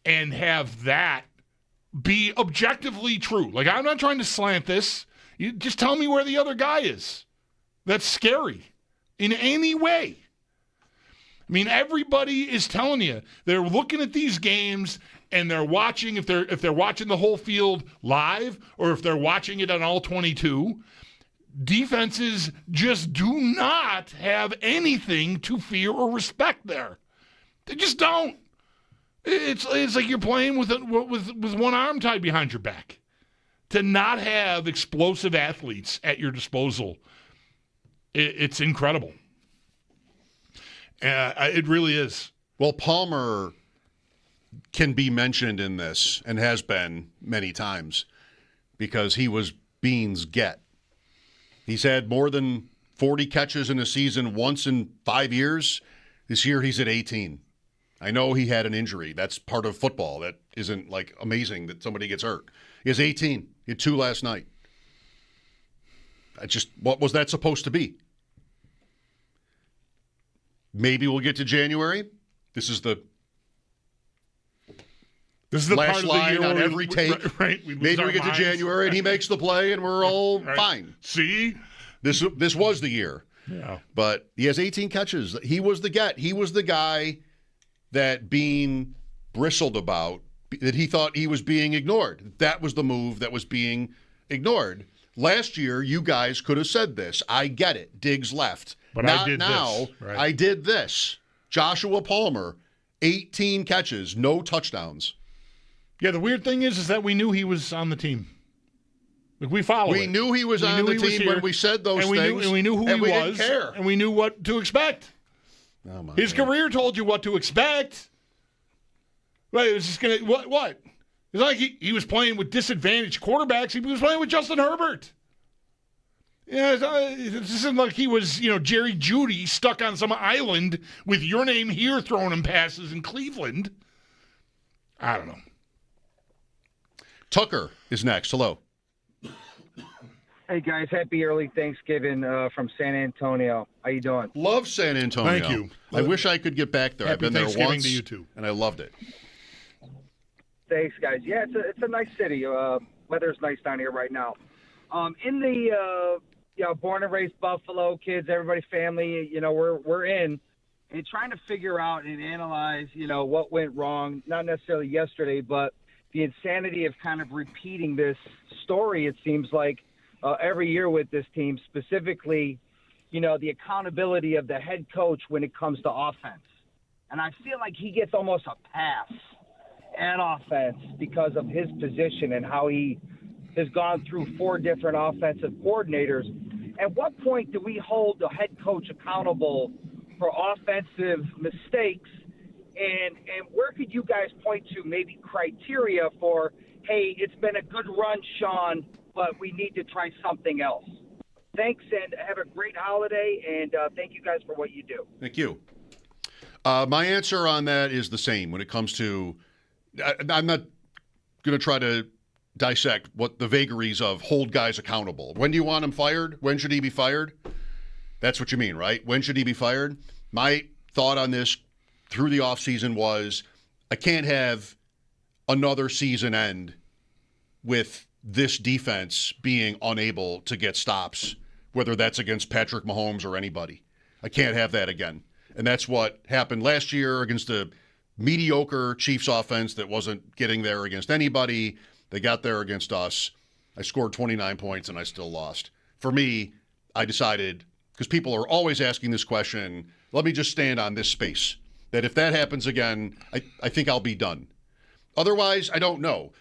and have that be objectively true. Like, I'm not trying to slant this. You just tell me where the other guy is. That's scary in any way. I mean, everybody is telling you they're looking at these games and they're watching, if they're watching the whole field live or if they're watching it on all 22, defenses just do not have anything to fear or respect there. They just don't. It's like you're playing with one arm tied behind your back. To not have explosive athletes at your disposal, it's incredible. It really is. Well, Palmer can be mentioned in this and has been many times because he was Bean's get. He's had more than 40 catches in a season once in 5 years. This year he's at 18. I know he had an injury. That's part of football. That isn't like amazing that somebody gets hurt. He has 18. He had 2 last night. What was that supposed to be? Maybe we'll get to January. This is the last line on every take. Right. Maybe we get to January and he makes the play and we're all fine. See? This was the year. Yeah. But he has 18 catches. He was the get. He was the guy that Bean bristled about, that he thought he was being ignored. That was the move that was being ignored. Last year, you guys could have said this. I get it. Diggs left. But Not I did now. this. Right. I did this. Joshua Palmer, 18 catches, no touchdowns. Yeah, the weird thing is that we knew he was on the team. Like we followed. We knew he was on the team when we said those things. And we knew who he was. Didn't care. And we knew what to expect. Oh my His God. career told you what to expect. Right, it was just going to, what? It's like he was playing with disadvantaged quarterbacks. He was playing with Justin Herbert. Yeah, this isn't like he was, Jerry Jeudy stuck on some island with your name here throwing him passes in Cleveland. I don't know. Tucker is next. Hello. Hey, guys. Happy early Thanksgiving from San Antonio. How you doing? Love San Antonio. Thank you. I wish I could get back there. I've Happy been there Thanksgiving once, to you too. and I loved it. Thanks, guys. Yeah, it's a nice city. Weather's nice down here right now. In the born and raised Buffalo kids, everybody, family, we're in and trying to figure out and analyze, what went wrong. Not necessarily yesterday, but the insanity of kind of repeating this story. It seems like every year with this team, specifically, the accountability of the head coach when it comes to offense. And I feel like he gets almost a pass at offense because of his position and how he has gone through 4 different offensive coordinators. At what point do we hold the head coach accountable for offensive mistakes? And where could you guys point to maybe criteria for, hey, it's been a good run, Sean, but we need to try something else? Thanks, and have a great holiday, and thank you guys for what you do. Thank you. My answer on that is the same when it comes to I'm not going to try to dissect what the vagaries of hold guys accountable. When do you want him fired? When should he be fired? That's what you mean, right? When should he be fired? My thought on this through the offseason was I can't have another season end with this defense being unable to get stops, whether that's against Patrick Mahomes or anybody. I can't have that again. And that's what happened last year against the mediocre Chiefs offense that wasn't getting there against anybody. They got there against us. I scored 29 points and I still lost. For me, I decided, because people are always asking this question, let me just stand on this space. That if that happens again, I think I'll be done. Otherwise, I don't know.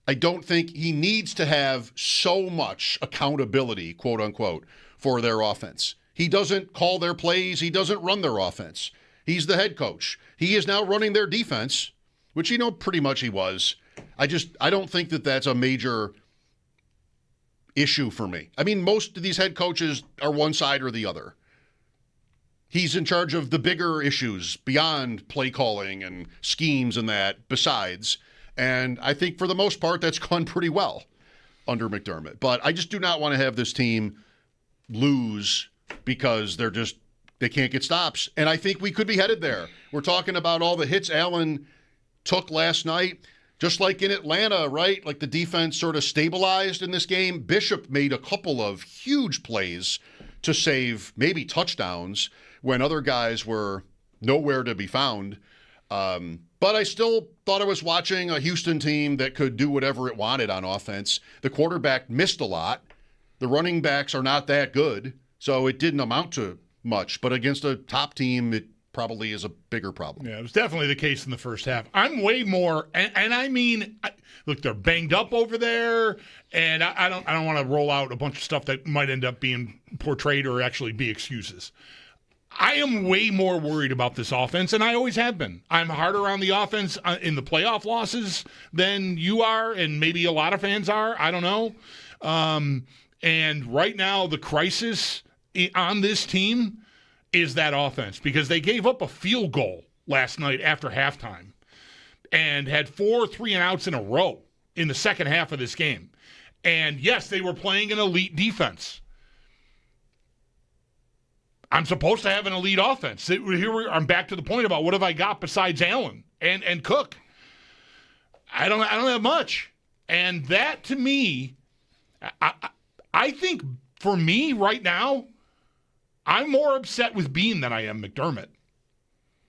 I don't think he needs to have so much accountability, quote unquote, for their offense. He doesn't call their plays. He doesn't run their offense. He's the head coach. He is now running their defense, which pretty much he was. I don't think that that's a major issue for me. I mean, most of these head coaches are one side or the other. He's in charge of the bigger issues beyond play calling and schemes and that besides. And I think for the most part, that's gone pretty well under McDermott. But I just do not want to have this team lose because they can't get stops. And I think we could be headed there. We're talking about all the hits Allen took last night. Just like in Atlanta, right? Like the defense sort of stabilized in this game. Bishop made a couple of huge plays to save maybe touchdowns when other guys were nowhere to be found. But I still thought I was watching a Houston team that could do whatever it wanted on offense. The quarterback missed a lot. The running backs are not that good, so it didn't amount to much. But against a top team, probably is a bigger problem. Yeah, it was definitely the case in the first half. I'm way more, and I mean, look, they're banged up over there, and I don't want to roll out a bunch of stuff that might end up being portrayed or actually be excuses. I am way more worried about this offense, and I always have been. I'm harder on the offense in the playoff losses than you are, and maybe a lot of fans are. I don't know. And right now, the crisis on this team is that offense, because they gave up a field goal last night after halftime and had 4 3-and-outs in a row in the second half of this game. And yes, they were playing an elite defense. I'm supposed to have an elite offense. I'm back to the point about what have I got besides Allen and Cook. I don't have much. And that, to me, I think for me right now, I'm more upset with Bean than I am McDermott.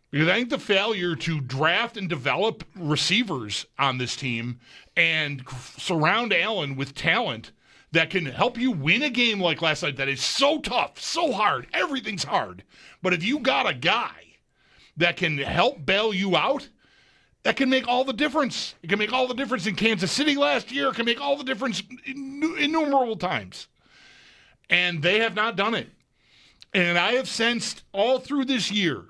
Because I think the failure to draft and develop receivers on this team and surround Allen with talent that can help you win a game like last night that is so tough, so hard, everything's hard. But if you got a guy that can help bail you out, that can make all the difference. It can make all the difference in Kansas City last year. It can make all the difference innumerable times. And they have not done it. And I have sensed all through this year,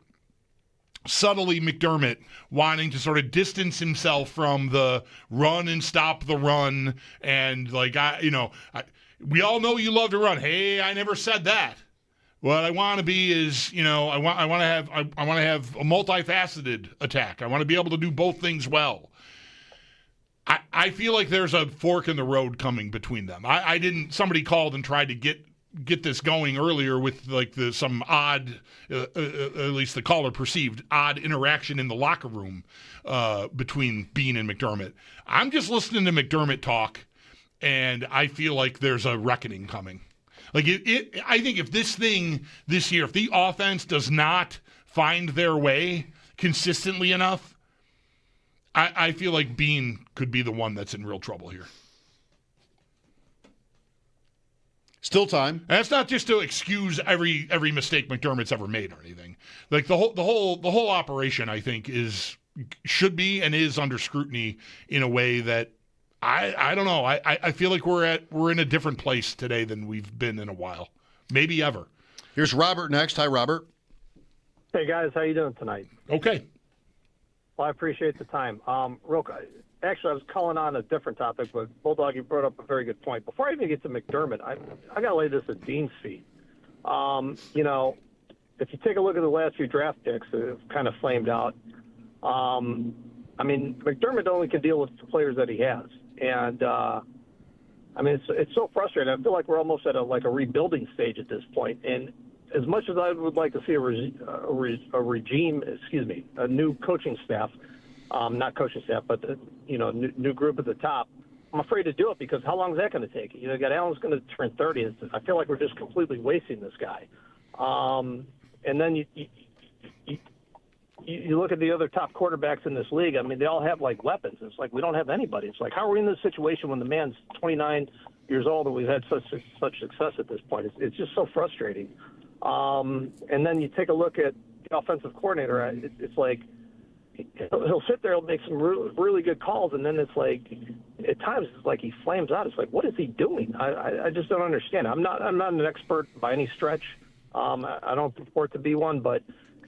subtly, McDermott wanting to sort of distance himself from the run and stop the run. And we all know you love to run. Hey, I never said that. What I want to be is, I want to have a multifaceted attack. I want to be able to do both things well. I feel like there's a fork in the road coming between them. Somebody called and tried to get this going earlier with some odd, at least the caller perceived, odd interaction in the locker room between Bean and McDermott. I'm just listening to McDermott talk, and I feel like there's a reckoning coming. I think if this thing this year, if the offense does not find their way consistently enough, I feel like Bean could be the one that's in real trouble here. Still time. And that's not just to excuse every mistake McDermott's ever made or anything. Like the whole operation, I think, should be and is under scrutiny in a way that I don't know. I feel like we're in a different place today than we've been in a while, maybe ever. Here's Robert next. Hi, Robert. Hey guys, how you doing tonight? Okay. Well, I appreciate the time. Actually, I was calling on a different topic, but Bulldog, you brought up a very good point. Before I even get to McDermott, I got to lay this at Bean's feet. If you take a look at the last few draft picks, it's kind of flamed out. McDermott only can deal with the players that he has. And, it's so frustrating. I feel like we're almost at a rebuilding stage at this point. And as much as I would like to see a new coaching staff, not coaching staff, but new group at the top, I'm afraid to do it because how long is that going to take? You got Allen's going to turn 30. I feel like we're just completely wasting this guy. And then you look at the other top quarterbacks in this league. They all have weapons. It's like we don't have anybody. It's like, how are we in this situation when the man's 29 years old and we've had such success at this point? It's just so frustrating. And then you take a look at the offensive coordinator. It's like he'll sit there, he'll make some really good calls, and then it's like at times it's like he flames out. It's like, what is he doing? I just don't understand. I'm not an expert by any stretch. I don't purport to be one, but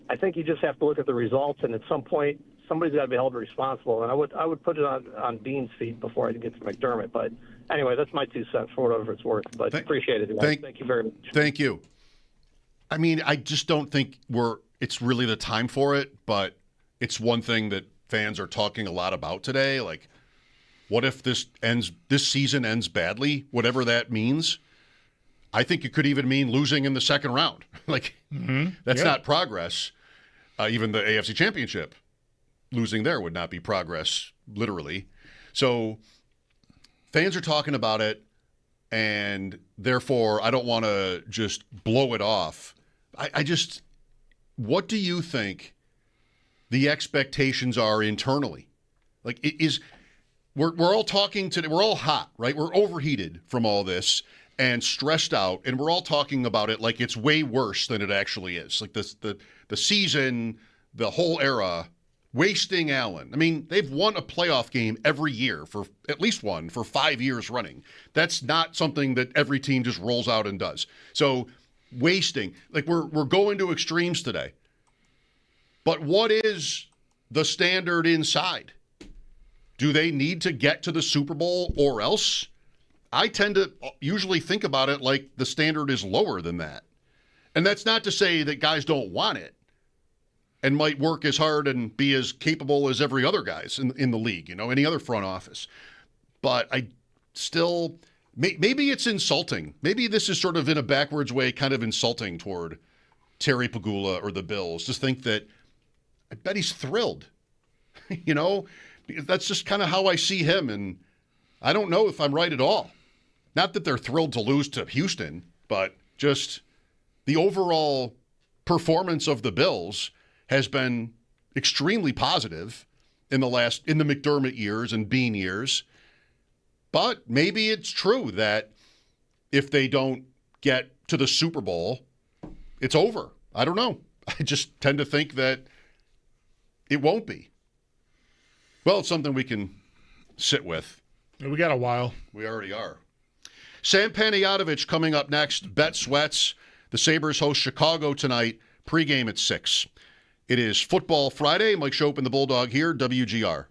I think you just have to look at the results, and at some point somebody's got to be held responsible. And I would put it on Bean's feet before I get to McDermott. But anyway, that's my 2 cents for whatever it's worth. But appreciate it. Thank you very much. Thank you. I just don't think it's really the time for it, but it's one thing that fans are talking a lot about today. Like, what if this season ends badly, whatever that means? I think it could even mean losing in the second round. That's not progress. Even the AFC Championship, losing there would not be progress, literally. So fans are talking about it, and therefore I don't want to just blow it off. What do you think the expectations are internally? We're all talking today, we're all hot, right? We're overheated from all this. and stressed out, and we're all talking about it like it's way worse than it actually is. Like the season, the whole era, wasting Allen. I mean, they've won a playoff game every year, for at least one, for 5 years running. That's not something that every team just rolls out and does. So wasting, like we're going to extremes today. But what is the standard inside? Do they need to get to the Super Bowl or else? I tend to usually think about it like the standard is lower than that. And that's not to say that guys don't want it and might work as hard and be as capable as every other guys in the league, any other front office. But I still, maybe it's insulting. Maybe this is sort of in a backwards way kind of insulting toward Terry Pegula or the Bills. Just think that I bet he's thrilled, because that's just kind of how I see him. And I don't know if I'm right at all. Not that they're thrilled to lose to Houston, but just the overall performance of the Bills has been extremely positive in the McDermott years and Bean years. But maybe it's true that if they don't get to the Super Bowl, it's over. I don't know. I just tend to think that it won't be. Well, it's something we can sit with. We got a while. We already are. Sam Panayotovich coming up next. Bet Sweats. The Sabres host Chicago tonight. Pregame at 6. It is Football Friday. Mike Schopp and the Bulldog here, WGR.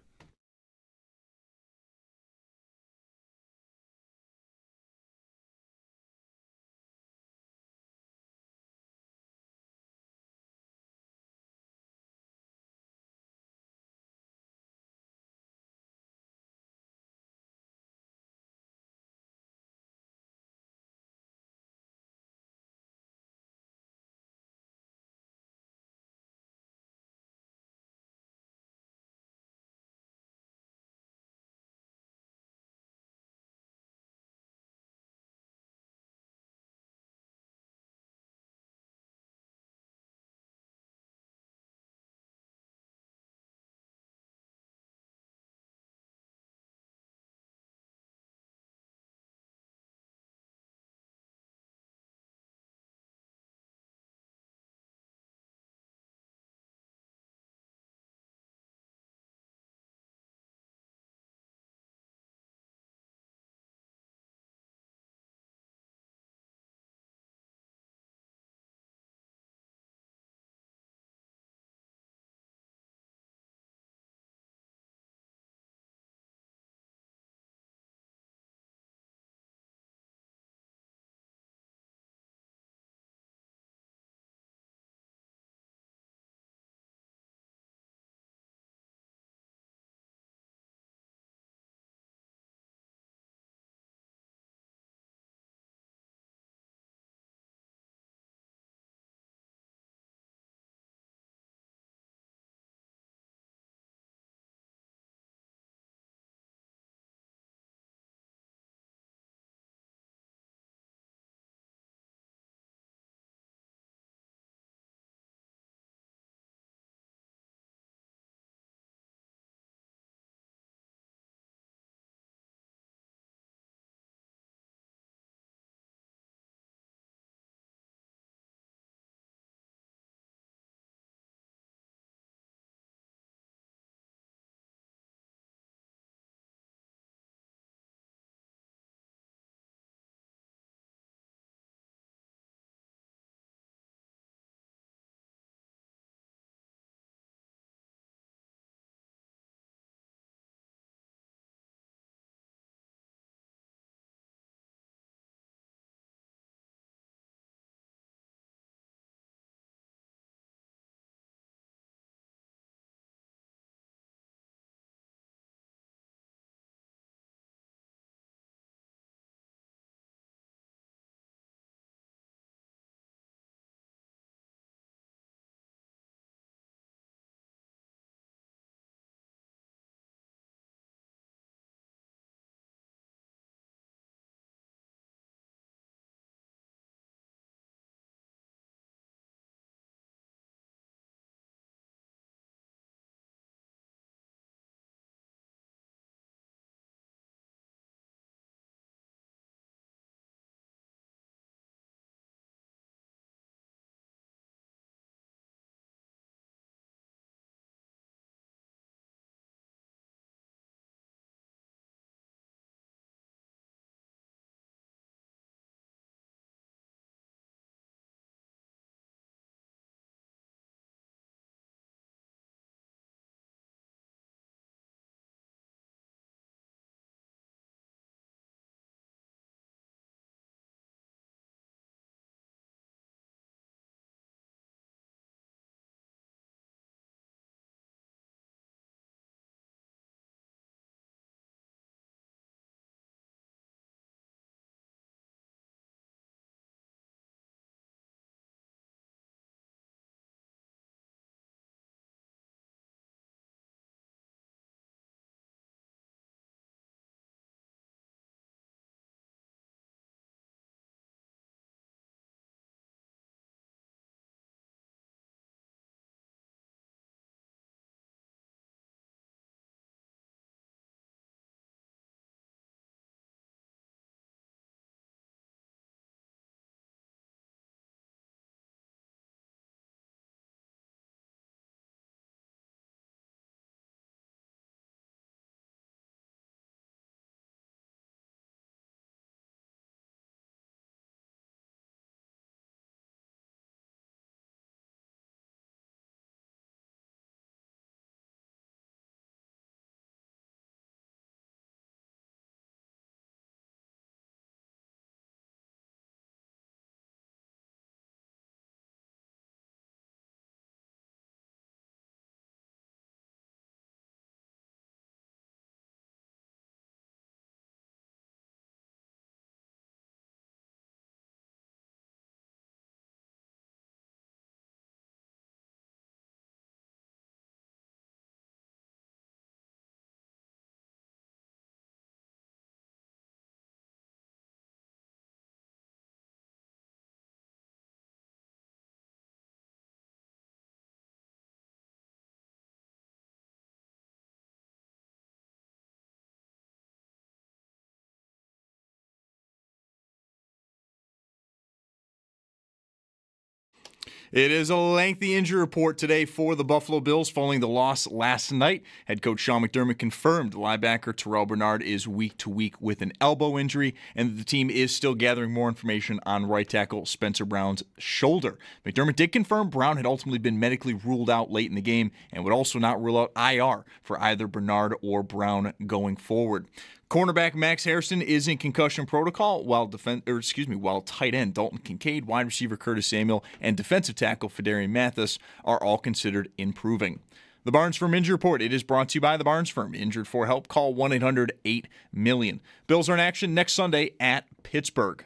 It is a lengthy injury report today for the Buffalo Bills following the loss last night. Head coach Sean McDermott confirmed linebacker Terrell Bernard is week to week with an elbow injury, and the team is still gathering more information on right tackle Spencer Brown's shoulder. McDermott did confirm Brown had ultimately been medically ruled out late in the game and would also not rule out IR for either Bernard or Brown going forward. Cornerback Max Harrison is in concussion protocol, while tight end Dalton Kincaid, wide receiver Curtis Samuel, and defensive tackle Fedarian Mathis are all considered improving. The Barnes Firm Injury Report. It is brought to you by the Barnes Firm. Injured for help? Call 1-800-8-MILLION. Bills are in action next Sunday at Pittsburgh.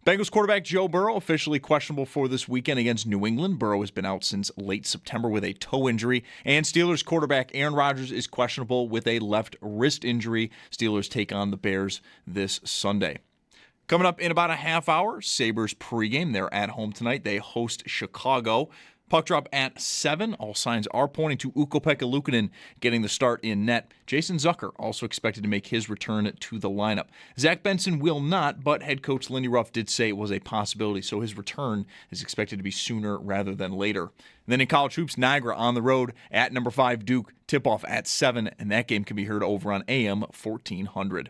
Bengals quarterback Joe Burrow officially questionable for this weekend against New England. Burrow has been out since late September with a toe injury. And Steelers quarterback Aaron Rodgers is questionable with a left wrist injury. Steelers take on the Bears this Sunday. Coming up in about a half hour, Sabres pregame. They're at home tonight. They host Chicago. Puck drop at 7. All signs are pointing to Ukko-Pekka Luukkonen getting the start in net. Jason Zucker also expected to make his return to the lineup. Zach Benson will not, but head coach Lindy Ruff did say it was a possibility, so his return is expected to be sooner rather than later. And then in college hoops, Niagara on the road at number 5 Duke. Tip-off at 7, and that game can be heard over on AM 1400.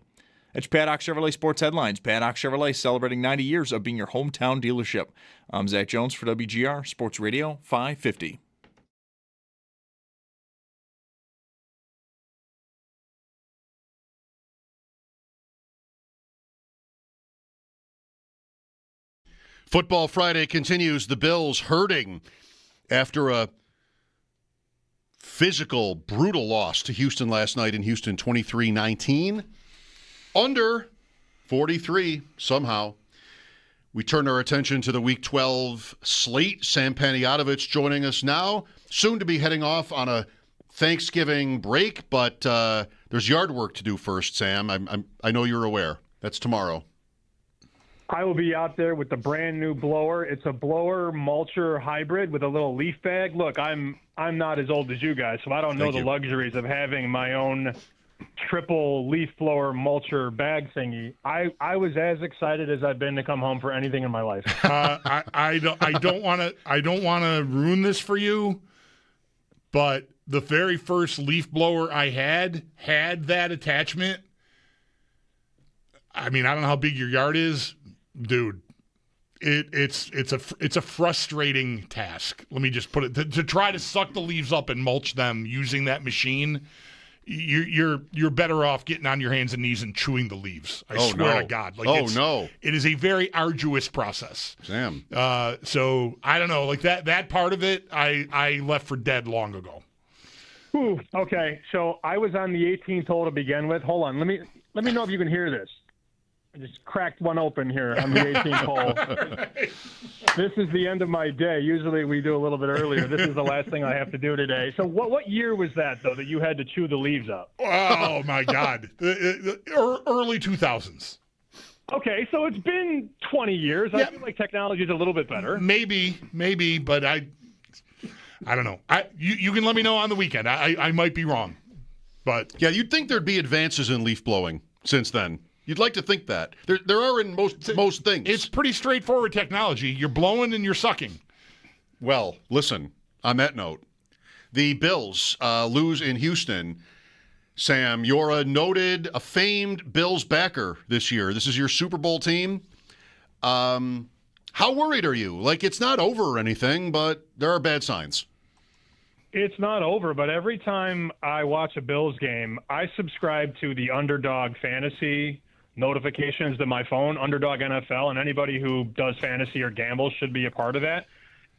It's Paddock Chevrolet Sports Headlines. Paddock Chevrolet celebrating 90 years of being your hometown dealership. I'm Zach Jones for WGR Sports Radio 550. Football Friday continues. The Bills hurting after a physical, brutal loss to Houston last night in Houston, 23-19. Under 43 somehow. We turn our attention to the Week 12 slate. Sam Panayotovich joining us now. Soon to be heading off on a Thanksgiving break, but there's yard work to do first, Sam. I know you're aware. That's tomorrow. I will be out there with the brand new blower. It's a blower mulcher hybrid with a little leaf bag. Look, I'm not as old as you guys, so I don't know the luxuries of having my own triple leaf blower mulcher bag thingy. I was as excited as I've been to come home for anything in my life. I don't want to ruin this for you, but the very first leaf blower I had that attachment. I mean, I don't know how big your yard is, dude. It's a frustrating task. Let me just put it to try to suck the leaves up and mulch them using that machine. You're better off getting on your hands and knees and chewing the leaves. I swear to God. It is a very arduous process. Sam. So I don't know, like that part of it, I left for dead long ago. Ooh, okay. So I was on the 18th hole to begin with. Hold on. Let me know if you can hear this. I just cracked one open here on the 18th hole. This is the end of my day. Usually we do a little bit earlier. This is the last thing I have to do today. So what year was that, though, that you had to chew the leaves up? Oh, my God. Early 2000s. Okay, so it's been 20 years. Yeah. I feel like technology is a little bit better. Maybe, but I don't know. You can let me know on the weekend. I might be wrong. But yeah, you'd think there'd be advances in leaf blowing since then. You'd like to think that. There are in most things. It's pretty straightforward technology. You're blowing and you're sucking. Well, listen, on that note, the Bills lose in Houston. Sam, you're a famed Bills backer this year. This is your Super Bowl team. How worried are you? Like, it's not over or anything, but there are bad signs. It's not over, but every time I watch a Bills game, I subscribe to the Underdog Fantasy notifications to my phone, Underdog NFL, and anybody who does fantasy or gambles should be a part of that.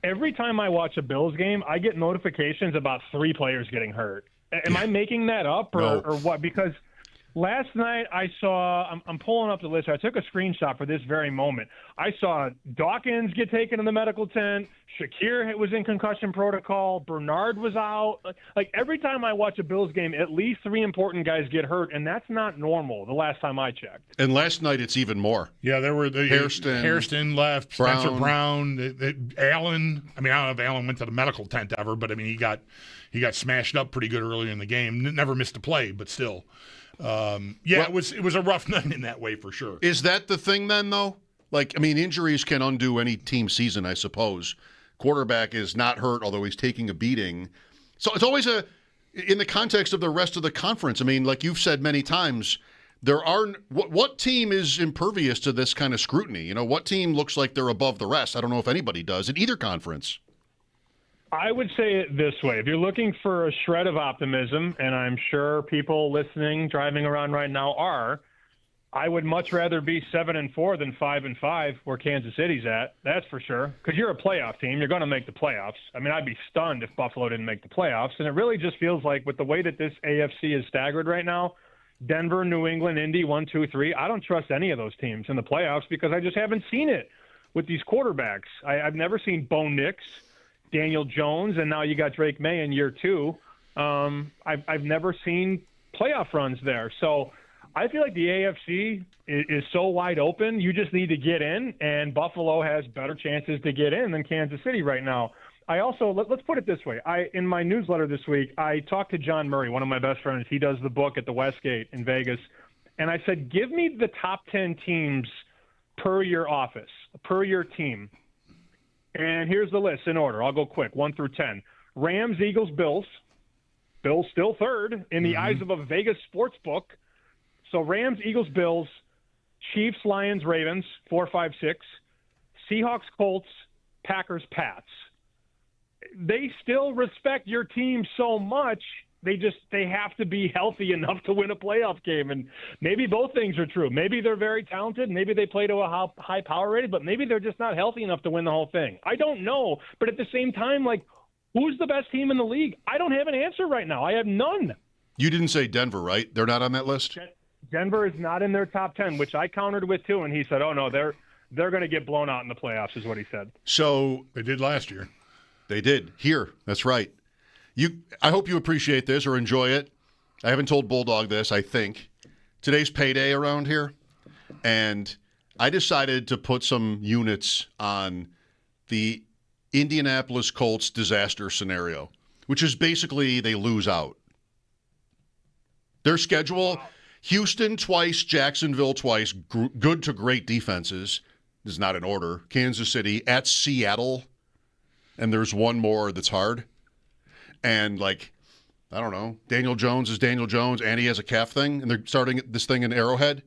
Every time I watch a Bills game, I get notifications about 3 players getting hurt. Am I making that up or what? Because last night I saw, I'm pulling up the list. I took a screenshot for this very moment. I saw Dawkins get taken in the medical tent. Shakir was in concussion protocol. Bernard was out. Like every time I watch a Bills game, at least 3 important guys get hurt, and that's not normal the last time I checked. And last night it's even more. Yeah, there were Hairston left, Spencer Brown, Allen. I mean, I don't know if Allen went to the medical tent ever, but I mean, he got smashed up pretty good earlier in the game. Never missed a play, but still. It was a rough night in that way for sure. Is that the thing then, though? Like, I mean, injuries can undo any team season, I suppose. quarterback is not hurt, although he's taking a beating. So it's always in the context of the rest of the conference. I mean, like you've said many times, what team is impervious to this kind of scrutiny? What team looks like they're above the rest? I don't know if anybody does in either conference. I would say it this way. If you're looking for a shred of optimism, and I'm sure people listening, driving around right now are, I would much rather be 7-4 than 5-5 where Kansas City's at. That's for sure. Because you're a playoff team. You're going to make the playoffs. I mean, I'd be stunned if Buffalo didn't make the playoffs. And it really just feels like with the way that this AFC is staggered right now, Denver, New England, Indy, 1, 2, 3, I don't trust any of those teams in the playoffs because I just haven't seen it with these quarterbacks. I've never seen Bo Nix, Daniel Jones, and now you got Drake May in year 2. I've never seen playoff runs there. So I feel like the AFC is so wide open. You just need to get in, and Buffalo has better chances to get in than Kansas City right now. I also, let's put it this way. In my newsletter this week, I talked to John Murray, one of my best friends. He does the book at the Westgate in Vegas. And I said, give me the top 10 teams per your office, per your team. And here's the list in order. I'll go quick, 1 through 10. Rams, Eagles, Bills. Bills still third in the eyes of a Vegas sports book. So Rams, Eagles, Bills, Chiefs, Lions, Ravens, 4, 5, 6. Seahawks, Colts, Packers, Pats. They still respect your team so much. They have to be healthy enough to win a playoff game. And maybe both things are true. Maybe they're very talented. Maybe they play to a high power rating, but maybe they're just not healthy enough to win the whole thing. I don't know. But at the same time, who's the best team in the league? I don't have an answer right now. I have none. You didn't say Denver, right? They're not on that list? Denver is not in their top 10, which I countered with too. And he said, oh, no, they're going to get blown out in the playoffs is what he said. So they did last year. They did. Here. That's right. I hope you appreciate this or enjoy it. I haven't told Bulldog this, I think. Today's payday around here, and I decided to put some units on the Indianapolis Colts disaster scenario, which is basically they lose out. Their schedule, Houston twice, Jacksonville twice, good to great defenses. This is not in order. Kansas City, at Seattle, and there's one more that's hard. And, I don't know, Daniel Jones is Daniel Jones, and he has a calf thing, and they're starting this thing in Arrowhead.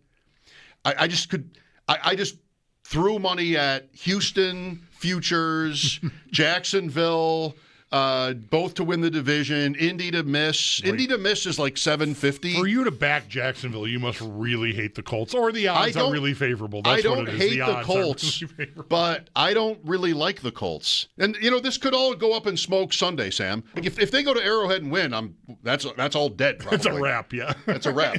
I just threw money at Houston, futures, Jacksonville, both to win the division, Indy to miss. Indy to miss is like 750. For you to back Jacksonville, you must really hate the Colts, or the odds are really favorable. That's I don't what it is. hate the Colts, really but I don't really like the Colts. And this could all go up in smoke Sunday, Sam. If they go to Arrowhead and win, that's all dead. Probably. That's a wrap. Yeah, that's a wrap.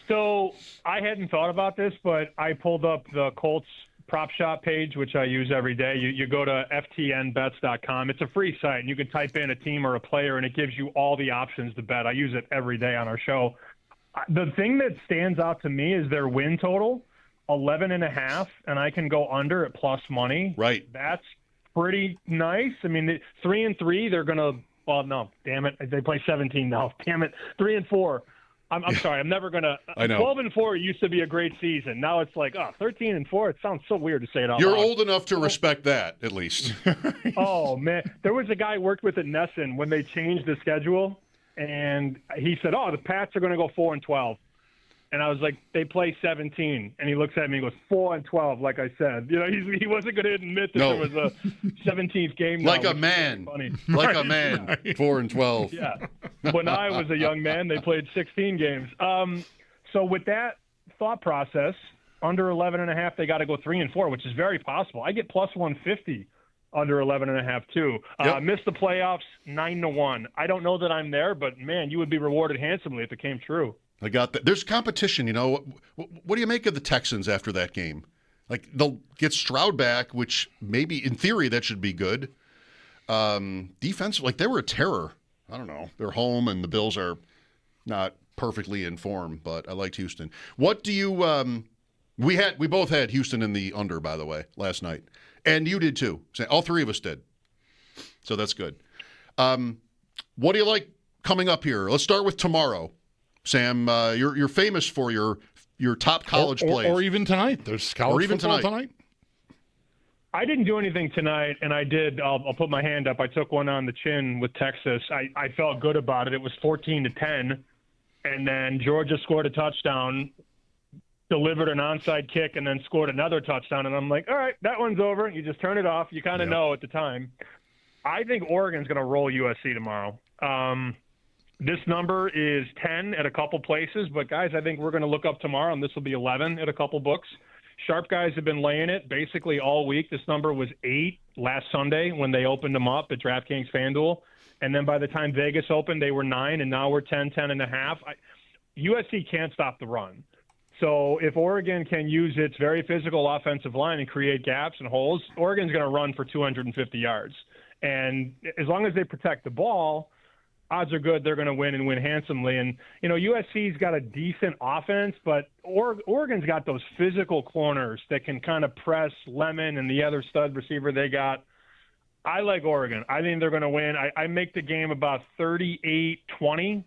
So I hadn't thought about this, but I pulled up the Colts prop shop page, which I use every day. You go to ftnbets.com. It's a free site, and you can type in a team or a player, and it gives you all the options to bet. I use it every day on our show. The thing that stands out to me is their win total, 11.5, and I can go under at plus money. Right. That's pretty nice. I mean, 3-3, they're going to – well, no, damn it. They play 17 now. Damn it. 3-4. I'm sorry. I'm never going to. 12-4 used to be a great season. Now it's 13-4. It sounds so weird to say it out loud. You're old enough to respect that, at least. Oh, man. There was a guy I worked with at Nesson when they changed the schedule, and he said, the Pats are going to go 4-12. And I was like, they play 17. And he looks at me and goes, 4-12, like I said. He wasn't going to admit that there was a 17th game now. Like a man. Like a man. 4-12. Yeah. When I was a young man, they played 16 games. So with that thought process, under 11.5, they got to go 3-4, which is very possible. I get plus 150 under 11.5 too. Missed the playoffs 9-1. I don't know that I'm there, but man, you would be rewarded handsomely if it came true. I got that. There's competition, What do you make of the Texans after that game? They'll get Stroud back, which maybe in theory that should be good. Defense, they were a terror. I don't know. They're home, and the Bills are not perfectly in form, but I liked Houston. What do you? We both had Houston in the under, by the way, last night, and you did too. All three of us did. So that's good. What do you like coming up here? Let's start with tomorrow. Sam, you're famous for your top college plays. Or even tonight. There's college football tonight. I didn't do anything tonight, and I did. I'll put my hand up. I took one on the chin with Texas. I felt good about it. It was 14-10, and then Georgia scored a touchdown, delivered an onside kick, and then scored another touchdown. And I'm like, all right, that one's over. You just turn it off. You kind of know at the time. I think Oregon's going to roll USC tomorrow. This number is 10 at a couple places, but guys, I think we're going to look up tomorrow, and this will be 11 at a couple books. Sharp guys have been laying it basically all week. This number was 8 last Sunday when they opened them up at DraftKings FanDuel. And then by the time Vegas opened, they were 9, and now we're 10, 10.5. USC can't stop the run. So if Oregon can use its very physical offensive line and create gaps and holes, Oregon's going to run for 250 yards. And as long as they protect the ball, odds are good they're going to win and win handsomely. And, USC's got a decent offense, but Oregon's got those physical corners that can kind of press Lemon and the other stud receiver they got. I like Oregon. I think they're going to win. I make the game about 38-20.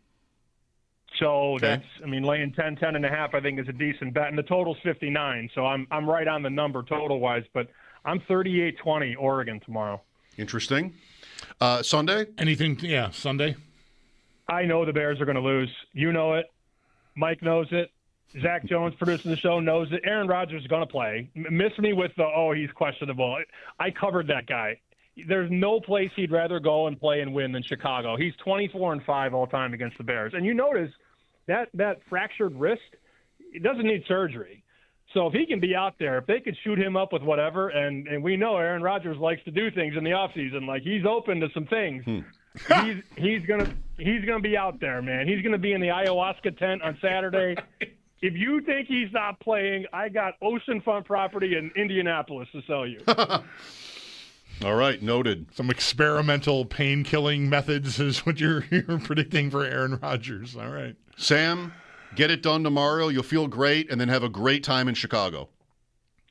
So that's, laying 10, 10.5, I think is a decent bet. And the total's 59. So I'm right on the number total-wise, but I'm 38-20 Oregon tomorrow. Interesting. Sunday? Anything? Yeah, Sunday. I know the Bears are going to lose. You know it. Mike knows it. Zach Jones, producing the show, knows it. Aaron Rodgers is going to play. Miss me with he's questionable. I covered that guy. There's no place he'd rather go and play and win than Chicago. He's 24-5 all time against the Bears. And you notice that fractured wrist, it doesn't need surgery. So if he can be out there, if they could shoot him up with whatever, and we know Aaron Rodgers likes to do things in the offseason, like he's open to some things. He's gonna be out there, man. He's gonna be in the ayahuasca tent on Saturday. If you think he's not playing, I got oceanfront property in Indianapolis to sell you. All right, noted. Some experimental pain-killing methods is what you're predicting for Aaron Rodgers. All right. Sam, get it done tomorrow. You'll feel great, and then have a great time in Chicago.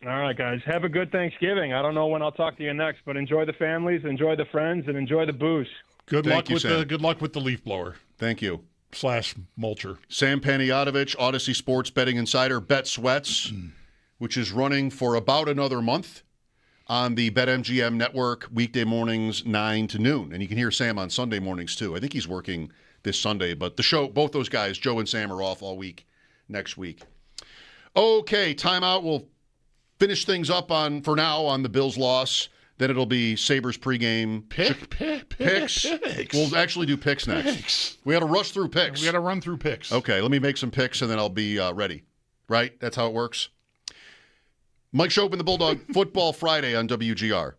All right, guys. Have a good Thanksgiving. I don't know when I'll talk to you next, but enjoy the families, enjoy the friends, and enjoy the booze. Good luck with the leaf blower. Thank you. /mulcher. Sam Panayotovich, Odyssey Sports Betting Insider, Bet Sweats, which is running for about another month on the BetMGM network, weekday mornings 9 to noon. And you can hear Sam on Sunday mornings, too. I think he's working this Sunday, but the show, both those guys, Joe and Sam, are off all week next week. Okay, timeout. We'll finish things up for now on the Bills' loss. Then it'll be Sabres pregame. Picks. We'll actually do picks next. We got to rush through picks. We got to run through picks. Okay, let me make some picks, and then I'll be ready. Right? That's how it works? Mike Schopp and the Bulldog, Football Friday on WGR.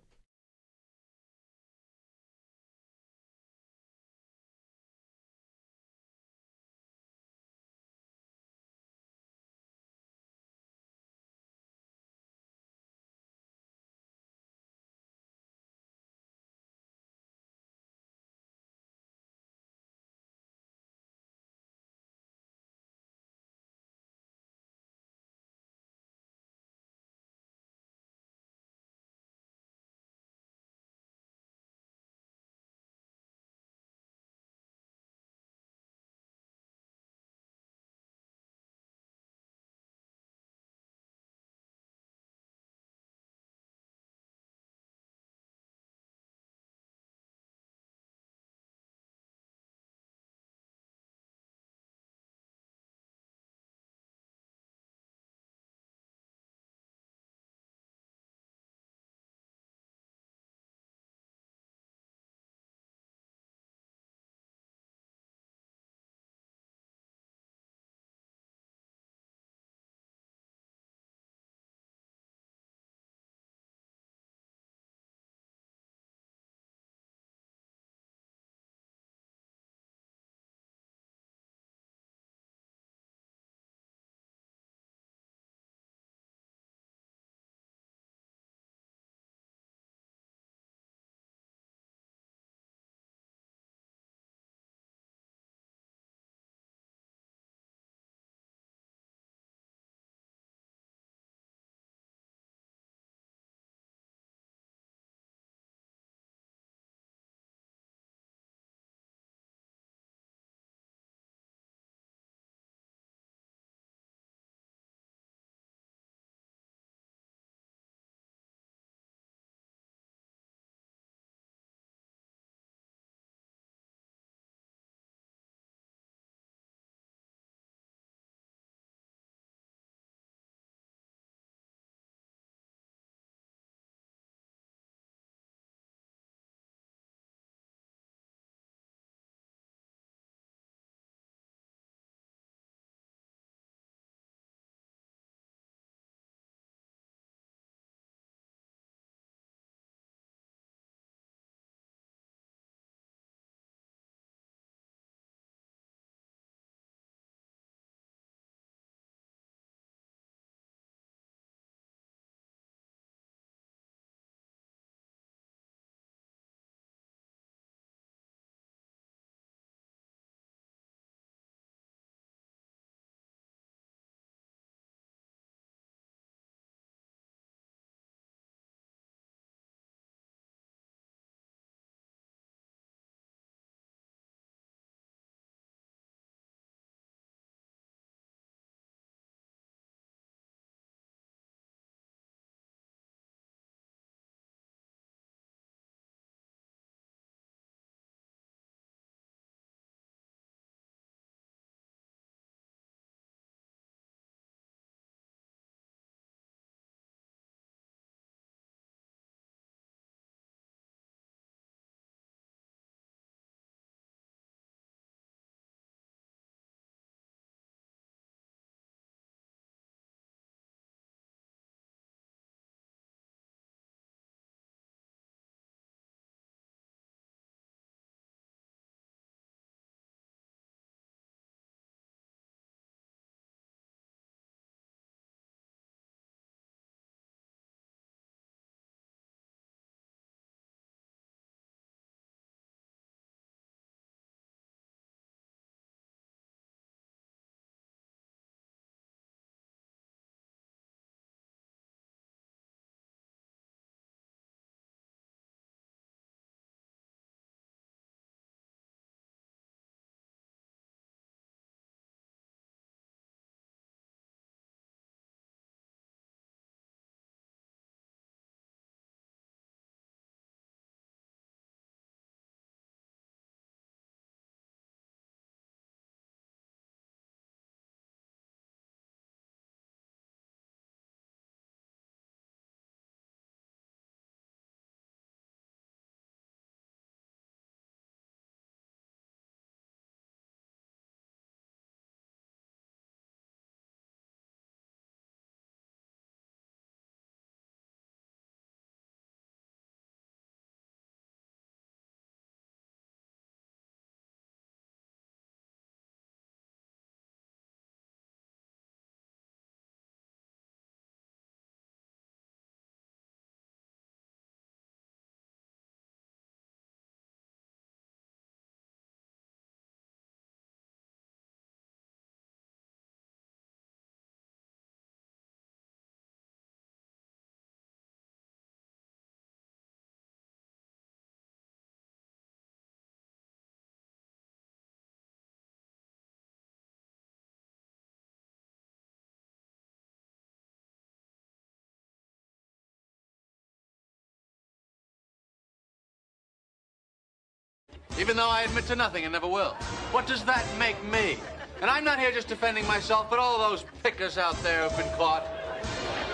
even though I admit to nothing and never will. What does that make me? And I'm not here just defending myself, but all those pickers out there who've been caught.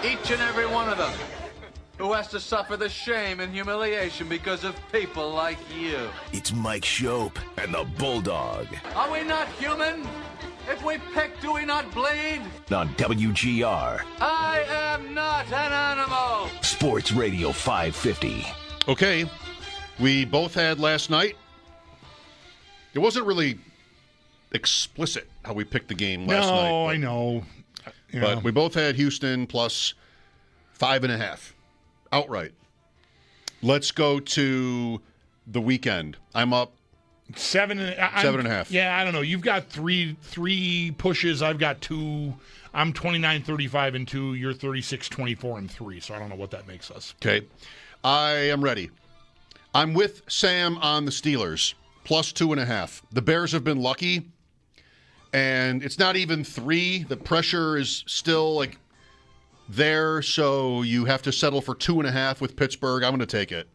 Each and every one of them who has to suffer the shame and humiliation because of people like you. It's Mike Schopp and the Bulldog Are we not human? If we pick, do we not bleed? on WGR I am not an animal. Sports Radio 550. Okay, we both had last night. It wasn't really explicit how we picked the game last night. No, I know. Yeah. But we both had Houston plus 5.5 outright. Let's go to the weekend. I'm up 7.5. Yeah, I don't know. You've got three pushes. I've got 2. I'm 29-35-2. You're 36-24-3. So I don't know what that makes us. Okay. I am ready. I'm with Sam on the Steelers, plus 2.5. The Bears have been lucky, and it's not even 3. The pressure is still there, so you have to settle for 2.5 with Pittsburgh. I'm going to take it.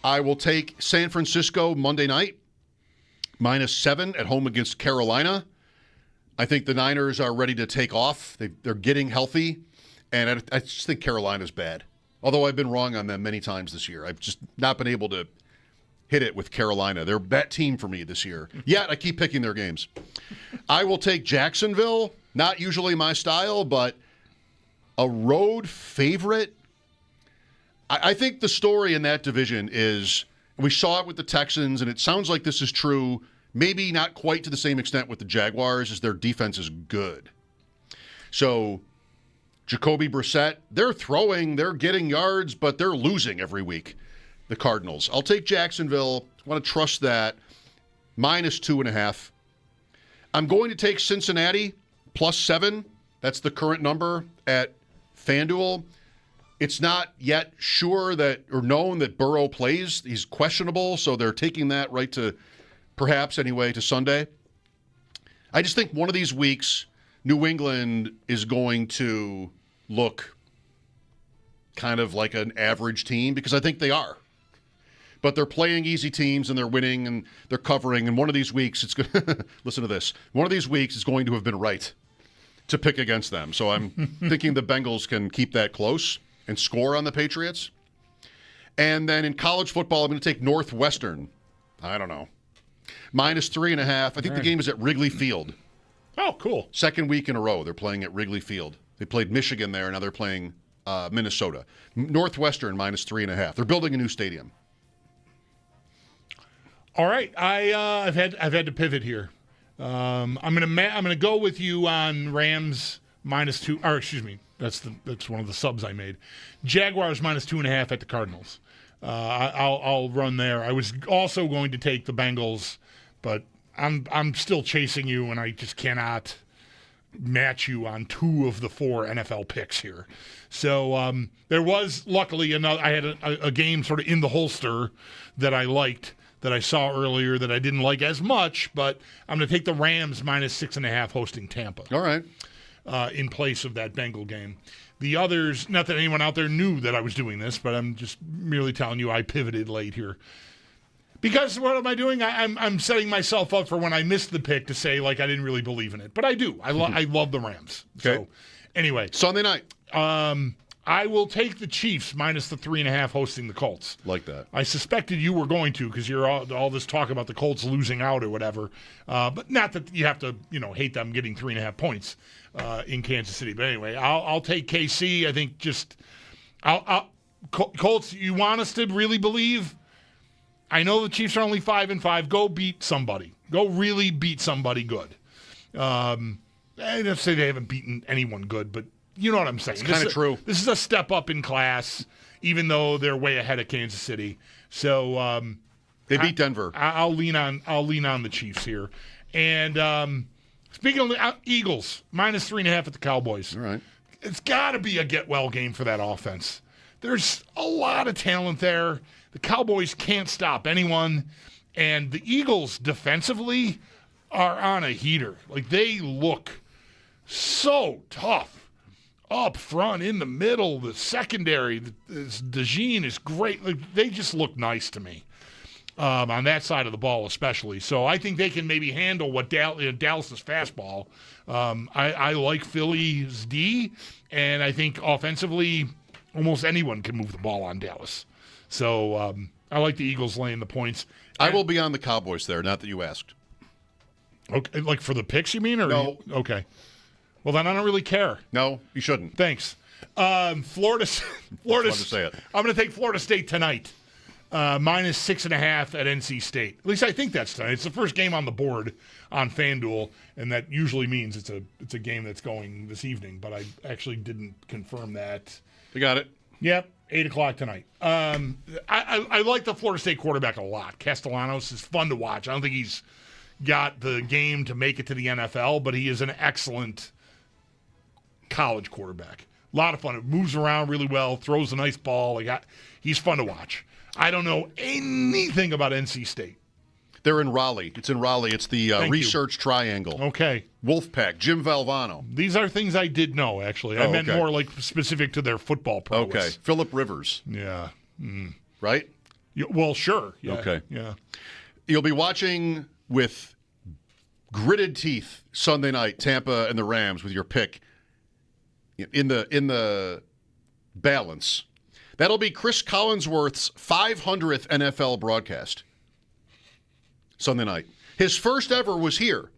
I will take San Francisco Monday night, -7 at home against Carolina. I think the Niners are ready to take off. They're getting healthy, and I just think Carolina's bad. Although I've been wrong on them many times this year. I've just not been able to hit it with Carolina. They're that team for me this year. Yet I keep picking their games. I will take Jacksonville. Not usually my style, but a road favorite. I think the story in that division is, we saw it with the Texans, and it sounds like this is true, maybe not quite to the same extent with the Jaguars, as their defense is good. So Jacoby Brissett, they're throwing, they're getting yards, but they're losing every week, the Cardinals. I'll take Jacksonville. I want to trust that. -2.5. I'm going to take Cincinnati, +7. That's the current number at FanDuel. It's not yet sure that, or known that Burrow plays. He's questionable, so they're taking that right to, perhaps anyway, to Sunday. I just think one of these weeks, New England is going to look kind of like an average team, because I think they are. But they're playing easy teams, and they're winning, and they're covering. And one of these weeks, it's going listen to this. One of these weeks is going to have been right to pick against them. So I'm thinking the Bengals can keep that close and score on the Patriots. And then in college football, I'm going to take Northwestern. I don't know. -3.5. I think the game is at Wrigley Field. Oh, cool. Second week in a row, they're playing at Wrigley Field. They played Michigan there, now they're playing Minnesota. Northwestern, -3.5. They're building a new stadium. All right, I've had to pivot here. I'm gonna go with you on Rams -2. Or excuse me, that's one of the subs I made. Jaguars -2.5 at the Cardinals. I'll run there. I was also going to take the Bengals, but I'm still chasing you, and I just cannot match you on 2 of the 4 NFL picks here. So there was luckily I had a game sort of in the holster that I liked, that I saw earlier, that I didn't like as much, but I'm going to take the Rams -6.5 hosting Tampa. All right. In place of that Bengal game. The others, not that anyone out there knew that I was doing this, but I'm just merely telling you I pivoted late here. Because what am I doing? I'm setting myself up for when I missed the pick to say, I didn't really believe in it. But I do. I love the Rams. Okay. So, anyway. Sunday night. I will take the Chiefs -3.5 hosting the Colts. Like that. I suspected you were going to, because you're all this talk about the Colts losing out or whatever. But not that you have to, hate them getting 3.5 points in Kansas City. But anyway, I'll take KC. I think Colts, you want us to really believe? I know the Chiefs are only 5-5. Go beat somebody. Go really beat somebody good. I don't say they haven't beaten anyone good, but you know what I'm saying. It's kind of true. This is a step up in class, even though they're way ahead of Kansas City. So they beat Denver. I'll lean on the Chiefs here. And speaking of the Eagles, -3.5 at the Cowboys. All right. It's got to be a get-well game for that offense. There's a lot of talent there. The Cowboys can't stop anyone. And the Eagles, defensively, are on a heater. They look so tough. Up front, in the middle, the secondary, DeJean is great. They just look nice to me. on that side of the ball especially. So I think they can maybe handle what Dallas's fastball. I like Philly's D, and I think offensively almost anyone can move the ball on Dallas. So I like the Eagles laying the points. I will be on the Cowboys there, not that you asked. Okay, like for the picks, you mean? Or no. Okay. Well, then I don't really care. No, you shouldn't. Thanks. Florida. Fun to say it. I'm going to take Florida State tonight. Minus 6.5 at NC State. At least I think that's tonight. It's the first game on the board on FanDuel, and that usually means it's a game that's going this evening. But I actually didn't confirm that. You got it. Yep, 8:00 tonight. I like the Florida State quarterback a lot. Castellanos is fun to watch. I don't think he's got the game to make it to the NFL, but he is an excellent college quarterback. A lot of fun. It moves around really well, throws a nice ball. He's fun to watch. I don't know anything about NC State. They're in Raleigh. It's in Raleigh. It's the Research Triangle. Okay. Wolfpack, Jim Valvano. These are things I did know, actually. I meant more like specific to their football prowess. Okay. Phillip Rivers. Yeah. Right? Well, sure. Yeah. Okay. Yeah. You'll be watching with gritted teeth Sunday night, Tampa and the Rams with your pick in the balance. That'll be Chris Collinsworth's 500th NFL broadcast Sunday night. His first ever was here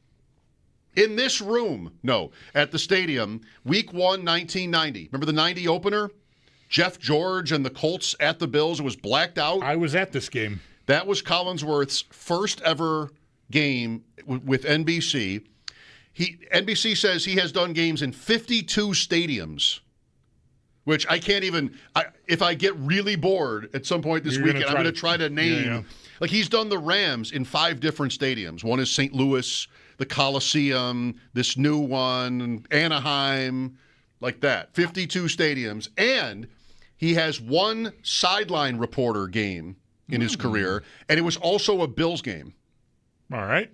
in this room. No, at the stadium, Week 1, 1990. Remember the 90 opener? Jeff George and the Colts at the Bills. It was blacked out. I was at this game. That was Collinsworth's first ever game with NBC. NBC says he has done games in 52 stadiums. Which I can't even, if I get really bored at some point this weekend, I'm going to try to name. Yeah. Like he's done the Rams in 5 different stadiums. One is St. Louis, the Coliseum, this new one, Anaheim, like that. 52 stadiums. And he has one sideline reporter game in his career, and it was also a Bills game. All right.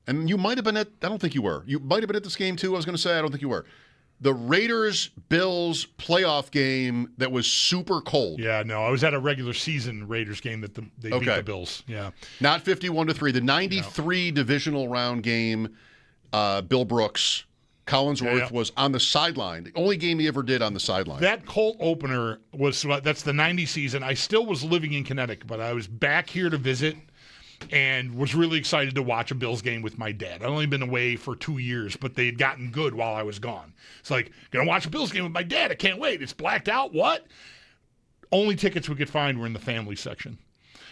And you might have been I don't think you were. You might have been at this game too, I was going to say. I don't think you were. The Raiders-Bills playoff game that was super cold. Yeah, no, I was at a regular season Raiders game that they beat the Bills. Yeah, not 51-3. The 93 divisional round game, Bill Brooks, Collinsworth was on the sideline. The only game he ever did on the sideline. That Colt opener that's the 90 season. I still was living in Connecticut, but I was back here to visit and was really excited to watch a Bills game with my dad. I'd only been away for 2 years, but they had gotten good while I was gone. It's like, going to watch a Bills game with my dad. I can't wait. It's blacked out. What? Only tickets we could find were in the family section.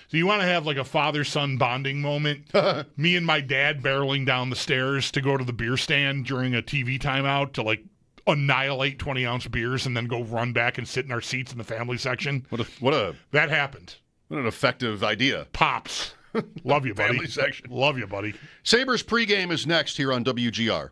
So you want to have like a father-son bonding moment. Me and my dad barreling down the stairs to go to the beer stand during a TV timeout to like annihilate 20-ounce beers and then go run back and sit in our seats in the family section. That happened. What an effective idea. Pops. Love you, buddy. Family section. Love you, buddy. Sabres pregame is next here on WGR.